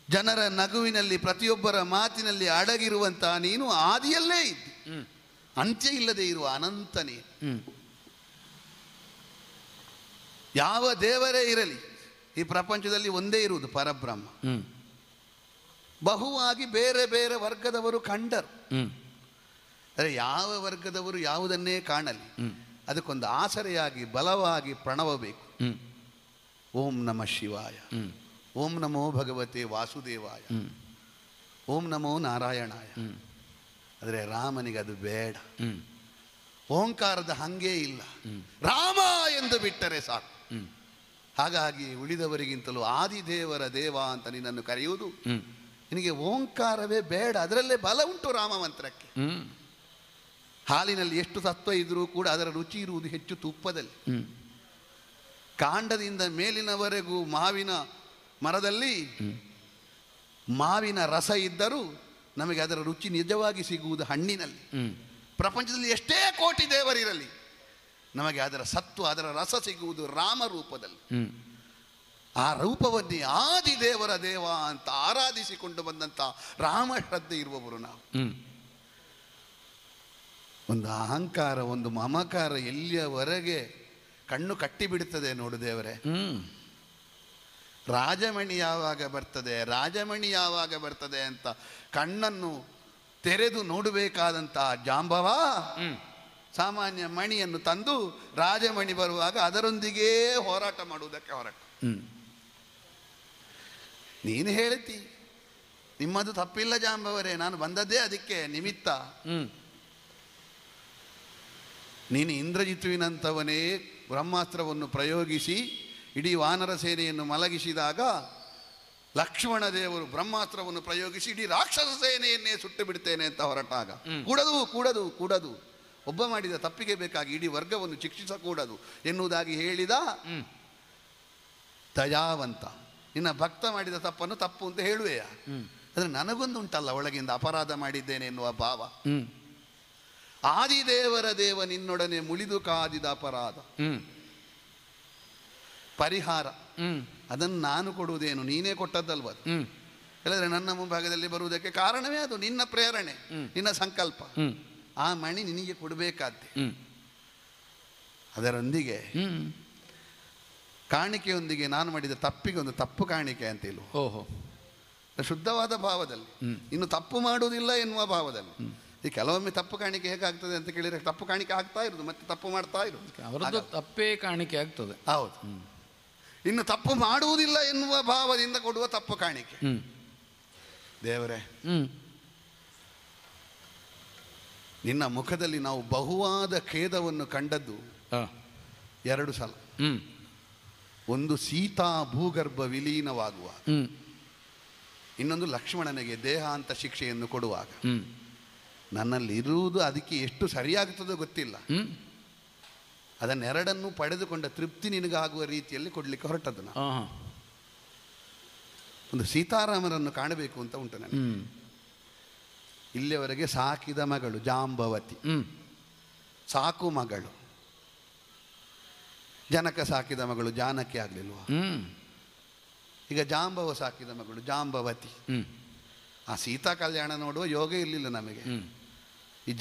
ಜನರ ನಗುವಿನಲ್ಲಿ, ಪ್ರತಿಯೊಬ್ಬರ ಮಾತಿನಲ್ಲಿ ಅಡಗಿರುವಂಥ ನೀನು ಆದಿಯಲ್ಲೇ ಇದ್ದಿ, ಅಂತ್ಯ ಇಲ್ಲದೆ ಇರುವ ಅನಂತ ನೀನು. ಯಾವ ದೇವರೇ ಇರಲಿ, ಈ ಪ್ರಪಂಚದಲ್ಲಿ ಒಂದೇ ಇರುವುದು ಪರಬ್ರಹ್ಮ. ಬಹುವಾಗಿ ಬೇರೆ ಬೇರೆ ವರ್ಗದವರು ಕಂಡರು. ಅಂದರೆ ಯಾವ ವರ್ಗದವರು ಯಾವುದನ್ನೇ ಕಾಣಲಿ, ಅದಕ್ಕೊಂದು ಆಸರೆಯಾಗಿ ಬಲವಾಗಿ ಪ್ರಣವ ಬೇಕು. ಓಂ ನಮಃ ಶಿವಾಯ, ಓಂ ನಮೋ ಭಗವತೆ ವಾಸುದೇವಾಯ, ಓಂ ನಮೋ ನಾರಾಯಣಾಯ. ಆದರೆ ರಾಮನಿಗೆ ಅದು ಬೇಡ. ಓಂಕಾರದ ಹಂಗೇ ಇಲ್ಲ, ರಾಮ ಎಂದು ಬಿಟ್ಟರೆ ಸಾಕು. ಹಾಗಾಗಿ ಉಳಿದವರಿಗಿಂತಲೂ ಆದಿದೇವರ ದೇವ ಅಂತ ನಿನ್ನನ್ನು ಕರೆಯುವುದು. ನಿನಗೆ ಓಂಕಾರವೇ ಬೇಡ, ಅದರಲ್ಲೇ ಬಲ ಉಂಟು ರಾಮ ಮಂತ್ರಕ್ಕೆ. ಹಾಲಿನಲ್ಲಿ ಎಷ್ಟು ತತ್ವ ಇದ್ರೂ ಕೂಡ ಅದರ ರುಚಿ ಇರುವುದು ಹೆಚ್ಚು ತುಪ್ಪದಲ್ಲಿ. ಕಾಂಡದಿಂದ ಮೇಲಿನವರೆಗೂ ಮಾವಿನ ಮರದಲ್ಲಿ ಮಾವಿನ ರಸ ಇದ್ದರೂ ನಮಗೆ ಅದರ ರುಚಿ ನಿಜವಾಗಿ ಸಿಗುವುದು ಹಣ್ಣಿನಲ್ಲಿ. ಪ್ರಪಂಚದಲ್ಲಿ ಎಷ್ಟೇ ಕೋಟಿ ದೇವರಿರಲಿ, ನಮಗೆ ಅದರ ಸತ್ವ, ಅದರ ರಸ ಸಿಗುವುದು ರಾಮ ರೂಪದಲ್ಲಿ. ಆ ರೂಪವನ್ನೇ ಆದಿದೇವರ ದೇವ ಅಂತ ಆರಾಧಿಸಿಕೊಂಡು ಬಂದಂಥ ರಾಮ ಶ್ರದ್ಧೆ ಇರುವವರು ನಾವು. ಒಂದು ಅಹಂಕಾರ, ಒಂದು ಮಮಕಾರ ಎಲ್ಲಿಯವರೆಗೆ ಕಣ್ಣು ಕಟ್ಟಿಬಿಡುತ್ತದೆ ನೋಡು ದೇವರೇ. ರಾಜಮಣಿ ಯಾವಾಗ ಬರ್ತದೆ, ರಾಜಮಣಿ ಯಾವಾಗ ಬರ್ತದೆ ಅಂತ ಕಣ್ಣನ್ನು ತೆರೆದು ನೋಡಬೇಕಾದಂತಹ ಜಾಂಬವ ಸಾಮಾನ್ಯ ಮಣಿಯನ್ನು ತಂದು ರಾಜಮಣಿ ಬರುವಾಗ ಅದರೊಂದಿಗೇ ಹೋರಾಟ ಮಾಡುವುದಕ್ಕೆ ಹೊರಟ. ನೀನು ಹೇಳ್ತಿ ನಿಮ್ಮದು ತಪ್ಪಿಲ್ಲ ಜಾಂಬವರೇ, ನಾನು ಬಂದದ್ದೇ ಅದಕ್ಕೆ ನಿಮಿತ್ತ. ನೀನು ಇಂದ್ರಜಿತುವಿನಂಥವನೇ ಬ್ರಹ್ಮಾಸ್ತ್ರವನ್ನು ಪ್ರಯೋಗಿಸಿ ಇಡೀ ವಾನರ ಸೇನೆಯನ್ನು ಮಲಗಿಸಿದಾಗ ಲಕ್ಷ್ಮಣ ದೇವರು ಬ್ರಹ್ಮಾಸ್ತ್ರವನ್ನು ಪ್ರಯೋಗಿಸಿ ಇಡೀ ರಾಕ್ಷಸ ಸೇನೆಯನ್ನೇ ಸುಟ್ಟು ಬಿಡ್ತೇನೆ ಅಂತ ಹೊರಟಾಗ ಕೂಡದು ಒಬ್ಬ ಮಾಡಿದ ತಪ್ಪಿಗೆ ಬೇಕಾಗಿ ಇಡೀ ವರ್ಗವನ್ನು ಶಿಕ್ಷಿಸಕೂಡದು ಎನ್ನುವುದಾಗಿ ಹೇಳಿದ ದಯಾವಂತ. ನಿನ್ನ ಭಕ್ತ ಮಾಡಿದ ತಪ್ಪನ್ನು ತಪ್ಪು ಅಂತ ಹೇಳುವೆಯ? ಆದರೆ ನನಗೊಂದು ಉಂಟಲ್ಲ ಒಳಗಿಂದ ಅಪರಾಧ ಮಾಡಿದ್ದೇನೆ ಎನ್ನುವ ಭಾವ. ಆದಿದೇವರ ದೇವ ನಿನ್ನೊಡನೆ ಮುಳಿದು ಕಾದಿದ ಅಪರಾಧ ಪರಿಹಾರ, ಅದನ್ನು ನಾನು ಕೊಡುವುದೇನು, ನೀನೇ ಕೊಟ್ಟದ್ದಲ್ವದು. ಇಲ್ಲದ್ರೆ ನನ್ನ ಮುಂಭಾಗದಲ್ಲಿ ಬರುವುದಕ್ಕೆ ಕಾರಣವೇ ಅದು ನಿನ್ನ ಪ್ರೇರಣೆ, ನಿನ್ನ ಸಂಕಲ್ಪ. ಆ ಮಣಿ ನಿನಗೆ ಕೊಡಬೇಕಾದ್ದೆ. ಅದರೊಂದಿಗೆ ಕಾಣಿಕೆಯೊಂದಿಗೆ ನಾನು ಮಾಡಿದ ತಪ್ಪಿಗೆ ಒಂದು ತಪ್ಪು ಕಾಣಿಕೆ ಅಂತ ಇಲ್ವ? ಓಹೋ, ಶುದ್ಧವಾದ ಭಾವದಲ್ಲಿ, ಇನ್ನು ತಪ್ಪು ಮಾಡುವುದಿಲ್ಲ ಎನ್ನುವ ಭಾವದಲ್ಲಿ. ಈ ಕೆಲವೊಮ್ಮೆ ತಪ್ಪು ಕಾಣಿಕೆ ಹೇಗಾಗ್ತದೆ ಅಂತ ಕೇಳಿದ್ರೆ ತಪ್ಪು ಕಾಣಿಕೆ ಆಗ್ತಾ ಇರೋದು, ಮತ್ತೆ ತಪ್ಪು ಮಾಡ್ತಾ ಇರೋದು, ಅವರದ್ದು ತಪ್ಪೇ ಕಾಣಿಕೆ ಆಗ್ತದೆ. ಹೌದು. ಇನ್ನು ತಪ್ಪು ಮಾಡುವುದಿಲ್ಲ ಎನ್ನುವ ಭಾವದಿಂದ ಕೊಡುವ ತಪ್ಪು ಕಾಣಿಕೆ. ದೇವರೇ, ನಿನ್ನ ಮುಖದಲ್ಲಿ ನಾವು ಬಹುವಾದ ಖೇದವನ್ನು ಕಂಡದ್ದು 2 ಸಲ. ಒಂದು ಸೀತಾ ಭೂಗರ್ಭ ವಿಲೀನವಾಗುವ, ಇನ್ನೊಂದು ಲಕ್ಷ್ಮಣನಿಗೆ ದೇಹಾಂತ ಶಿಕ್ಷೆಯನ್ನು ಕೊಡುವಾಗ. ನನ್ನಲ್ಲಿ ಇರುವುದು ಅದಕ್ಕೆ ಎಷ್ಟು ಸರಿಯಾಗುತ್ತದೋ ಗೊತ್ತಿಲ್ಲ. ಅದನ್ನೆರಡನ್ನೂ ಪಡೆದುಕೊಂಡ ತೃಪ್ತಿ ನಿನಗಾಗುವ ರೀತಿಯಲ್ಲಿ ಕೊಡ್ಲಿಕ್ಕೆ ಹೊರಟದ್ದು ನಾನು. ಒಂದು ಸೀತಾರಾಮರನ್ನು ಕಾಣಬೇಕು ಅಂತ ಉಂಟು ನನಗೆ. ಇಲ್ಲಿಯವರೆಗೆ ಸಾಕಿದ ಮಗಳು ಜಾಂಬವತಿ, ಸಾಕು ಮಗಳು. ಜನಕ ಸಾಕಿದ ಮಗಳು ಜಾನಕಿ ಆಗ್ಲಿಲ್ವಾ? ಈಗ ಜಾಂಬವ ಸಾಕಿದ ಮಗಳು ಜಾಂಬವತಿ. ಆ ಸೀತಾ ಕಲ್ಯಾಣ ನೋಡುವ ಯೋಗ ಇರಲಿಲ್ಲ ನಮಗೆ. ಈ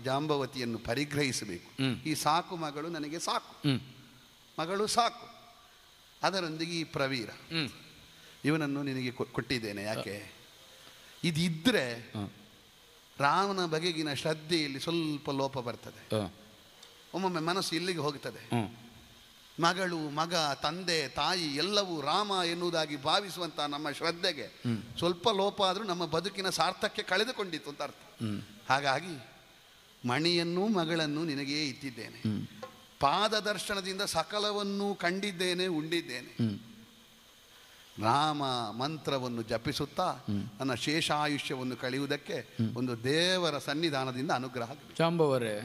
ಜಾಂಬವತಿಯನ್ನು ಪರಿಗ್ರಹಿಸಬೇಕು. ಈ ಸಾಕು ಮಗಳು ನನಗೆ ಸಾಕು, ಮಗಳು ಸಾಕು. ಅದರೊಂದಿಗೆ ಈ ಪ್ರವೀರ, ಇವನನ್ನು ನಿನಗೆ ಕೊಟ್ಟಿದ್ದೇನೆ. ಯಾಕೆ? ಇದಿದ್ರೆ ರಾಮನ ಬಗೆಗಿನ ಶ್ರದ್ಧೆಯಲ್ಲಿ ಸ್ವಲ್ಪ ಲೋಪ ಬರ್ತದೆ. ಒಮ್ಮೊಮ್ಮೆ ಮನಸ್ಸು ಇಲ್ಲಿಗೆ ಹೋಗ್ತದೆ. ಮಗಳು, ಮಗ, ತಂದೆ, ತಾಯಿ ಎಲ್ಲವೂ ರಾಮ ಎನ್ನುವುದಾಗಿ ಭಾವಿಸುವಂತಹ ನಮ್ಮ ಶ್ರದ್ಧೆಗೆ ಸ್ವಲ್ಪ ಲೋಪ ಆದರೂ ನಮ್ಮ ಬದುಕಿನ ಸಾರ್ಥಕ್ಯ ಕಳೆದುಕೊಂಡಿತ್ತು ಅಂತ ಅರ್ಥ. ಹಾಗಾಗಿ ಮಣಿಯನ್ನು ಮಗಳನ್ನು ನಿನಗೇ ಇಟ್ಟಿದ್ದೇನೆ. ಪಾದದರ್ಶನದಿಂದ ಸಕಲವನ್ನೂ ಕಂಡಿದ್ದೇನೆ, ಉಂಡಿದ್ದೇನೆ. ರಾಮ ಮಂತ್ರವನ್ನು ಜಪಿಸುತ್ತಾ ನನ್ನ ಶೇಷಾಯುಷ್ಯವನ್ನು ಕಳೆಯುವುದಕ್ಕೆ ಒಂದು ದೇವರ ಸನ್ನಿಧಾನದಿಂದ ಅನುಗ್ರಹ. ಜಾಂಬವರೇ,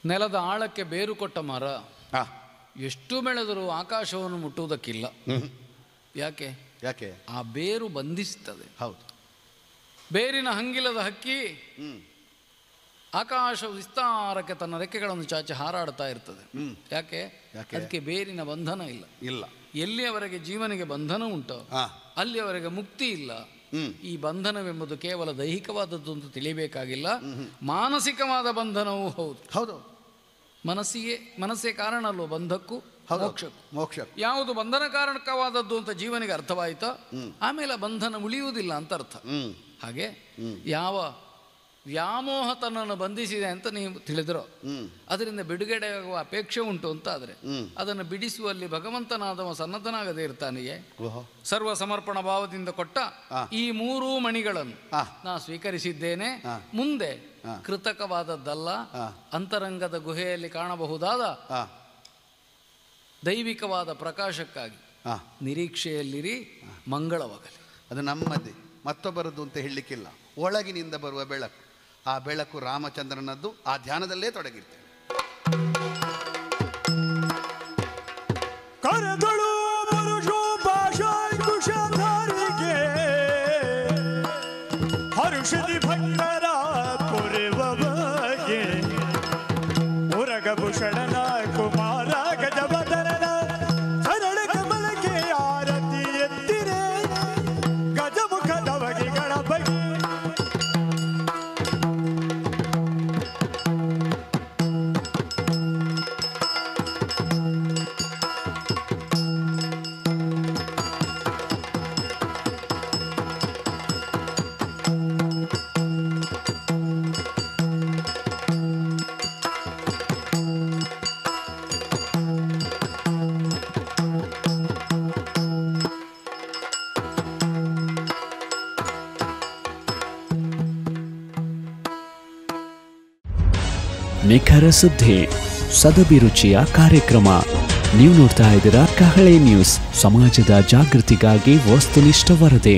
ನೆಲದ ಆಳಕ್ಕೆ ಬೇರು ಕೊಟ್ಟ ಮರ ಎಷ್ಟು ಬೆಳೆದರೂ ಆಕಾಶವನ್ನು ಮುಟ್ಟುವುದಕ್ಕಿಲ್ಲ. ಯಾಕೆ? ಯಾಕೆ? ಆ ಬೇರು ಬಂಧಿಸ್ತದೆ. ಹೌದು. ಬೇರಿನ ಹಂಗಿಲದ ಹಕ್ಕಿ ಆಕಾಶ ವಿಸ್ತಾರಕ್ಕೆ ತನ್ನ ರೆಕ್ಕೆಗಳನ್ನು ಚಾಚಿ ಹಾರಾಡ್ತಾ ಇರ್ತದೆ. ಯಾಕೆ? ಅದಕ್ಕೆ ಬೇರಿನ ಬಂಧನ ಇಲ್ಲ. ಎಲ್ಲಿಯವರೆಗೆ ಜೀವನಿಗೆ ಬಂಧನ ಉಂಟು ಅಲ್ಲಿಯವರೆಗೆ ಮುಕ್ತಿ ಇಲ್ಲ. ಈ ಬಂಧನವೆಂಬುದು ಕೇವಲ ದೈಹಿಕವಾದದ್ದು ಅಂತ ತಿಳಿಯಬೇಕಾಗಿಲ್ಲ, ಮಾನಸಿಕವಾದ ಬಂಧನವೂ ಹೌದು. ಮನಸ್ಸೇ ಕಾರಣ ಅಲ್ವ ಬಂಧಕ್ಕೂ ಮೋಕ್ಷಕ್ಕೂ. ಯಾವುದು ಬಂಧನಕಾರಕವಾದದ್ದು ಅಂತ ಜೀವನಿಗೆ ಅರ್ಥವಾಯಿತಾ, ಆಮೇಲೆ ಬಂಧನ ಉಳಿಯುವುದಿಲ್ಲ ಅಂತ ಅರ್ಥ. ಹಾಗೆ ಯಾವ ವ್ಯಾಮೋಹ ತನ್ನನ್ನು ಬಂಧಿಸಿದೆ ಅಂತ ನೀವು ತಿಳಿದ್ರು, ಅದರಿಂದ ಬಿಡುಗಡೆಯಾಗುವ ಅಪೇಕ್ಷೆ ಉಂಟು ಅಂತ ಆದರೆ ಅದನ್ನು ಬಿಡಿಸುವಲ್ಲಿ ಭಗವಂತನಾದವ ಸನ್ನದ್ಧನಾಗದೇ ಇರ್ತಾನೆಯೇ? ಸರ್ವ ಸಮರ್ಪಣ ಭಾವದಿಂದ ಕೊಟ್ಟ ಈ 3 ಮಣಿಗಳನ್ನು ನಾ ಸ್ವೀಕರಿಸಿದ್ದೇನೆ. ಮುಂದೆ ಕೃತಕವಾದದ್ದಲ್ಲ, ಅಂತರಂಗದ ಗುಹೆಯಲ್ಲಿ ಕಾಣಬಹುದಾದ ದೈವಿಕವಾದ ಪ್ರಕಾಶಕ್ಕಾಗಿ ನಿರೀಕ್ಷೆಯಲ್ಲಿರಿ. ಮಂಗಳವಾಗಲಿ. ಅದು ನಮ್ಮದೇ, ಮತ್ತೊಬ್ಬರದ್ದು ಅಂತ ಹೇಳಲಿಕ್ಕಿಲ್ಲ. ಒಳಗಿನಿಂದ ಬರುವ ಬೆಳಕು, ಆ ಬೆಳಕು ರಾಮಚಂದ್ರನದ್ದು. ಆ ಧ್ಯಾನದಲ್ಲೇ ತೊಡಗಿರ್ತೇವೆ. ಕರೆದಳು ಹರುಷದಿ ಭಕ್ತರ ಕೊರೆವಗೆ ಮುರಗಭೂಷಣನ ಕುಮಾರ ಗಜವದನನ ಸರಳ ಕಮಲಕ್ಕೆ ಆರತಿ ಎತ್ತಿರೆ ಗಜಮುಖದವಗೆ ಗಣಪತಿ. ನಿಖರ ಸುದ್ದಿ, ಸದಭಿರುಚಿಯ ಕಾರ್ಯಕ್ರಮ. ನೀವು ನೋಡ್ತಾ ಇದ್ದೀರಾ ಕಹಳೆ ನ್ಯೂಸ್, ಸಮಾಜದ ಜಾಗೃತಿಗಾಗಿ ವಸ್ತುನಿಷ್ಠ ವರದಿ.